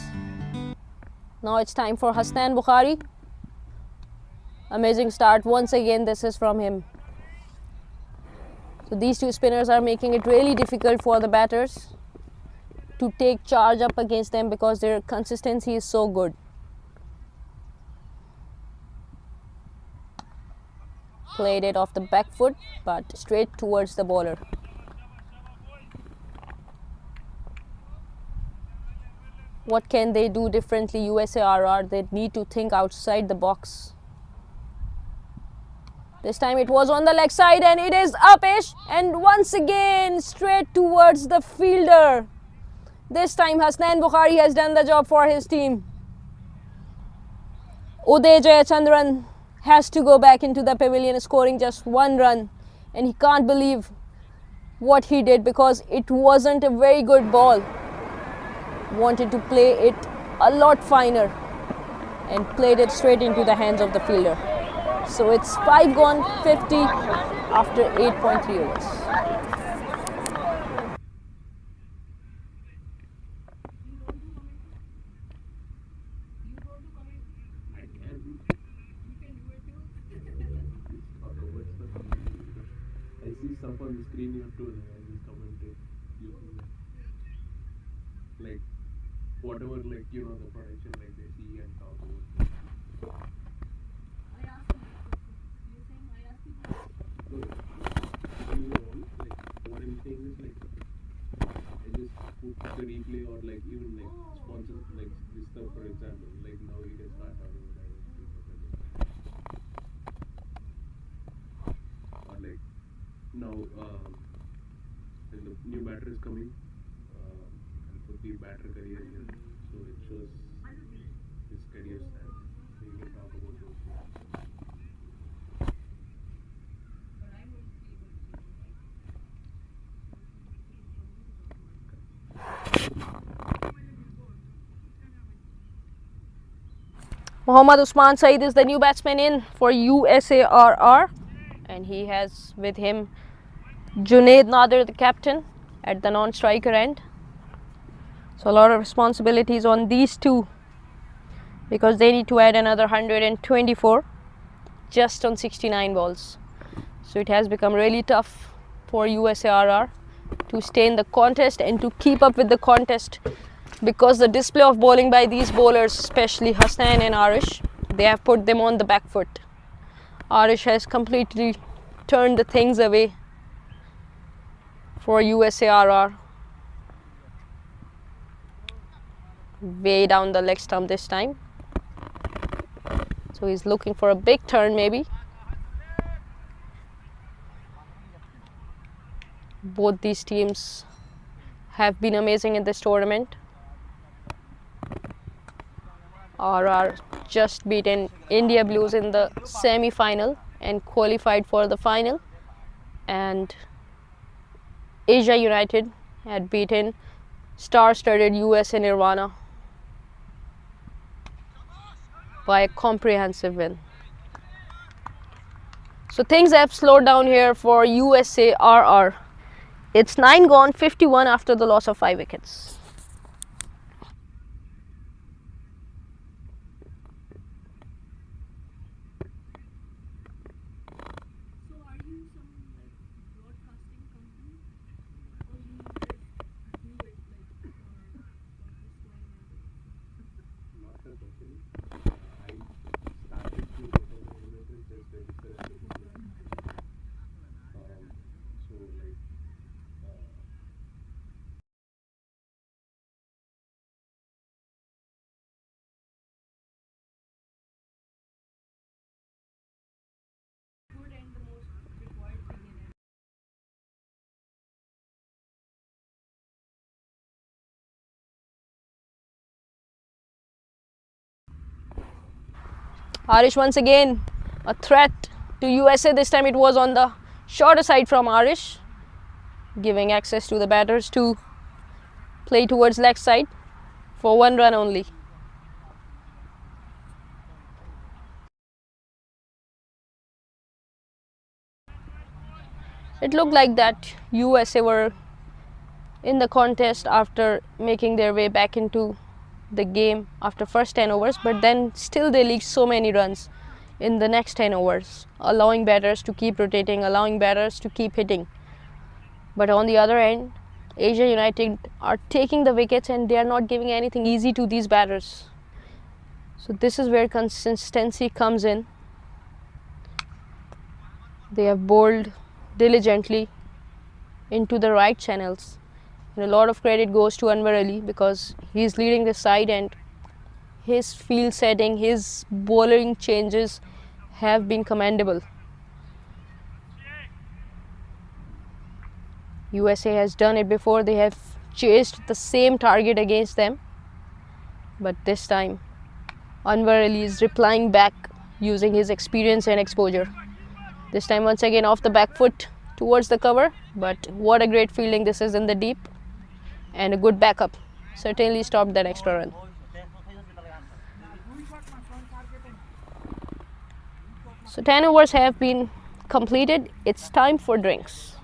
Speaker 1: Now it's time for Hasnan Bukhari. Amazing start once again, this is from him. So these 2 spinners are making it really difficult for the batters to take charge up against them because their consistency is so good. Played it off the back foot but straight towards the bowler. What can they do differently, USARR? They need to think outside the box. This time it was on the leg side and it is upish and once again straight towards the fielder. This time Hasnan Bukhari has done the job for his team. Uday Jayachandran has to go back into the pavilion scoring just 1 run and he can't believe what he did because it wasn't a very good ball. Wanted to play it a lot finer and played it straight into the hands of the fielder. So it's 5 gone 50 after 8.3 overs.
Speaker 5: I see stuff on the screen you have to just commentate. Like whatever, like the production, like they see and talk about. What I'm saying is I just put the replay or even sponsor this stuff, for example. Now you can start talking about batter is coming and put the batter career here. So it shows his career stats. So you can talk about those things.
Speaker 1: Mohammad Usman Saeed is the new batsman in for USARR, and he has with him Junaid Nadir, the captain, at the non-striker end. So a lot of responsibilities on these two because they need to add another 124 just on 69 balls. So it has become really tough for USARR to stay in the contest and to keep up with the contest, because the display of bowling by these bowlers, especially Hassan and Arish, they have put them on the back foot. Arish has completely turned the things away for USARR. Way down the leg stump this time. So he's looking for a big turn maybe. Both these teams have been amazing in this tournament. RR just beaten India Blues in the semi-final and qualified for the final, and Asia United had beaten star-studded USA Nirvana by a comprehensive win. So things have slowed down here for USARR. It's 9 gone, 51 after the loss of 5 wickets. Arish once again a threat to USA. This time it was on the shorter side from Arish, giving access to the batters to play towards leg side for 1 run only. It looked like that USA were in the contest after making their way back into the game after first 10 overs, but then still they leaked so many runs in the next 10 overs, allowing batters to keep rotating, allowing batters to keep hitting. But on the other end, Asia United are taking the wickets and they are not giving anything easy to these batters. So this is where consistency comes in. They have bowled diligently into the right channels. And a lot of credit goes to Anwar Ali because he is leading the side, and his field setting, his bowling changes have been commendable. USA has done it before. They have chased the same target against them, but this time Anwar Ali is replying back using his experience and exposure. This time once again off the back foot towards the cover, but what a great fielding this is in the deep, and a good backup certainly stopped that extra run. So 10 overs have been completed. It's time for drinks.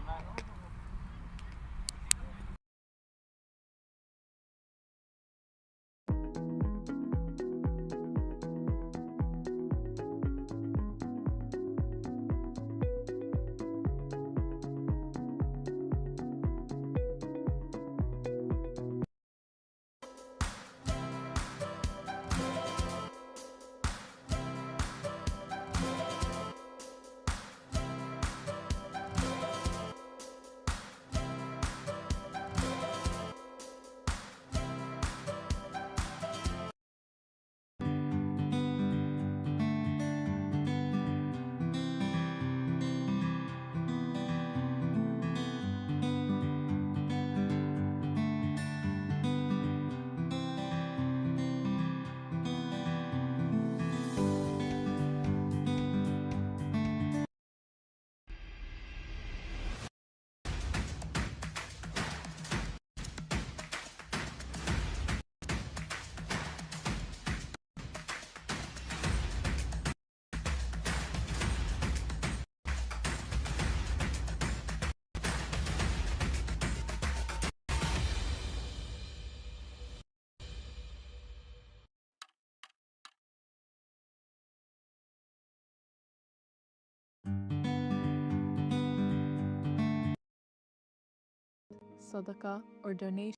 Speaker 8: sadaqah, or donation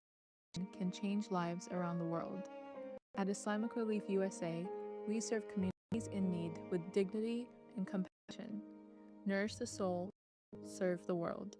Speaker 8: can change lives around the world. At Islamic Relief USA, we serve communities in need with dignity and compassion. Nourish the soul, serve the world.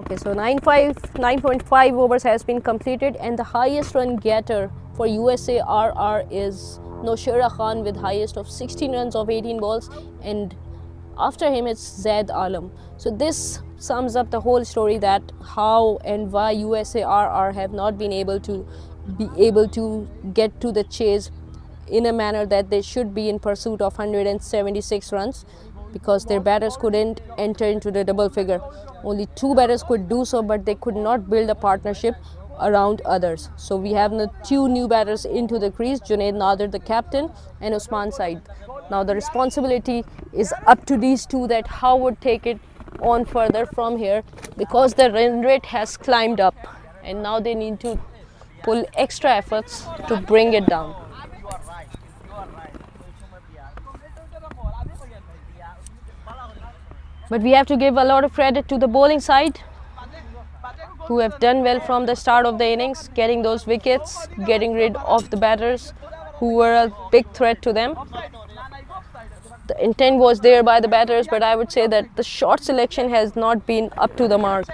Speaker 1: Okay, so 9.5 overs has been completed, and the highest run getter for USA RR is Noshira Khan with highest of 16 runs of 18 balls, and after him it's Zaid Alam. So this sums up the whole story, that how and why USA RR have not been able to get to the chase in a manner that they should be in pursuit of 176 runs, because their batters couldn't enter into the double figure. Only 2 batters could do so, but they could not build a partnership around others. So we have the 2 new batters into the crease, Junaid Nadir, the captain, and Usman Said. Now the responsibility is up to these 2, that how would take it on further from here, because the run rate has climbed up and now they need to pull extra efforts to bring it down. But we have to give a lot of credit to the bowling side, who have done well from the start of the innings, getting those wickets, getting rid of the batters who were a big threat to them. The intent was there by the batters, but I would say that the shot selection has not been up to the mark.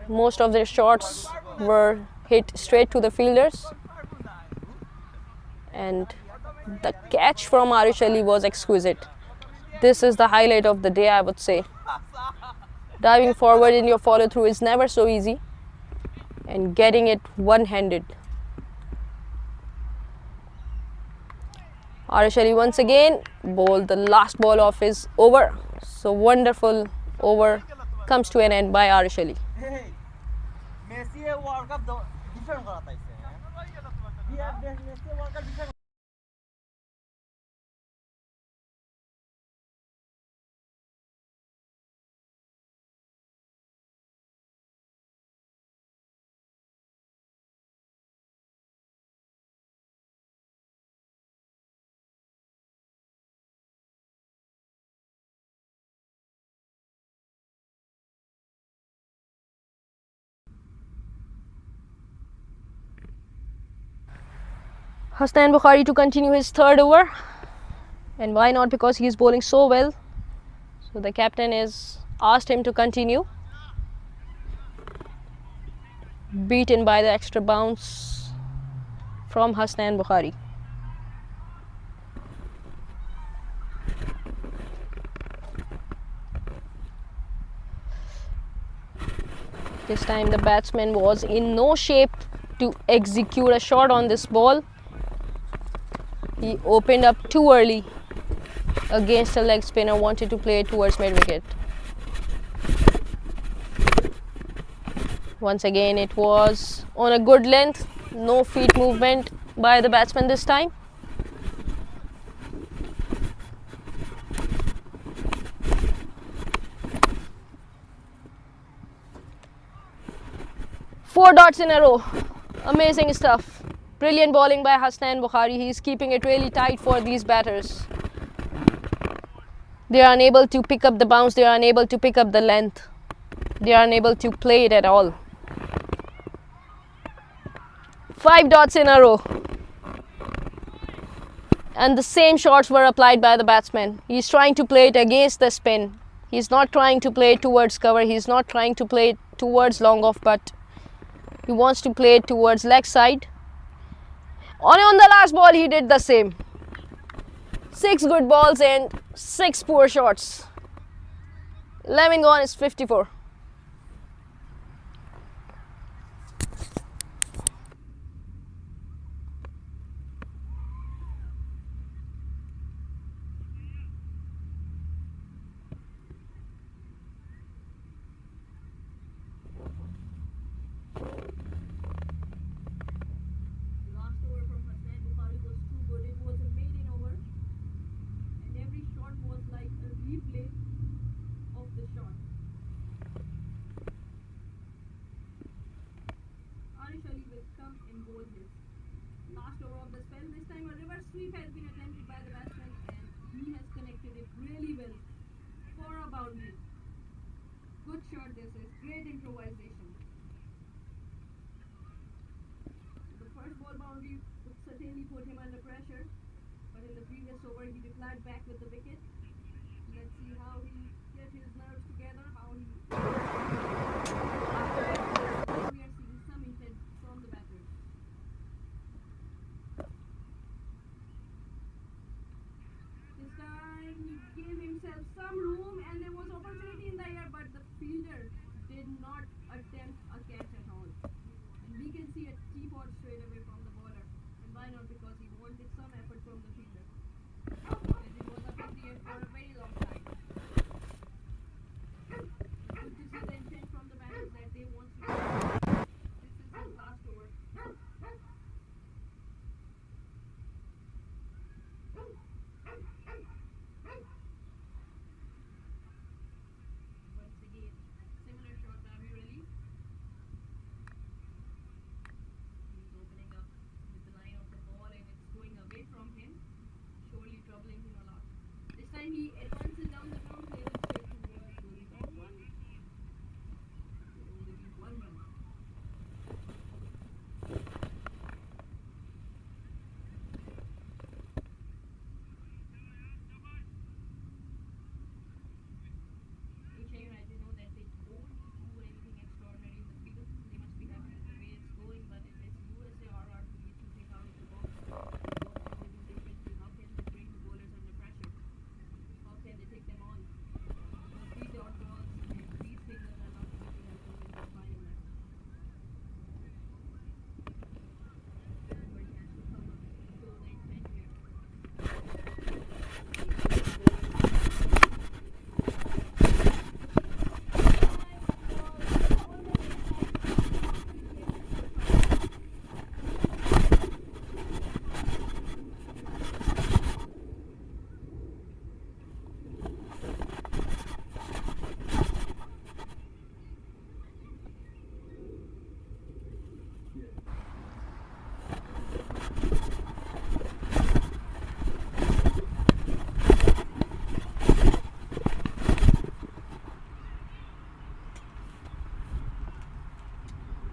Speaker 1: Most of their shots were hit straight to the fielders, and the catch from Arish Ali was exquisite. This is the highlight of the day, I would say. Diving forward in your follow through is never so easy, and getting it one-handed. Arish Ali once again bowled the last ball of his over. So wonderful over comes to an end by Arish Ali. Hasnain Bukhari to continue his 3rd over, and why not, because he is bowling so well. So the captain has asked him to continue. Beaten by the extra bounce from Hasnain Bukhari. This time the batsman was in no shape to execute a shot on this ball. He opened up too early against a leg spinner, wanted to play it towards mid-wicket. Once again it was on a good length, no feet movement by the batsman this time. Four dots in a row, amazing stuff. Brilliant bowling by Hasnain Bukhari. He is keeping it really tight for these batters. They are unable to pick up the bounce, they are unable to pick up the length. They are unable to play it at all. 5 dots in a row. And the same shots were applied by the batsman. He is trying to play it against the spin. He is not trying to play it towards cover. He is not trying to play it towards long off, but he wants to play it towards leg side. On the last ball he did the same. 6 good balls and 6 poor shots. 11 gone is 54.
Speaker 12: Last over of the spell. This time a reverse sweep has been attempted by the batsman and he has connected it really well for a boundary. Good shot this is. Great improvisation. The first ball boundary would certainly put him under pressure, but in the previous over he replied back with the wicket. Let's see how he gets his nerves together, how he... We are seeing some intent from the batters. This time he gave himself some room and there was opportunity in the air, but the fielder did not attempt a catch at all. And we can see a teapot straight away from the bowler. And why not? Because he wanted some effort from the fielder. As it was up in the air for a very long time. This is the intent from the batters that they want to do. This is his last over. Once again, similar shot by Murali. He's opening up with the line of the ball and it's going away from him, surely troubling him a lot. This time he advances down the ground, playing it straight towards the long one. Only one run. USA United know that they don't do anything extraordinary in the field. They must be happy with the way it's going, but if it's USA RR who needs to think out of the box, what can they do differently? How can they bring the bowlers under pressure? How can they take them on? Because these dot balls and these singles are not going to help them in the final match. Everybody has to come up and show their intent here.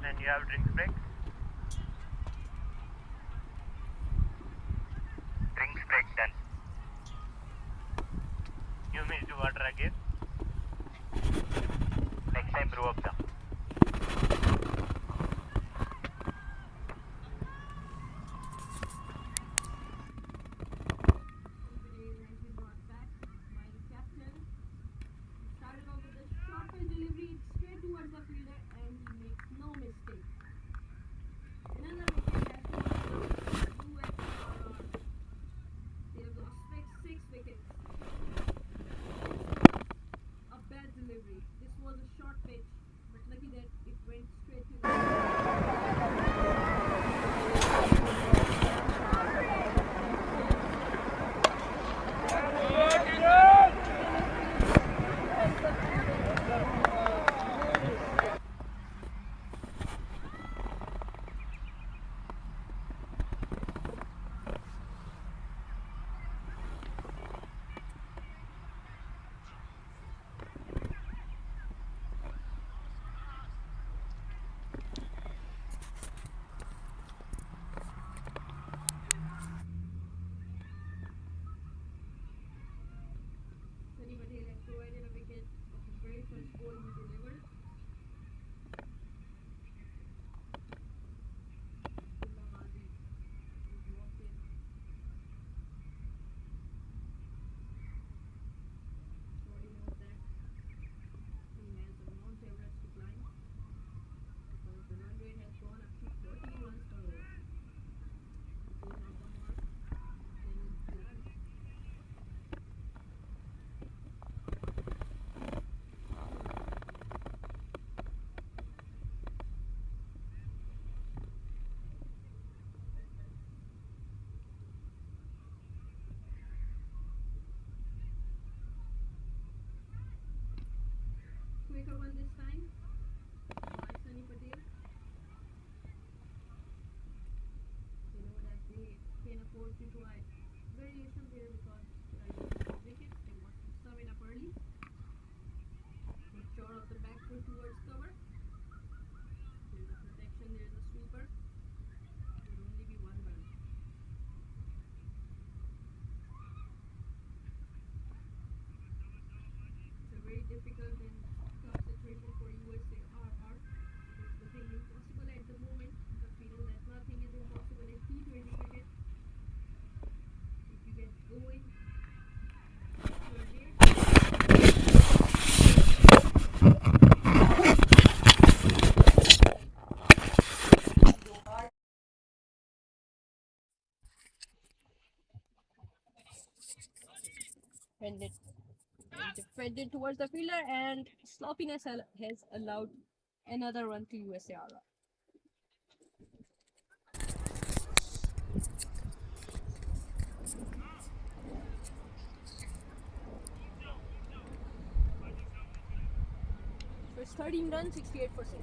Speaker 2: And you have drinks break? Drinks break done. You may do water again. Next time brew up some.
Speaker 12: Today has been brought back by the captain. Started off with a short pitch delivery straight towards the fielder and he makes no mistake. Another wicket has been lost. USRR. They have lost six wickets. This was a bad delivery. This was a short pitch.
Speaker 1: defended towards the fielder, and sloppiness has allowed another run to USA. So it's 13 runs, 68 for 6.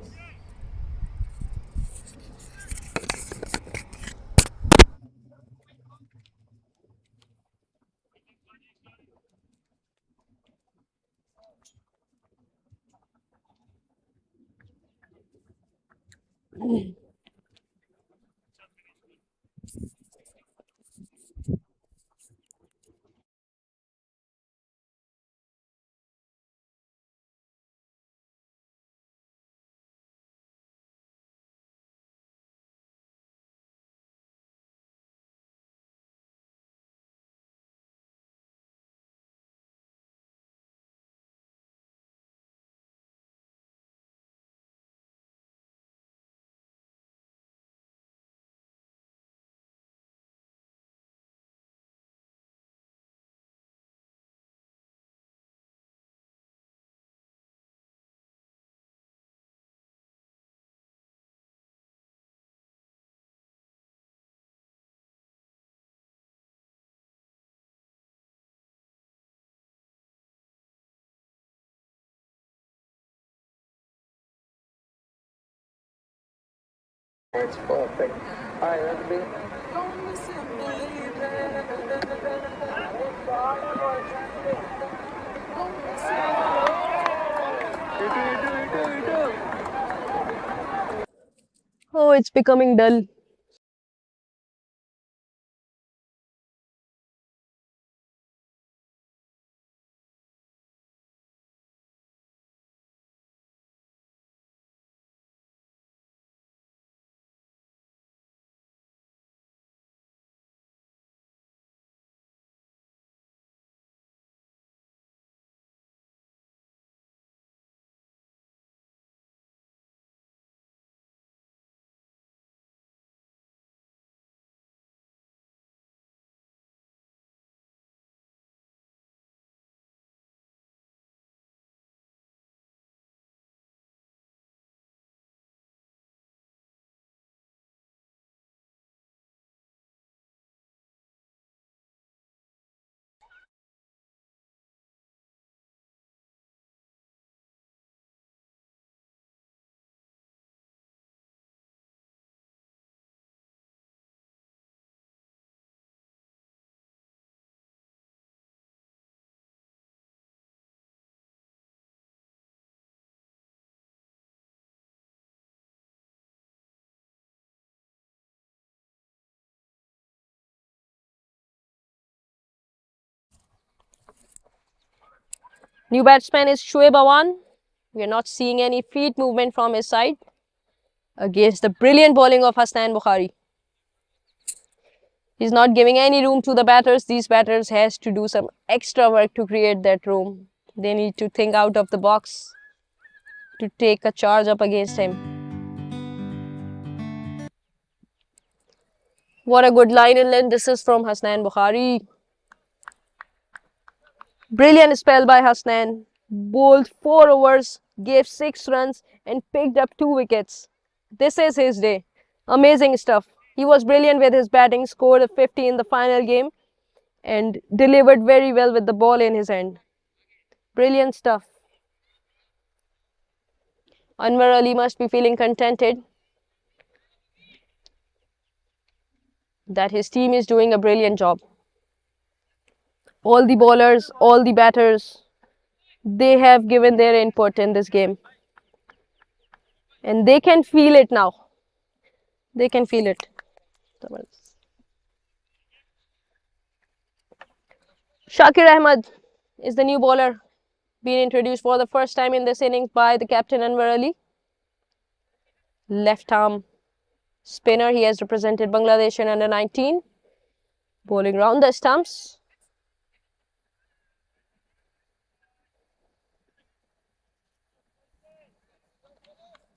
Speaker 4: It's perfect. Alright, that's big.
Speaker 1: Oh, it's becoming dull. New batsman is Shoaib Awan. We are not seeing any feet movement from his side against the brilliant bowling of Hasnan Bukhari. He's not giving any room to the batters. These batters has to do some extra work to create that room. They need to think out of the box to take a charge up against him. What a good line in length this is from Hasnan Bukhari. Brilliant spell by Hasnan. Bowled 4 overs, gave 6 runs and picked up 2 wickets. This is his day. Amazing stuff. He was brilliant with his batting, scored a 50 in the final game and delivered very well with the ball in his hand. Brilliant stuff. Anwar Ali must be feeling contented that his team is doing a brilliant job. All the bowlers, all the batters, they have given their input in this game. And they can feel it now. They can feel it. Shakir Ahmed is the new bowler being introduced for the first time in this innings by the captain Anwar Ali. Left arm spinner. He has represented Bangladesh in under 19. Bowling round the stumps.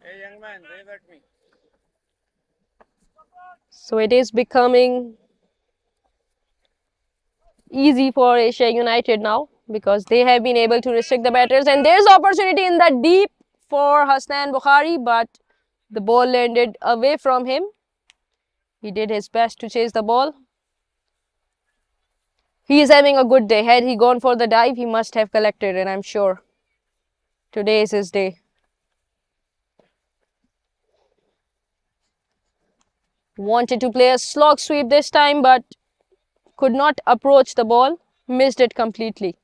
Speaker 11: Hey young man, wave at me.
Speaker 1: So it is becoming easy for Asia United now. because they have been able to restrict the batters. And there's opportunity in the deep for Hasnan Bukhari, but the ball landed away from him. He did his best to chase the ball. He is having a good day. Had he gone for the dive, he must have collected, and I'm sure today is his day. Wanted to play a slog sweep this time, but could not approach the ball. Missed it completely.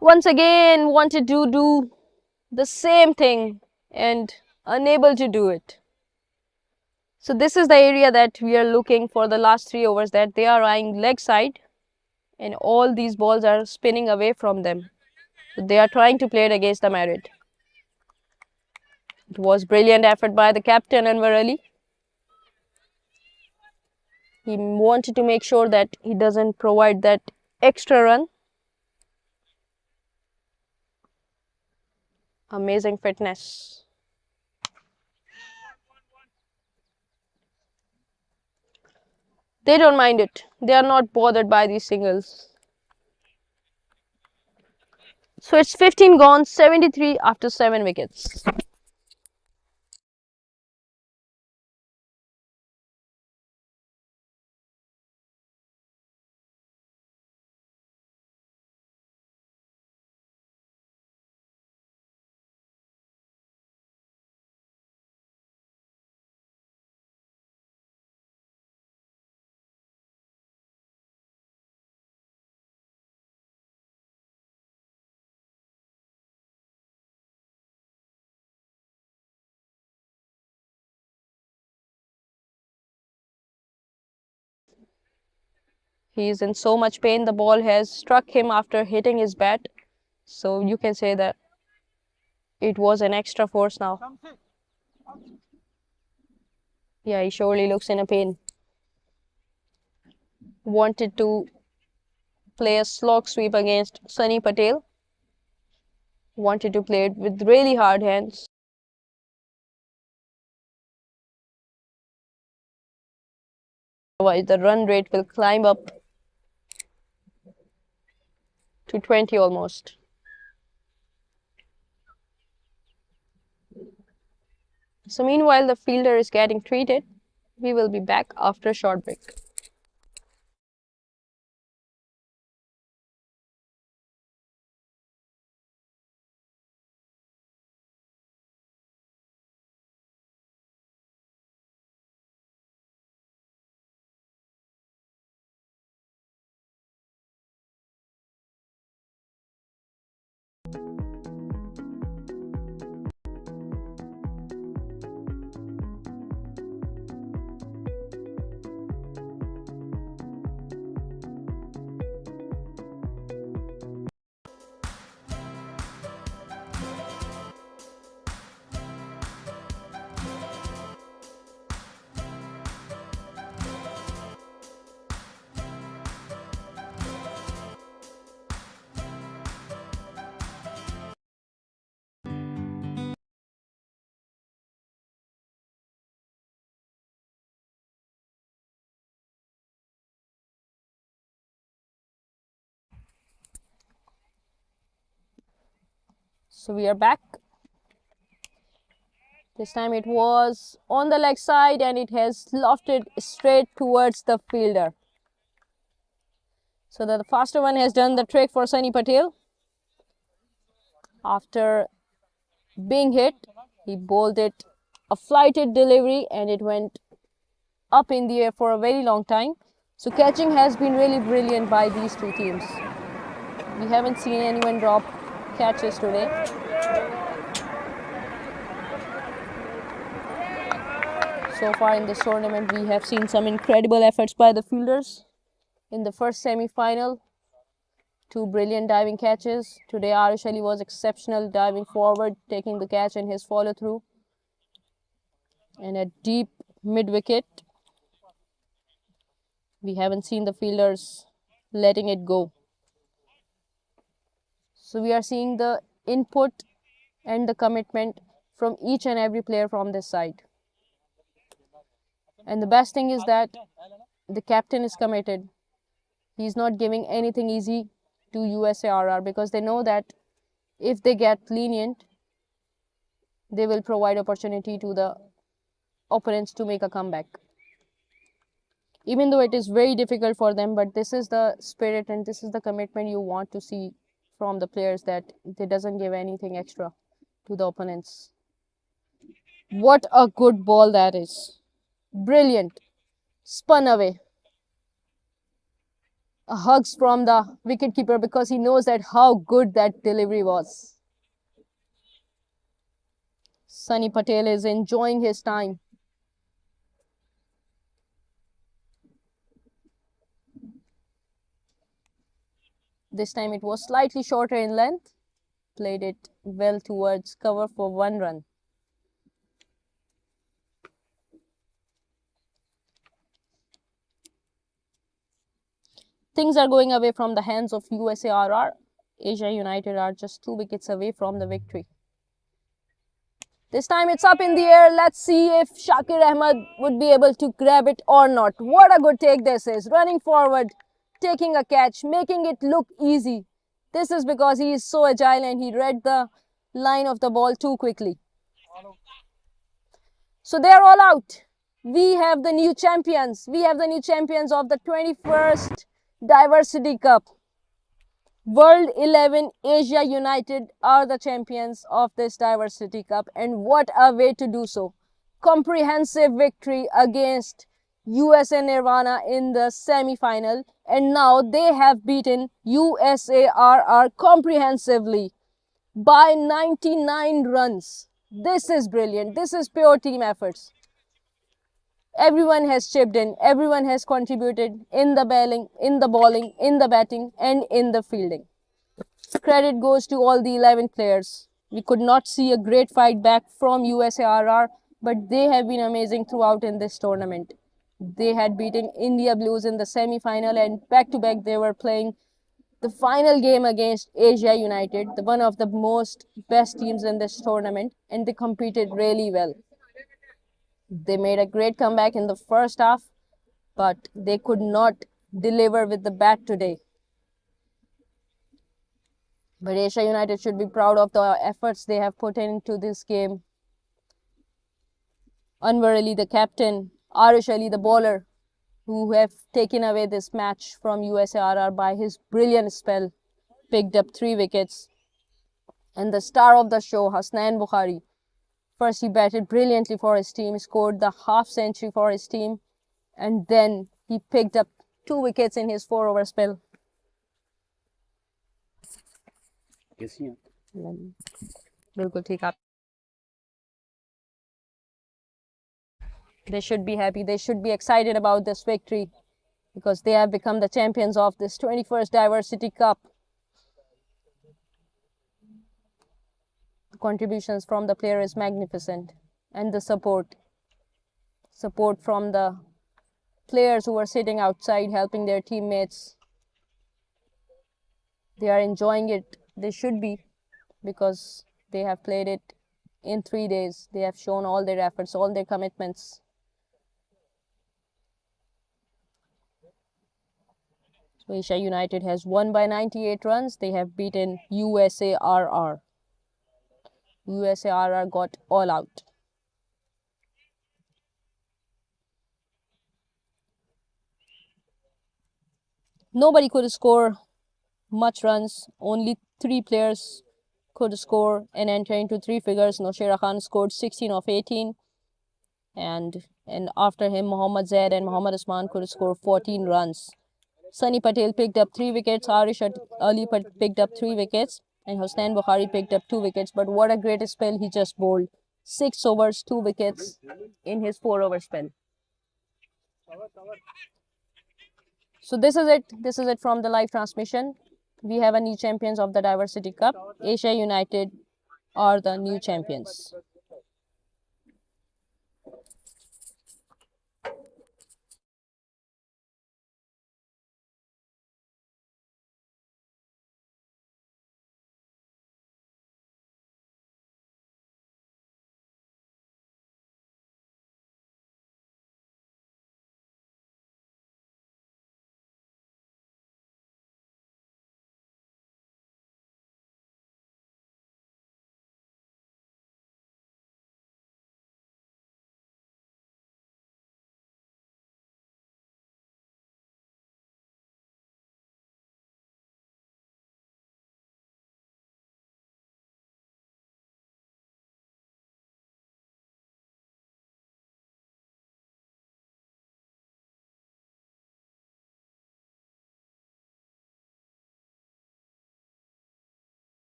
Speaker 1: Once again, wanted to do the same thing and unable to do it. So this is the area that we are looking for the last 3 overs, that they are eyeing leg side and all these balls are spinning away from them. So they are trying to play it against the merit. It was brilliant effort by the captain Anwar Ali. He wanted to make sure that he doesn't provide that extra run. Amazing fitness. They don't mind it. They are not bothered by these singles. So it's 15 gone, 73 after 7 wickets. He is in so much pain. The ball has struck him after hitting his bat. So you can say that it was an extra force now. Yeah, he surely looks in a pain. Wanted to play a slog sweep against Sunny Patel. Wanted to play it with really hard hands. Otherwise, the run rate will climb up to 20 almost. So meanwhile, the fielder is getting treated. We will be back after a short break. So we are back. This time it was on the leg side and it has lofted straight towards the fielder. So the faster one has done the trick for Sunny Patel. After being hit, he bowled it a flighted delivery and it went up in the air for a very long time. So catching has been really brilliant by these two teams. We haven't seen anyone drop catches today. So far in this tournament, we have seen some incredible efforts by the fielders. In the first semi-final, 2 brilliant diving catches. Today, Arish Ali was exceptional, diving forward, taking the catch and his follow-through. And a deep mid-wicket. We haven't seen the fielders letting it go. So we are seeing the input and the commitment from each and every player from this side. And the best thing is that the captain is committed. He's not giving anything easy to USARR because they know that if they get lenient, they will provide opportunity to the opponents to make a comeback. Even though it is very difficult for them, but this is the spirit and this is the commitment you want to see from the players, that they doesn't give anything extra to the opponents. What a good ball that is. Brilliant. Spun away. Hugs from the wicketkeeper because he knows that how good that delivery was. Sunny Patel is enjoying his time. This time it was slightly shorter in length. Played it well towards cover for 1 run. Things are going away from the hands of USARR. Asia United are just 2 wickets away from the victory. This time it's up in the air. Let's see if Shakir Ahmed would be able to grab it or not. What a good take this is. Running forward, taking a catch, making it look easy. This is because he is so agile and he read the line of the ball too quickly. So they're all out. We have the new champions. We have the new champions of the 21st Diversity Cup. World 11 Asia United are the champions of this Diversity Cup, and what a way to do so. Comprehensive victory against USA Nirvana in the semi-final, and now they have beaten USARR comprehensively by 99 runs. This is brilliant. This is pure team efforts. Everyone has chipped in, everyone has contributed in the bowling, in the batting and in the fielding. Credit goes to all the 11 players. We could not see a great fight back from USARR, but they have been amazing throughout in this tournament. They had beaten India Blues in the semi-final, and back-to-back they were playing the final game against Asia United, one of the most best teams in this tournament, and they competed really well. They made a great comeback in the first half, but they could not deliver with the bat today. But Asia United should be proud of the efforts they have put into this game. Anwar Ali, the captain, Arish Ali, the bowler, who have taken away this match from USARR by his brilliant spell, picked up 3 wickets. And the star of the show, Hasnain Bukhari, first he batted brilliantly for his team, scored the half century for his team, and then he picked up 2 wickets in his 4-over spell. बिल्कुल ठीक आप. They should be happy. They should be excited about this victory because they have become the champions of this 21st Diversity Cup. The contributions from the player is magnificent, and the support from the players who are sitting outside helping their teammates. They are enjoying it. They should be, because they have played it in 3 days. They have shown all their efforts, all their commitments. So Asia United has won by 98 runs. They have beaten USARR. USARR got all out. Nobody could score much runs. Only 3 players could score and enter into 3 figures. Noshera Khan scored 16 of 18. And after him, Mohammad Zaid and Mohammad Usman could score 14 runs. Sunny Patel picked up 3 wickets. Arish Ali picked up 3 wickets. And Hasnain Bukhari picked up 2 wickets. But what a great spell he just bowled. 6 overs, 2 wickets in his 4-over spell. So this is it. This is it from the live transmission. We have a new champions of the Diversity Cup. Asia United are the new champions.